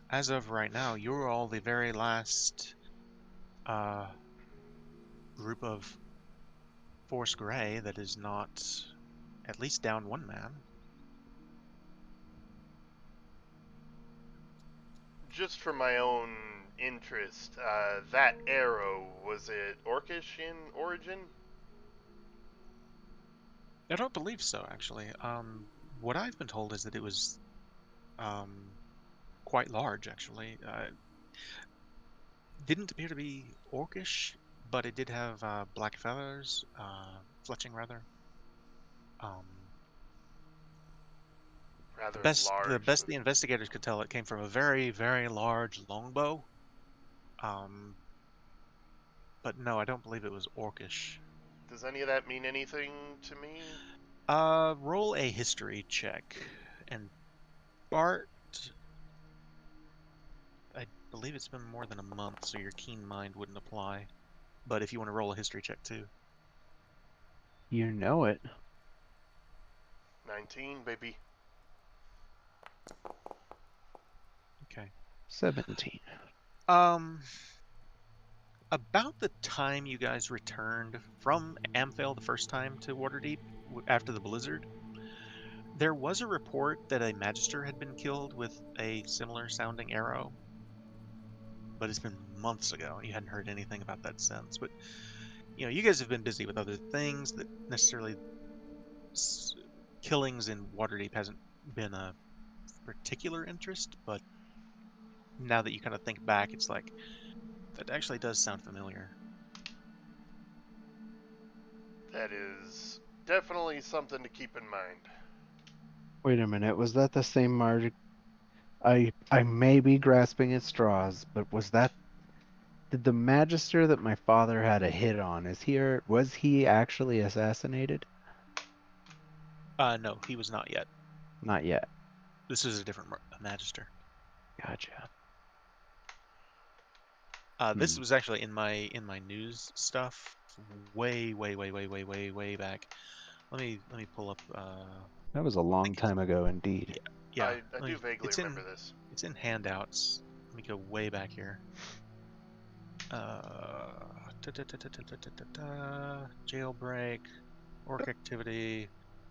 As of right now, you're all the very last group of Force Grey that is not at least down one man. Just for my own interest, that arrow, was it orcish in origin? I don't believe so, actually. What I've been told is that it was quite large, actually. Didn't appear to be orcish, but it did have black feathers, fletching rather. Um, the Rather best, the large, best but the investigators could tell, it came from a very, very large longbow. Um, but no, I don't believe it was orcish. does any of that mean anything to me? Roll a history check, and Bart, I believe it's been more than a month, so your keen mind wouldn't apply. But if you want to roll a history check too. You know it. 19, baby. Okay. 17. Um, about the time you guys returned from Amphale the first time to Waterdeep after the blizzard, there was a report that a magister had been killed with a similar sounding arrow. But it's been months ago. You hadn't heard anything about that since. But you guys have been busy with other things that necessarily killings in Waterdeep hasn't been a particular interest. But now that you kind of think back, it's like that actually does sound familiar. That is definitely something to keep in mind. Wait a minute, was that the same I may be grasping at straws, but did the Magister that my father had a hit on, was he actually assassinated? No, he was not yet. Not yet. This is a different magister. Gotcha. This was actually in my news stuff way back. Let me pull up. That was a long time ago indeed. Yeah. I do vaguely remember this. It's in handouts. Let me go way back here. Jailbreak, orc activity,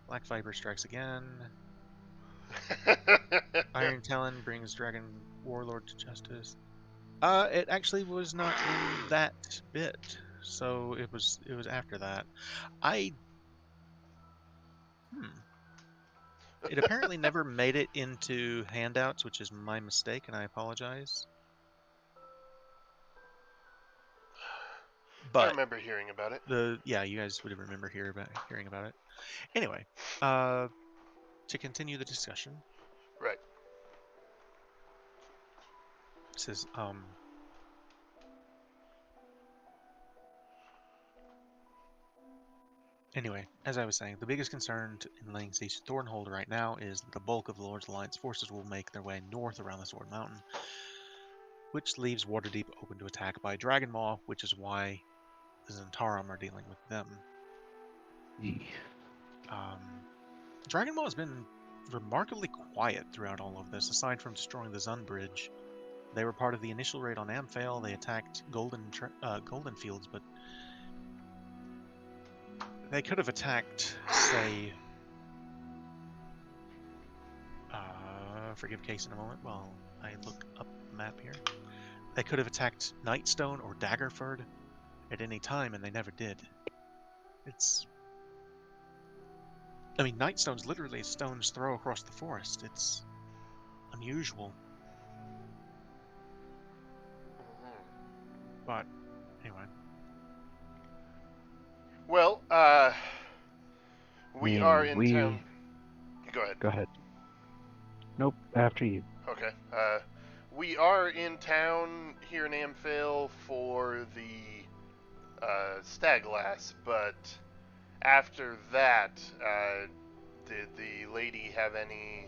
Black Viper strikes again. Iron Talon brings Dragon Warlord to justice. It actually was not in that bit, so it was after that. It apparently never made it into handouts, which is my mistake, and I apologize. I But remember hearing about it. you guys would remember hearing about it. Anyway, to continue the discussion, Right. it says anyway, as I was saying, the biggest concern in laying siege to Thornhold right now is that the bulk of the Lord's Alliance forces will make their way north around the Sword Mountain, which leaves Waterdeep open to attack by Dragon Maw, which is why the Zentarum are dealing with them. Dragon Maw has been remarkably quiet throughout all of this, aside from destroying the Zun Bridge. They were part of the initial raid on Amphale. They attacked Golden Fields, but they could have attacked, say, forgive Case in a moment while I look up the map here. They could have attacked Nightstone or Daggerford at any time, and they never did. Nightstone's literally a stone's throw across the forest. It's unusual. But, anyway. Well, we are in town. Go ahead. Go ahead. Nope, after you. Okay. We are in town here in Amphale for the Stag Lass, but after that, did the lady have any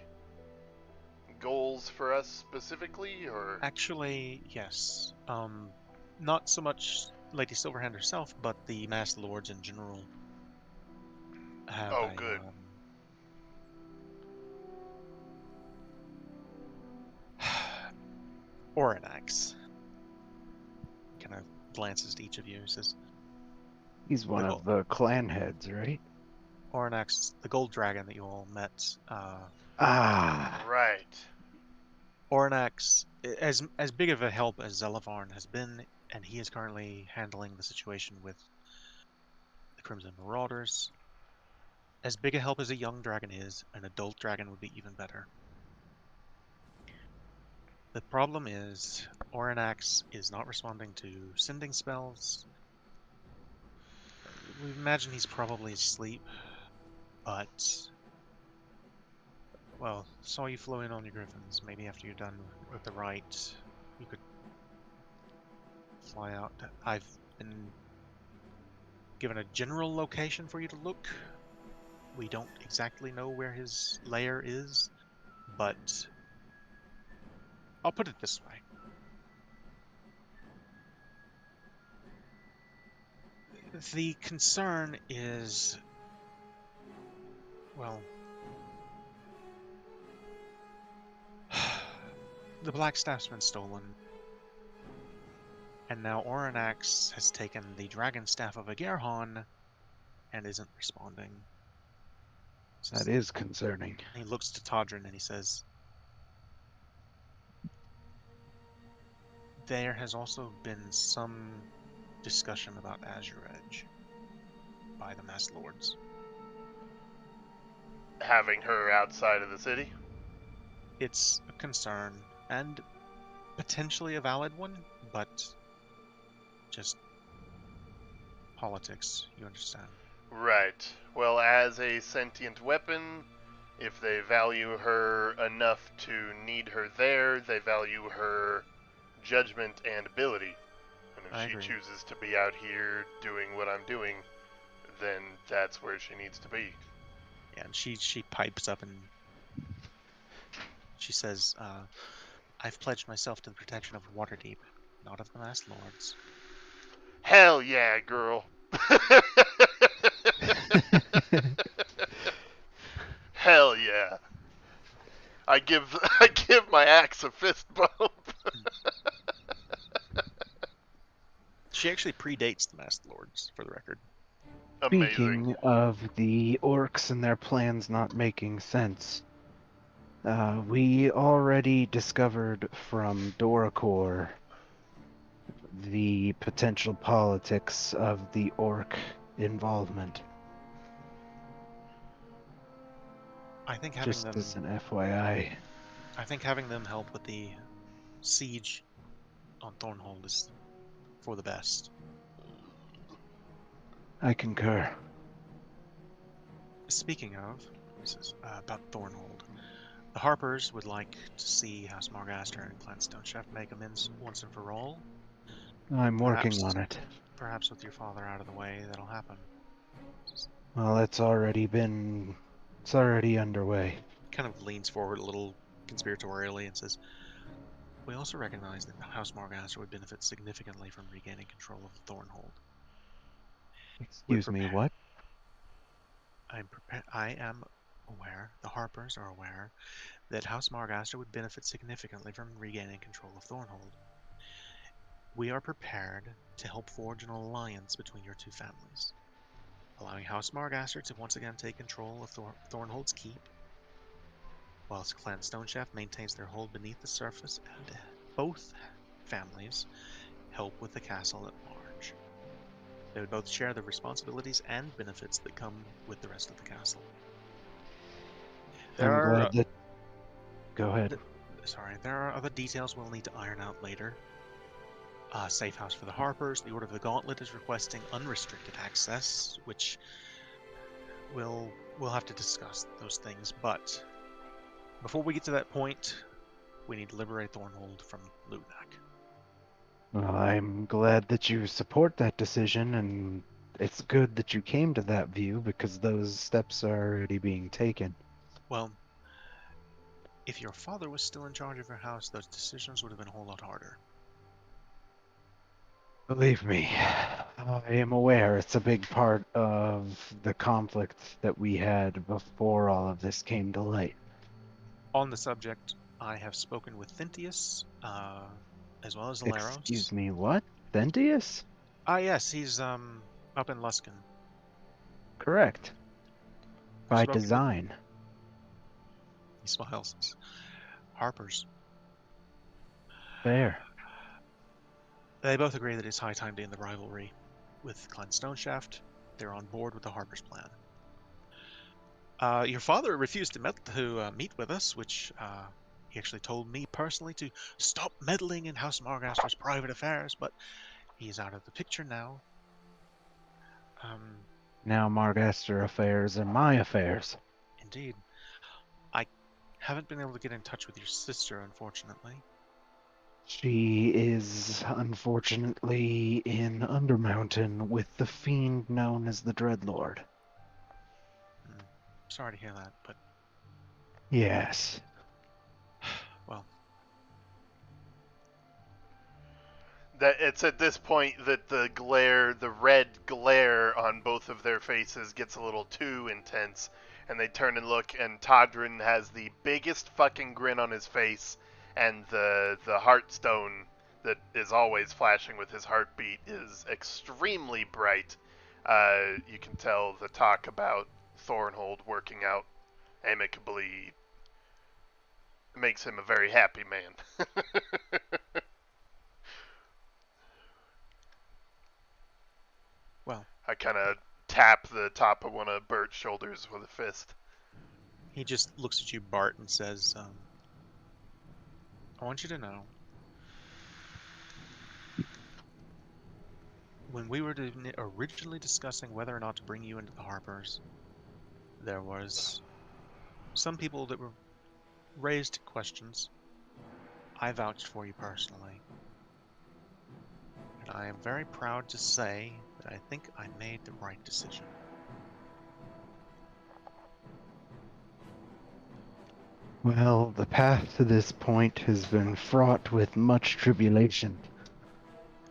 goals for us specifically, or? Actually, yes. Not so much Lady Silverhand herself, but the Masked Lords in general have Good. Oranax kind of glances to each of you and says, He's one Well, of the clan heads, right? Oranax, the gold dragon that you all met, Right. Oranax, as big of a help as Zelavarn has been, and he is currently handling the situation with the Crimson Marauders. As big a help as a young dragon is, an adult dragon would be even better. The problem is, Oranax is not responding to sending spells. We imagine he's probably asleep, but, well, saw you flow in on your griffins. Maybe after you're done with the rite, you could fly out. I've been given a general location for you to look. We don't exactly know where his lair is, but I'll put it this way. The concern is, well, the Black Staff's been stolen, and now Oranax has taken the Dragon Staff of Agerhon and isn't responding. That is concerning. He looks to Todrin and he says, there has also been some discussion about Azure Edge by the Mass Lords. Having her outside of the city? It's a concern, and potentially a valid one, but just politics, you understand. Right. Well, as a sentient weapon, if they value her enough to need her there, they value her judgment and ability. And I if she agree. chooses to be out here doing what I'm doing, then that's where she needs to be. Yeah, and she pipes up and she says, I've pledged myself to the protection of Waterdeep, not of the Mass Lords. Hell yeah, girl. Hell yeah. I give my axe a fist bump. She actually predates the Mass Lords, for the record. Amazing. Speaking of the orcs and their plans not making sense, we already discovered from Doracor the potential politics of the orc involvement. I think having Just as an FYI. I think having them help with the siege on Thornhold is for the best. I concur. Speaking of, this is about Thornhold. The Harpers would like to see House Margaster and Clan Stonechef make amends once and for all. I'm working on it. Perhaps with your father out of the way, that'll happen. Well, it's already underway. Kind of leans forward a little conspiratorially and says, we also recognize that House Margaster would benefit significantly from regaining control of Thornhold. Excuse me, what? I am aware, the Harpers are aware, that House Margaster would benefit significantly from regaining control of Thornhold. We are prepared to help forge an alliance between your two families, allowing House Margaster to once again take control of Thornhold's keep, whilst Clan Stonechef maintains their hold beneath the surface, and both families help with the castle at large. They would both share the responsibilities and benefits that come with the rest of the castle. I'm glad that... Go ahead. There are other details we'll need to iron out later. Safe house for the Harpers. The Order of the Gauntlet is requesting unrestricted access, which we'll have to discuss those things. But before we get to that point, we need to liberate Thornhold from Lunak. Well, I'm glad that you support that decision, and it's good that you came to that view, because those steps are already being taken. Well, if your father was still in charge of your house, those decisions would have been a whole lot harder. Believe me, I am aware it's a big part of the conflict that we had before all of this came to light. On the subject, I have spoken with Thintius, as well as Excuse Laros. me, what? Thentius? Ah, yes, he's up in Luskin. Correct. I've By spoken with. design. He smiles. Harper's. Fair. They both agree that it's high time to end the rivalry with Clan Stoneshaft. They're on board with the Harper's plan. Your father refused to meet with us, which he actually told me personally to stop meddling in House Margaster's private affairs, but he's out of the picture now. Now Margaster affairs are my affairs. Indeed. I haven't been able to get in touch with your sister, unfortunately. She is unfortunately in Undermountain with the fiend known as the Dreadlord. Sorry to hear that, but Yes. well, That it's at this point that the red glare on both of their faces gets a little too intense, and they turn and look, and Todrin has the biggest fucking grin on his face, and the heartstone that is always flashing with his heartbeat is extremely bright. You can tell the talk about Thornhold working out amicably makes him a very happy man. well, I kind of tap the top of one of Bert's shoulders with a fist. he just looks at you, Bart, and says, I want you to know, when we were originally discussing whether or not to bring you into the Harpers, there was some people that were raised questions. I vouched for you personally. And I am very proud to say that I think I made the right decision. Well, the path to this point has been fraught with much tribulation,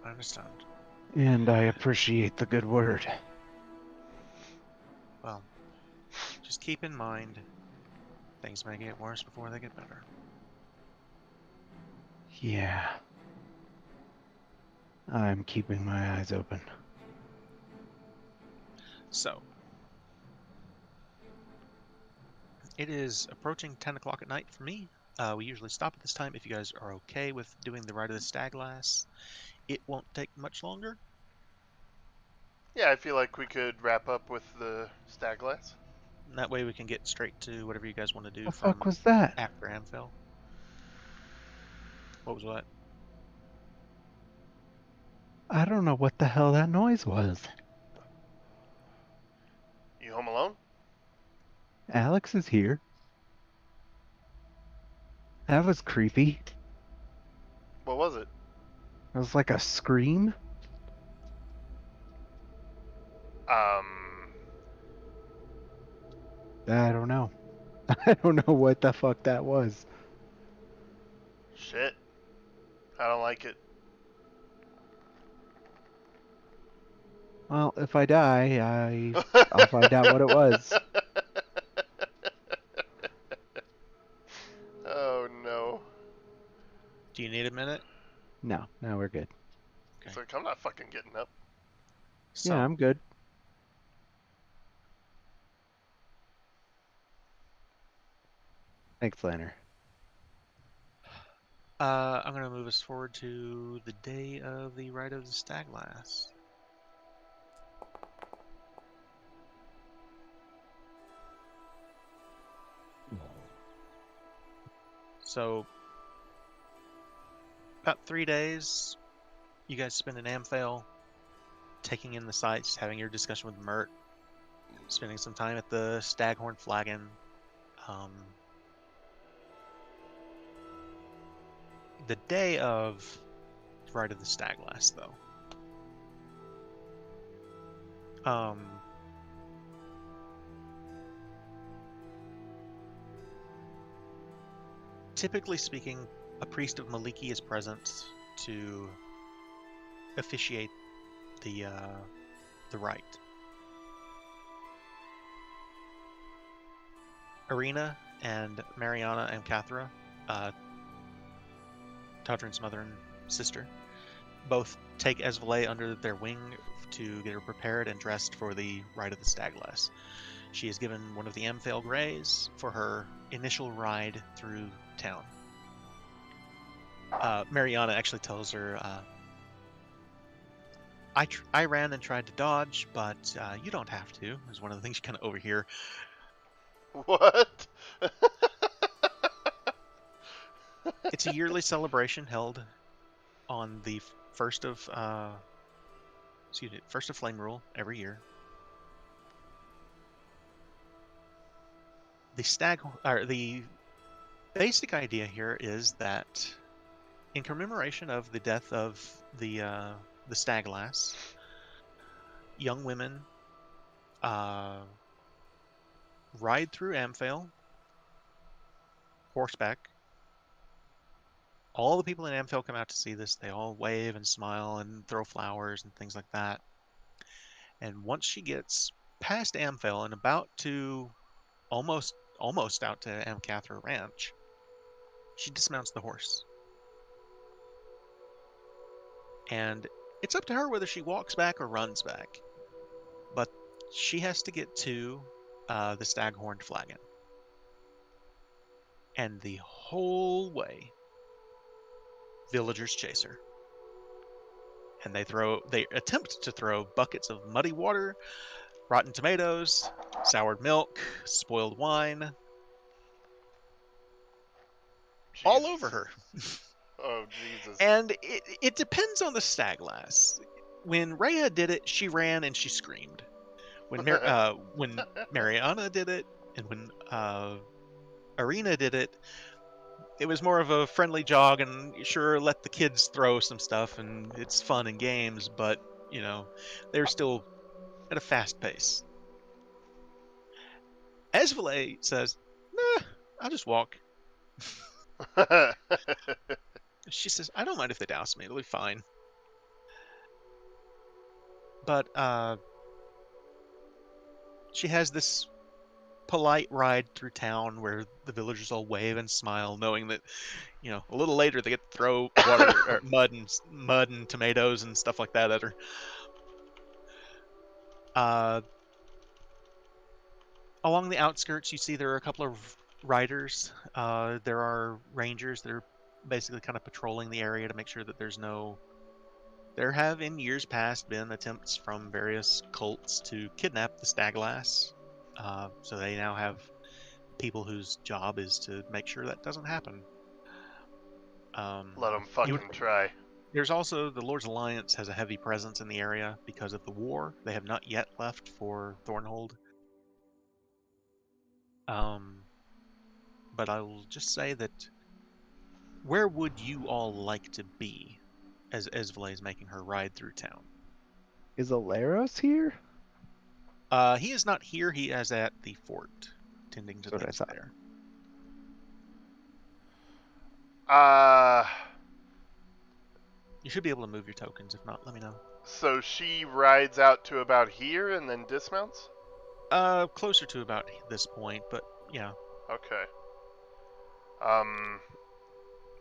I understand. and I appreciate the good word. Well, just keep in mind, things may get worse before they get better. Yeah. I'm keeping my eyes open. So, it is approaching 10 o'clock at night for me. We usually stop at this time if you guys are okay with doing the Rite of the Staglass. It won't take much longer. Yeah, I feel like we could wrap up with the Staglass. And that way we can get straight to whatever you guys want to do The fuck from was that? after Amphil. What was what? I don't know what the hell that noise was. You home alone? Alex is here. That was creepy. What was it? It was like a scream. I don't know. I don't know what the fuck that was. Shit. I don't like it. Well, if I die, I'll find out what it was. Oh no. Do you need a minute? No, we're good. Okay. It's like, I'm not fucking getting up. So, Yeah, I'm good. Thanks, Lanner. I'm going to move us forward to the day of the Rite of the Staglass. So, about 3 days, you guys spend in Amphale, taking in the sights, having your discussion with Mert, spending some time at the Staghorn Flagon. The day of Rite of the Staglass, though. Typically speaking, a priest of Maliki is present to officiate the rite. Irina and Mariana and Cathra Todrin's mother and sister, both take Esvele under their wing to get her prepared and dressed for the ride of the Staglass. She is given one of the Amphale Greys for her initial ride through town. Mariana actually tells her, I ran and tried to dodge, but you don't have to, is one of the things you kind of overhear. What? It's a yearly celebration held on the first of Flame Rule every year. The basic idea here is that in commemoration of the death of the Staglass, young women ride through Amphale horseback. All the people in Amphale come out to see this. They all wave and smile and throw flowers and things like that. And once she gets past Amphale and about to almost out to Amcathra Ranch, she dismounts the horse. And it's up to her whether she walks back or runs back. But she has to get to the Staghorned Flagon. And the whole way, villagers chase her. And they attempt to throw buckets of muddy water, rotten tomatoes, soured milk, spoiled wine, all over her. Oh, Jesus. And it depends on the Staglass. When Rhea did it, she ran and she screamed. When Mariana did it, and when Arena did it, it was more of a friendly jog, and sure, let the kids throw some stuff, and it's fun and games, but, they're still at a fast pace. Esvele says, nah, I'll just walk. She says, I don't mind if they douse me, it'll be fine. But she has this polite ride through town where the villagers all wave and smile, knowing that, a little later they get to throw water or mud and tomatoes and stuff like that at her. Along the outskirts, you see there are a couple of riders. There are rangers that are basically kind of patrolling the area to make sure that there's no... There have in years past been attempts from various cults to kidnap the Staglass. So they now have people whose job is to make sure that doesn't happen. Let them fucking try. There's also the Lord's Alliance has a heavy presence in the area because of the war. They have not yet left for Thornhold. But I will just say that where would you all like to be as Esvele is making her ride through town? Is Aleros here? He is not here. He is at the fort, tending to things there. You should be able to move your tokens. If not, let me know. So she rides out to about here and then dismounts? Closer to about this point, but yeah. Okay.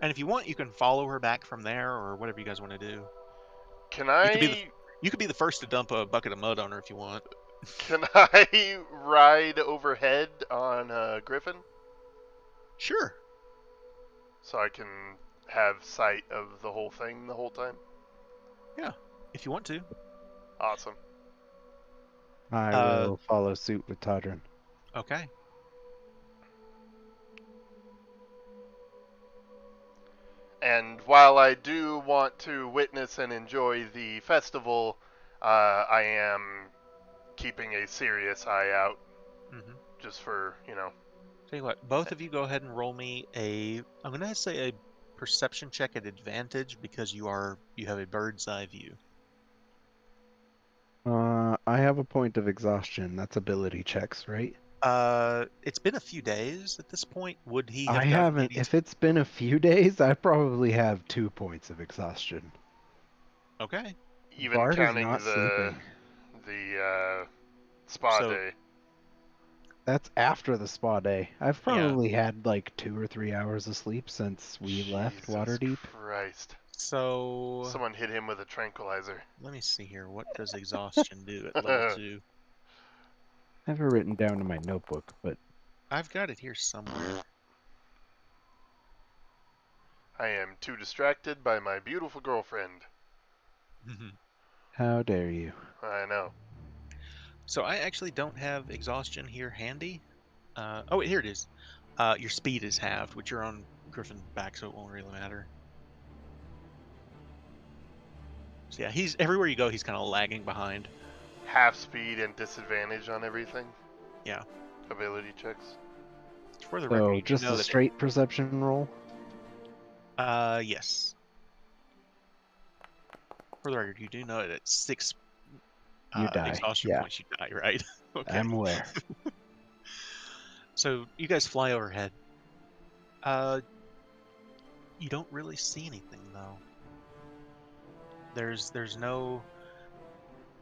And if you want, you can follow her back from there, or whatever you guys want to do. Can I... You could be the first to dump a bucket of mud on her if you want. Can I ride overhead on Griffin? Sure. So I can have sight of the whole thing the whole time? Yeah, if you want to. Awesome. I will follow suit with Todrin. Okay. And while I do want to witness and enjoy the festival, I am keeping a serious eye out. Mm-hmm. Just for, Tell you what, both of you go ahead and roll me I'm going to say a perception check at advantage because you have a bird's eye view. I have a point of exhaustion. That's ability checks, right? It's been a few days at this point. Would he have I haven't. If it's been a few days, I probably have 2 points of exhaustion. Okay. Even Bard counting is not sleeping. the spa day. That's after the spa day. I've Yeah. probably had like 2 or 3 hours of sleep since we left Jesus Waterdeep. Christ. So Someone hit him with a tranquilizer. let me see here. What does exhaustion do at level 2? I have it written down in my notebook, but I've got it here somewhere. I am too distracted by my beautiful girlfriend. how dare you? I know. So I actually don't have exhaustion here handy. Oh, wait, here it is. Your speed is halved, which you're on Griffin's back, so it won't really matter. So yeah, he's everywhere you go. He's kind of lagging behind. Half speed and disadvantage on everything. Yeah. Ability checks. For the So record, you do just know a that. straight perception roll? Yes. For the record, you do know that at 6 You die. exhaustion Yeah, points, you die, right? Okay. I'm aware. So you guys fly overhead. You don't really see anything though. There's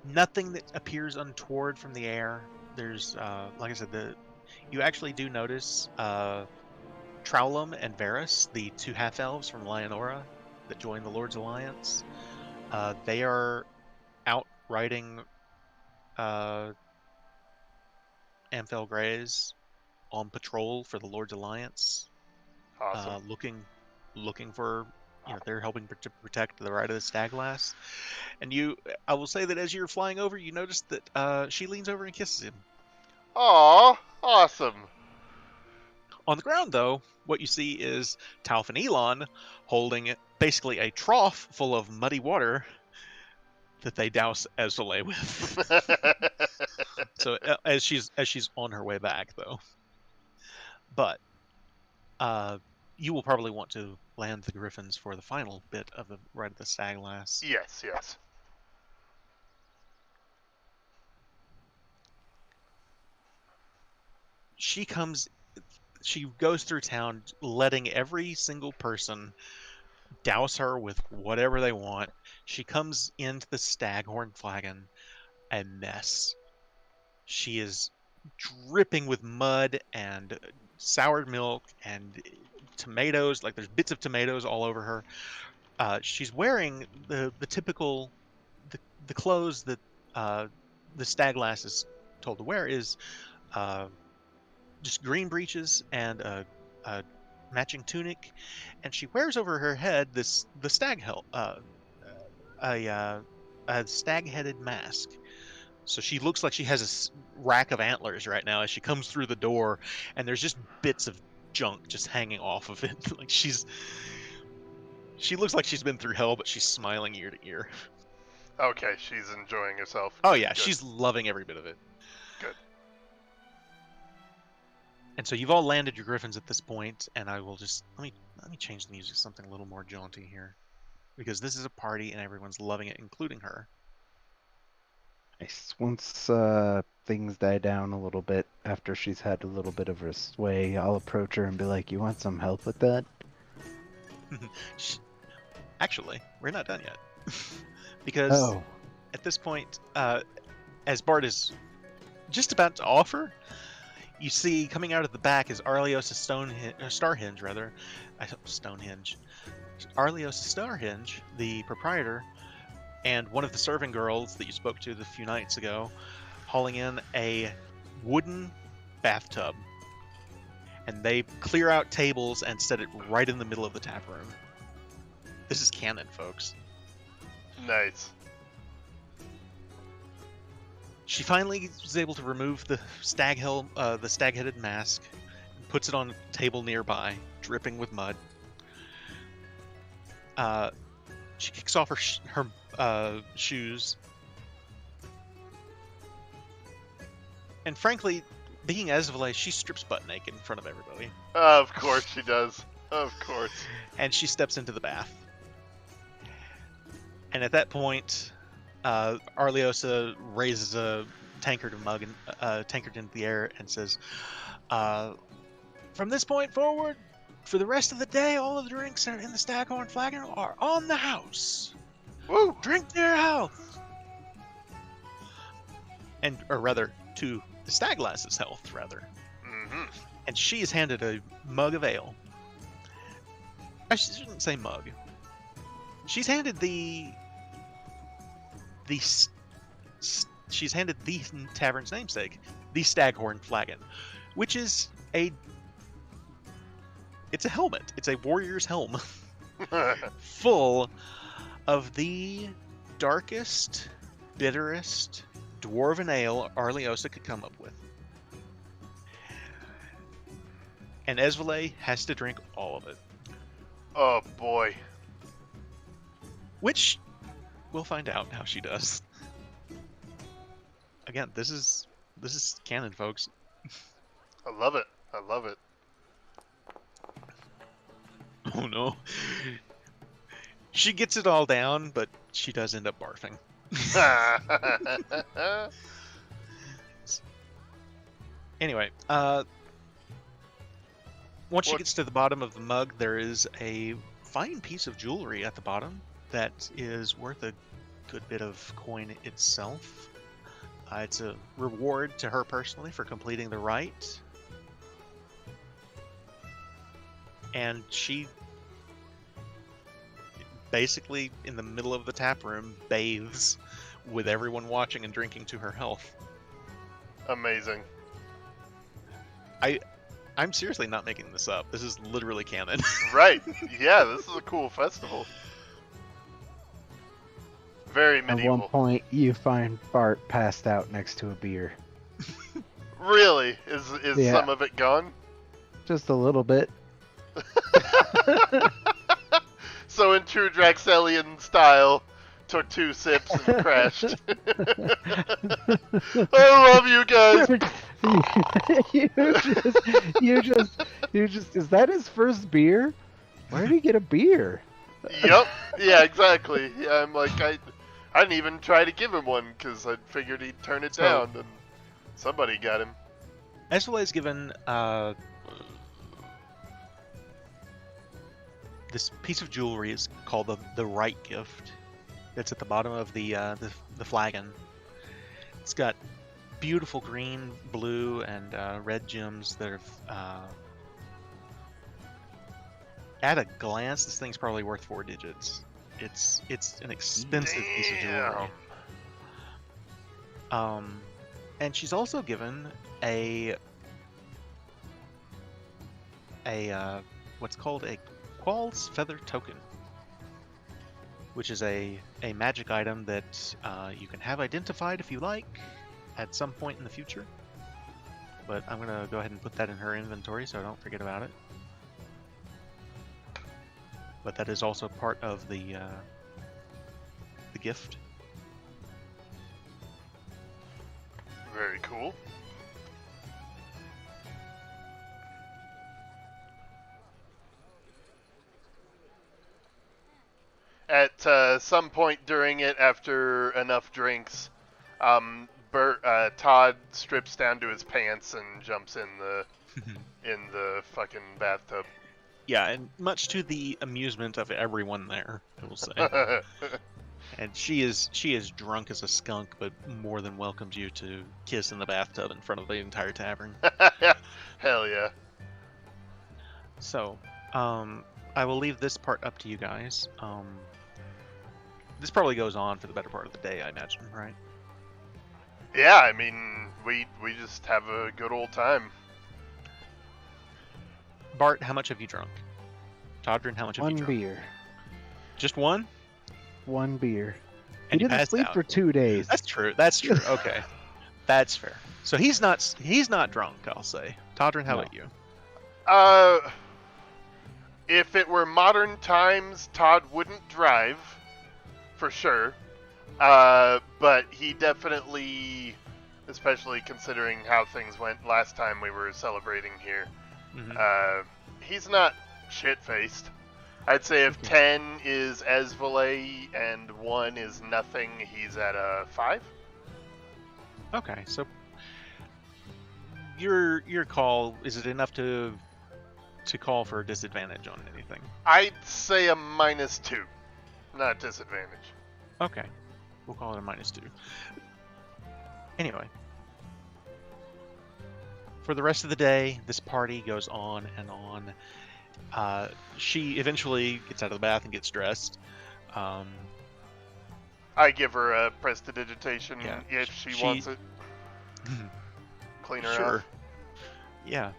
nothing that appears untoward from the air. There's like I said, you actually do notice Trowlum and Varus, the two half elves from Lionora that joined the Lord's Alliance. They are out riding Amphel Greys on patrol for the Lord's Alliance. Awesome. Looking for, they're helping to protect the right of the Staglass. And I will say that as you're flying over, you notice that she leans over and kisses him. Aw, awesome. On the ground, though, what you see is Tauf and Elon holding basically a trough full of muddy water that they douse Ezreal with. So as she's on her way back, though. But you will probably want to land the Griffins for the final bit of the Ride of the Staglass. Yes, yes. She goes through town letting every single person douse her with whatever they want. She comes into the Staghorn Flagon a mess. She is dripping with mud and soured milk and tomatoes. Like there's bits of tomatoes all over her. She's wearing the typical the clothes that the Staglass is told to wear is just green breeches and a matching tunic, and she wears over her head the stag-headed mask. So she looks like she has a rack of antlers right now as she comes through the door, and there's just bits of junk just hanging off of it. Like she looks like she's been through hell, but she's smiling ear to ear. Okay, she's enjoying herself. Oh yeah, Good. she's loving every bit of it. Good. And so you've all landed your griffins at this point, and I will just let me change the music to something a little more jaunty here, because this is a party and everyone's loving it, including her. Nice. Once things die down a little bit, after she's had a little bit of a sway, I'll approach her and be like, "You want some help with that?" Actually, we're not done yet, because at this point, as Bart is just about to offer, you see coming out of the back is Arleos Starhenge, rather. Stonehenge. Arleos Starhenge, the proprietor, and one of the serving girls that you spoke to a few nights ago, hauling in a wooden bathtub. And they clear out tables and set it right in the middle of the tap room. This is canon, folks. Nice. She finally is able to remove the stag-headed mask, and puts it on a table nearby, dripping with mud. She kicks off her shoes, and frankly, being Ezreal, she strips butt naked in front of everybody. Of course she does. Of course. And she steps into the bath. And at that point, Arleosa raises a tankard into the air and says, "From this point forward, for the rest of the day, all of the drinks that are in the Staghorn Flagon are on the house. Woo! Drink to your health." Or rather, to Staglass's health, rather. Mm-hmm. And she is handed a mug of ale. I shouldn't say mug. She's handed she's handed the tavern's namesake, the Staghorn flagon, which is it's a helmet. It's a warrior's helm full of the darkest, bitterest dwarven ale Arleosa could come up with. And Esvele has to drink all of it. Oh boy. Which we'll find out how she does. Again, this is canon, folks. I love it. I love it. Oh no. She gets it all down, but she does end up barfing. Anyway, once she gets to the bottom of the mug, there is a fine piece of jewelry at the bottom that is worth a good bit of coin itself. It's a reward to her personally for completing the rite. And she basically, in the middle of the tap room, bathes with everyone watching and drinking to her health. Amazing. I'm seriously not making this up. This is literally canon. Right. Yeah, this is a cool festival. Very medieval. At one point, you find Bart passed out next to a beer. Really? Is Yeah. some of it gone? Just a little bit. So in true Draxelian style, took 2 sips and crashed. I love you guys. you just, is that his first beer? Where did he get a beer? Yep. Yeah, exactly. Yeah, I'm like, I didn't even try to give him one because I figured he'd turn it down, and somebody got him. Esvele is given this piece of jewelry is called the right gift. It's at the bottom of the flagon. It's got beautiful green, blue, and red gems that are. At a glance, this thing's probably worth 4 digits. It's an expensive piece of jewelry. And she's also given a what's called a Qual's Feather Token, which is a magic item that you can have identified if you like at some point in the future. But I'm gonna go ahead and put that in her inventory so I don't forget about it. But that is also part of the gift. Very cool. At some point during it, after enough drinks, Todd strips down to his pants and jumps in the fucking bathtub. Yeah, and much to the amusement of everyone there, I will say. And she is drunk as a skunk, but more than welcomes you to kiss in the bathtub in front of the entire tavern. Hell yeah. So, I will leave this part up to you guys. This probably goes on for the better part of the day, I imagine, right? Yeah, I mean, we just have a good old time. Bart, how much have you drunk? Todrin, how much have you drunk? 1 beer. Just one? 1 beer. He And you didn't passed sleep out. for 2 days. That's true. Okay. That's fair. So he's not drunk, I'll say. Todrin, how about you? If it were modern times, Todd wouldn't drive, for sure. But he definitely, especially considering how things went last time we were celebrating here, he's not shit-faced. I'd say if 10 is Esvele and 1 is nothing, he's at a 5. Okay, so your call, is it enough to call for a disadvantage on anything? I'd say a -2, not disadvantage. Okay, we'll call it a -2. Anyway, For the rest of the day, this party goes on and on. She eventually gets out of the bath and gets dressed. I give her a prestidigitation Yeah, if she she- wants it. Clean her Sure. off. Yeah.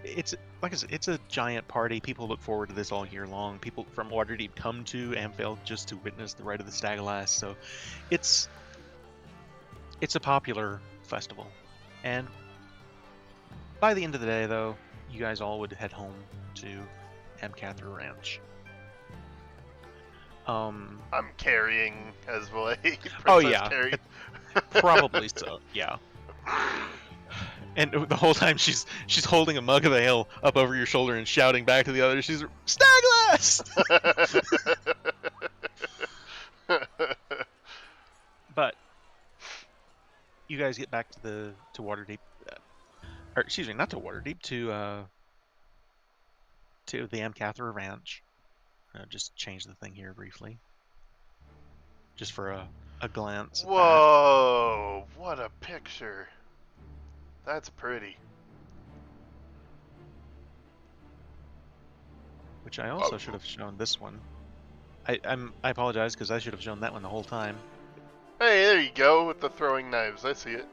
It's like I said, it's a giant party. People look forward to this all year long. People from Waterdeep come to Amphale just to witness the rite of the Staglass. So it's a popular festival. And by the end of the day, though, you guys all would head home to Amcathra Ranch. I'm carrying as well. Oh, yeah. Probably so, yeah. And the whole time she's holding a mug of ale up over your shoulder and shouting back to the others. She's Staglass. But you guys get back to Waterdeep, or excuse me, not to Waterdeep, to the Amcathra Ranch. Just change the thing here briefly, just for a glance. At Whoa! What a picture. That's pretty. Which I also should have shown this one. I apologize because I should have shown that one the whole time. Hey, there you go with the throwing knives. I see it.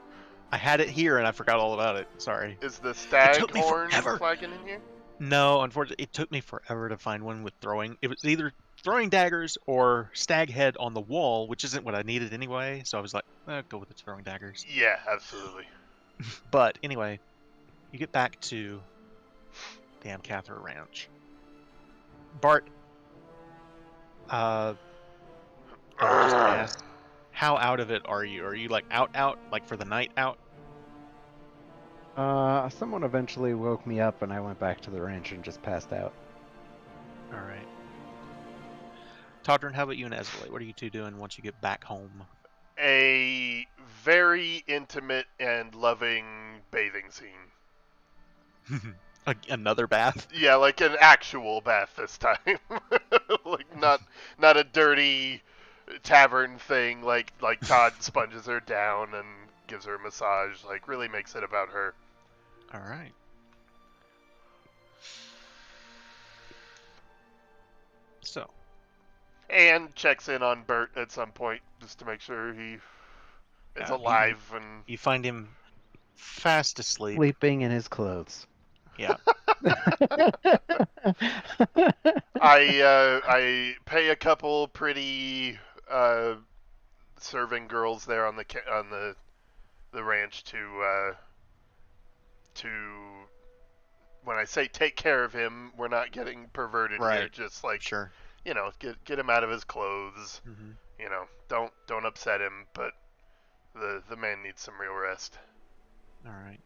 I had it here and I forgot all about it. Sorry. Is the stag took me horn forever. flagging in here? No, unfortunately, it took me forever to find one with throwing. It was either throwing daggers or stag head on the wall, which isn't what I needed anyway. So I was like, go with the throwing daggers. Yeah, absolutely. But anyway, you get back to the Amcathra Ranch. Bart, I'll just ask, how out of it are you? Are you like out, like for the night out? Someone eventually woke me up and I went back to the ranch and just passed out. All right. Todrin, how about you and Esvele? What are you two doing once you get back home? A very intimate and loving bathing scene. Another bath? Yeah, like an actual bath this time. Like not a dirty tavern thing like Todd sponges her down and gives her a massage, like really makes it about her. All right. So. And checks in on Bert at some point just to make sure he is alive and You find him fast asleep. Sleeping in his clothes. Yeah. I pay a couple pretty serving girls there on the ranch to when I say take care of him, we're not getting perverted here. Right. Just like Sure. you know, get him out of his clothes. Mm-hmm. You know, don't upset him, but the man needs some real rest. All right.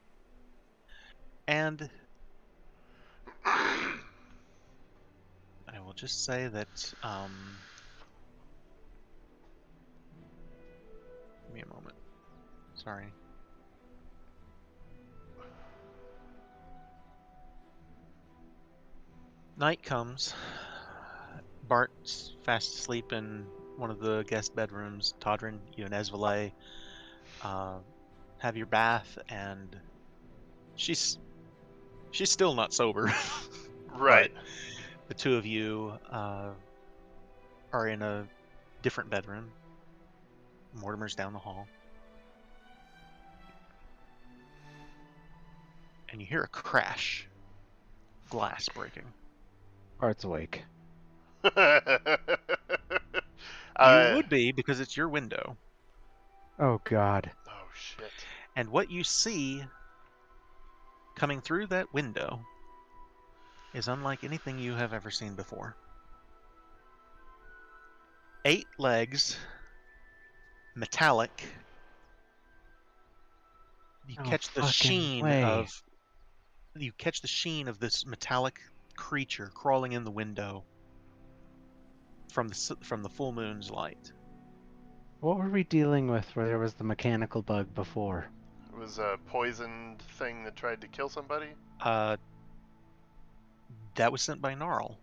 And I will just say that give me a moment. Sorry. Night comes. Bart's fast asleep in one of the guest bedrooms. Todrin, you and Esvele have your bath, and she's still not sober. Right. But the two of you are in a different bedroom. Mortimer's down the hall. And you hear a crash. Glass breaking. Art's awake. You would be, because it's your window. Oh god. Oh shit. And what you see coming through that window is unlike anything you have ever seen before. 8 legs, metallic. You No catch the fucking sheen way. of this metallic creature crawling in the window from the full moon's light. What were we dealing with where there was the mechanical bug before? It was a poisoned thing that tried to kill somebody. That was sent by Gnarl.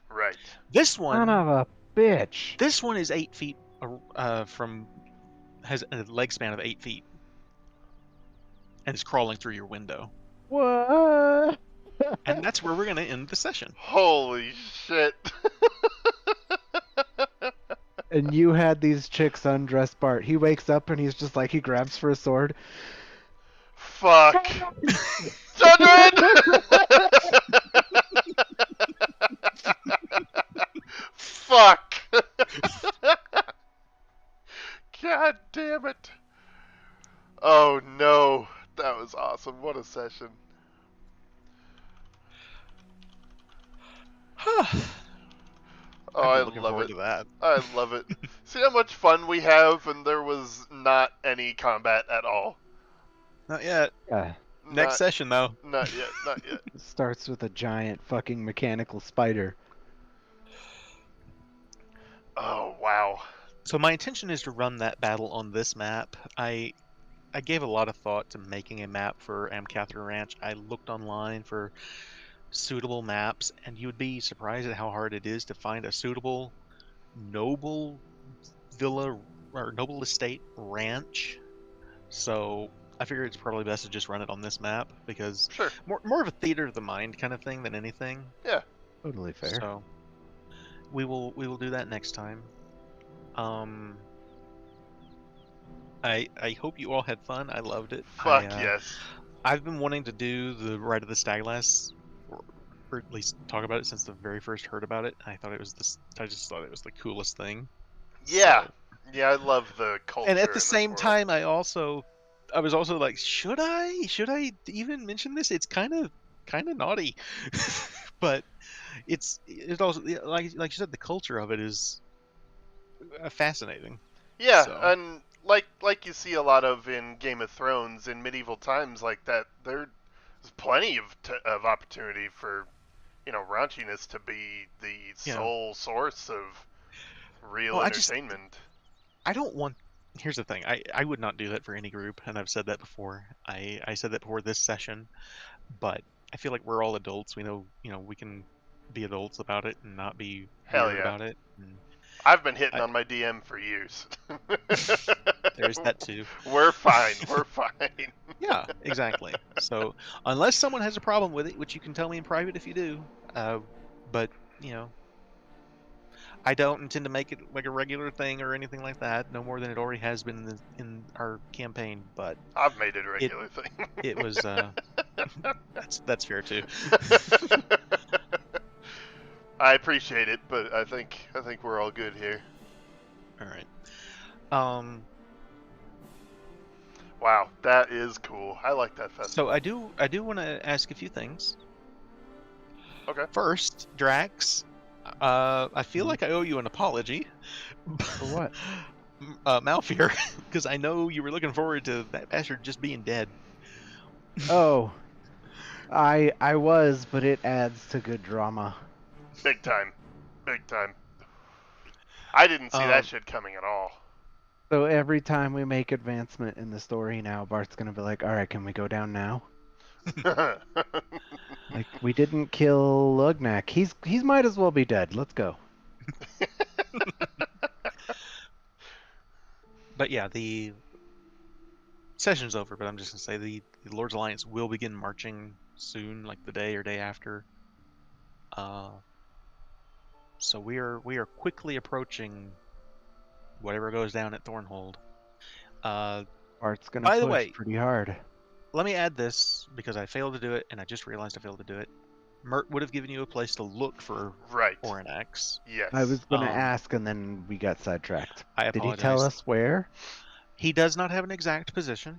Right. This one, Son of a bitch. this one is 8 feet has a leg span of 8 feet. and is crawling through your window. What? And that's where we're going to end the session. Holy shit. And you had these chicks undress Bart. He wakes up and he's just like, he grabs for a sword. Fuck. Children! Fuck. God damn it. Oh no. That was awesome. What a session. Oh, I I've been looking love forward it. to that. I love it. See how much fun we have, and there was not any combat at all. Not yet. Yeah. Next session, though. Not yet. Not yet. It starts with a giant fucking mechanical spider. Oh wow. So my intention is to run that battle on this map. I gave a lot of thought to making a map for Amcathra Ranch. I looked online for suitable maps, and you would be surprised at how hard it is to find a suitable noble villa or noble estate ranch. So I figure it's probably best to just run it on this map because Sure. more of a theater of the mind kind of thing than anything. Yeah. Totally fair. So we will do that next time. I hope you all had fun. I loved it. Fuck yes. I've been wanting to do the Ride of the Staglass, or at least talk about it since the very first heard about it. I just thought it was the coolest thing. Yeah. So, Yeah, I love the culture. and at in the this same world. time, I was also like, should I even mention this? It's kind of naughty, but it also, like you said, the culture of it is fascinating. Yeah, So. and like you see a lot of in Game of Thrones in medieval times like that, there's plenty of opportunity for, raunchiness to be the sole source of real entertainment. I don't want. Here's the thing. I would not do that for any group, and I've said that before. I said that before this session, but I feel like we're all adults. We know, we can be adults about it and not be Hell weird yeah. about it. And I've been hitting on my DM for years. there's that too. We're fine. We're fine. Yeah, exactly. So unless someone has a problem with it, which you can tell me in private if you do, but I don't intend to make it like a regular thing or anything like that. No more than it already has been in our campaign. But I've made it a regular thing. It was that's fair too. I appreciate it, but I think we're all good here. All right. Wow, that is cool. I like that festival. So I do want to ask a few things. Okay. First, Drax, I feel like I owe you an apology. For what? Malfear, because I know you were looking forward to that bastard just being dead. Oh, I was, but it adds to good drama. Big time. Big time. I didn't see that shit coming at all. So every time we make advancement in the story now, Bart's gonna be like, all right, can we go down now? Like, we didn't kill Lugnak. He's might as well be dead. Let's go. But yeah, the session's over, but I'm just gonna say the Lord's Alliance will begin marching soon, like the day or day after. So we are quickly approaching whatever goes down at Thornhold. Bart's gonna By the push way, pretty hard. let me add this because I failed to do it, and I just realized I failed to do it. Mert would have given you a place to look for Oranax. Yes. I was gonna ask, and then we got sidetracked. I Did apologize. he tell us where? He does not have an exact position,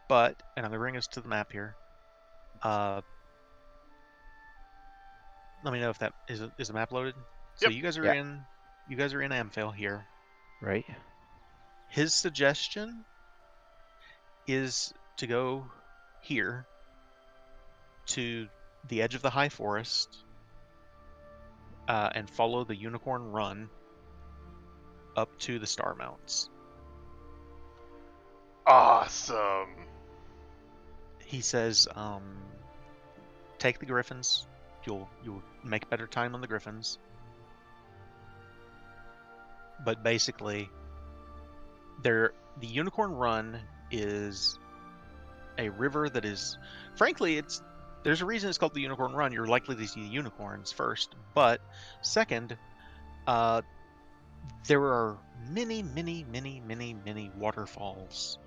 but, and I'm gonna bring us to the map here. Let me know if that is the map loaded. So Yep. you guys are in Amphale here. Right. His suggestion is to go here to the edge of the High Forest and follow the Unicorn Run up to the Star Mounts. Awesome. He says, take the Griffins. You'll make better time on the Griffins. But basically, the Unicorn Run is a river that is, frankly, there's a reason it's called the Unicorn Run. You're likely to see unicorns first, but second, there are many, many, many, many, many waterfalls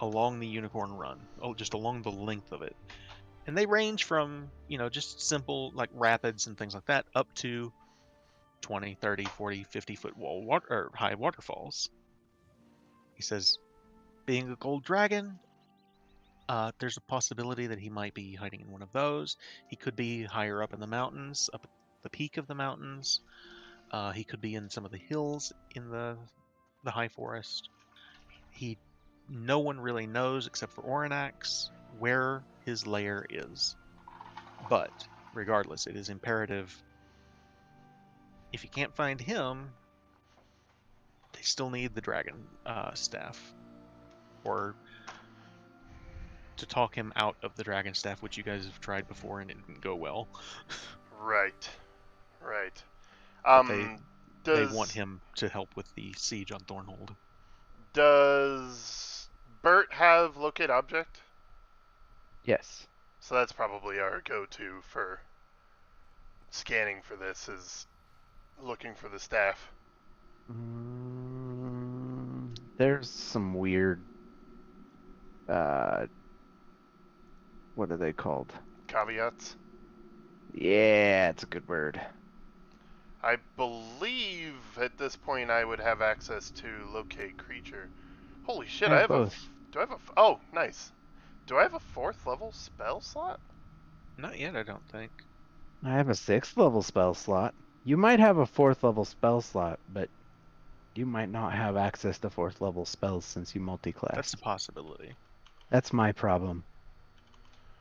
along the Unicorn Run. Oh, just along the length of it. And they range from, just simple like rapids and things like that up to 20, 30, 40, 50-foot high waterfalls. He says, being a gold dragon, there's a possibility that he might be hiding in one of those. He could be higher up in the mountains, up at the peak of the mountains. He could be in some of the hills in the high forest. No one really knows except for Oranax where his lair is. But regardless, it is imperative. If you can't find him, they still need the dragon staff, or to talk him out of the dragon staff, which you guys have tried before and it didn't go well. Right. Right. But they does want him to help with the siege on Thornhold. does Bert have locate object? Yes. So that's probably our go-to for scanning for this, is looking for the staff. There's some weird, what are they called? Caveats? Yeah, it's a good word. I believe at this point I would have access to locate creature. Holy shit, I I have have both. oh, nice. Do I have a 4th level spell slot? Not yet, I don't think. I have a 6th level spell slot. You might have a 4th level spell slot, but you might not have access to 4th level spells since you multi-class. That's a possibility. That's my problem.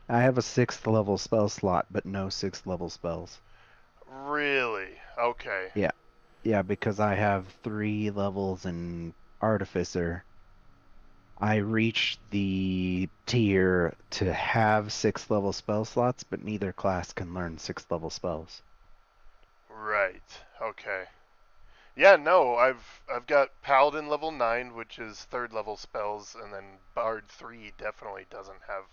I have a 6th level spell slot, but no 6th level spells. Really? Okay. Yeah, because I have 3 levels in Artificer. I reached the tier to have 6th level spell slots, but neither class can learn 6th level spells. Right. Okay. Yeah, no, I've got Paladin level 9, which is 3rd level spells, and then Bard 3 definitely doesn't have.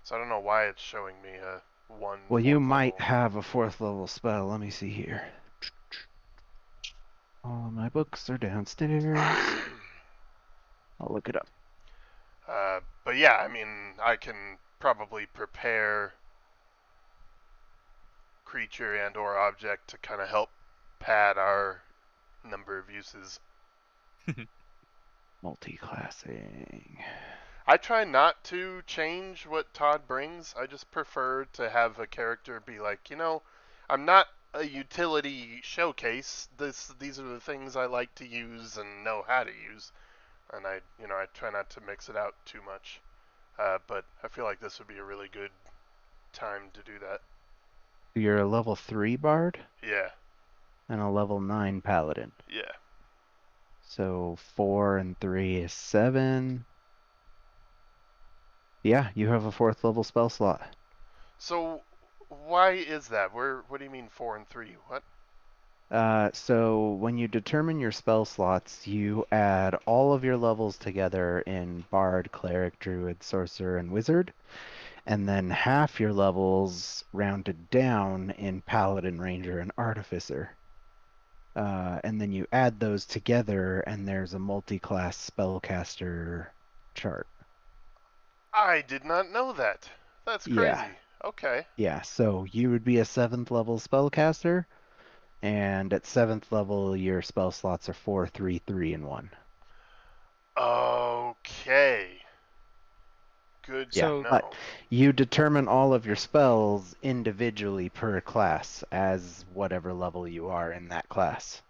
So I don't know why it's showing me a 1. Well, you 4th might level. have a 4th level spell. Let me see here. All of my books are downstairs. I'll look it up. But yeah, I mean, I can probably prepare creature and or object to kind of help pad our number of uses. Multi-classing. I try not to change what Todd brings. I just prefer to have a character be like, I'm not a utility showcase. These are the things I like to use and know how to use. And I try not to mix it out too much. But I feel like this would be a really good time to do that. You're a level 3 bard Yeah. and a level 9 paladin. Yeah. So 4 and 3 is 7. Yeah, you have a 4th level spell slot. So why is that? What do you mean 4 and 3? What? So when you determine your spell slots, you add all of your levels together in Bard, Cleric, Druid, Sorcerer, and Wizard, and then half your levels rounded down in Paladin, Ranger, and Artificer. And then you add those together, and there's a multi-class spellcaster chart. I did not know that. That's crazy. Yeah. Okay. Yeah, so you would be a 7th level spellcaster, and at 7th level, your spell slots are 4, 3, 3, and 1. Okay. Good Yeah, to know. but you determine all of your spells individually per class as whatever level you are in that class.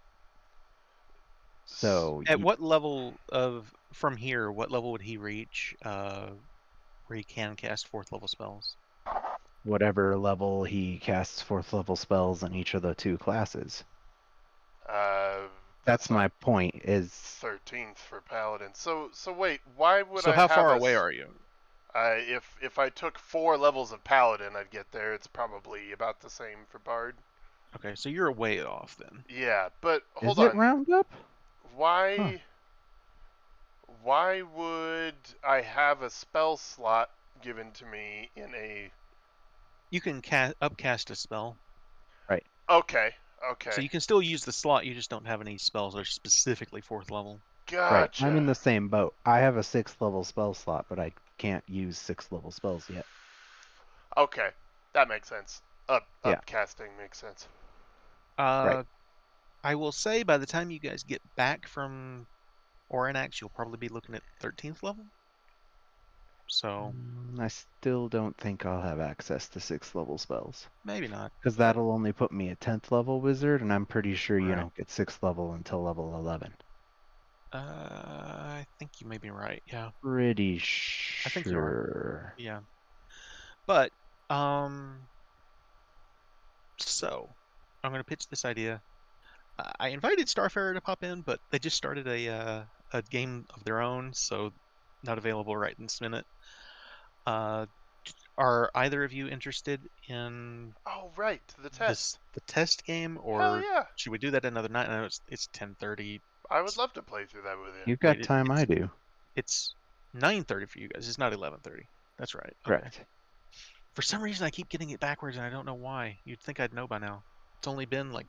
So At what level from here, what level would he reach where he can cast 4th level spells? whatever level he casts 4th level spells in each of the 2 classes. That's my point, is 13th for Paladin. So wait, why would So I how have far away are you? If I took 4 levels of Paladin, I'd get there. It's probably about the same for Bard. Okay, so you're a way off then. Yeah, but hold is it on. round up? Why? Huh. Why would I have a spell slot given to me in a... You can upcast a spell, Okay, so okay. you can still use the slot. You just don't have any spells that are specifically 4th level. Right. I'm in Gotcha. the same boat. I have a 6th level spell slot, but I can't use 6th level spells yet. Okay, that makes sense. Yeah. Upcasting makes sense. I will say by the time you guys get back from Oranax, you'll probably be looking at 13th level. So I still don't think I'll have access to 6th level spells. maybe not. Because But that'll only put me a 10th level wizard, and I'm pretty sure you Right. don't get 6th level until level 11. I think you may be right. Yeah. Pretty I think you are. sure. Yeah. But so I'm gonna pitch this idea. I invited Starfarer to pop in, but they just started a game of their own, so not available right this minute. Are either of you interested in Oh, right, the test. the test game, Hell or yeah. should we do that another night? I know it's 10:30. I would love to play through that with you. You've Wait, got time, I do. it's 9:30 for you guys. It's not 11:30. That's right. Okay. Correct. For some reason, I keep getting it backwards, and I don't know why. You'd think I'd know by now. It's only been like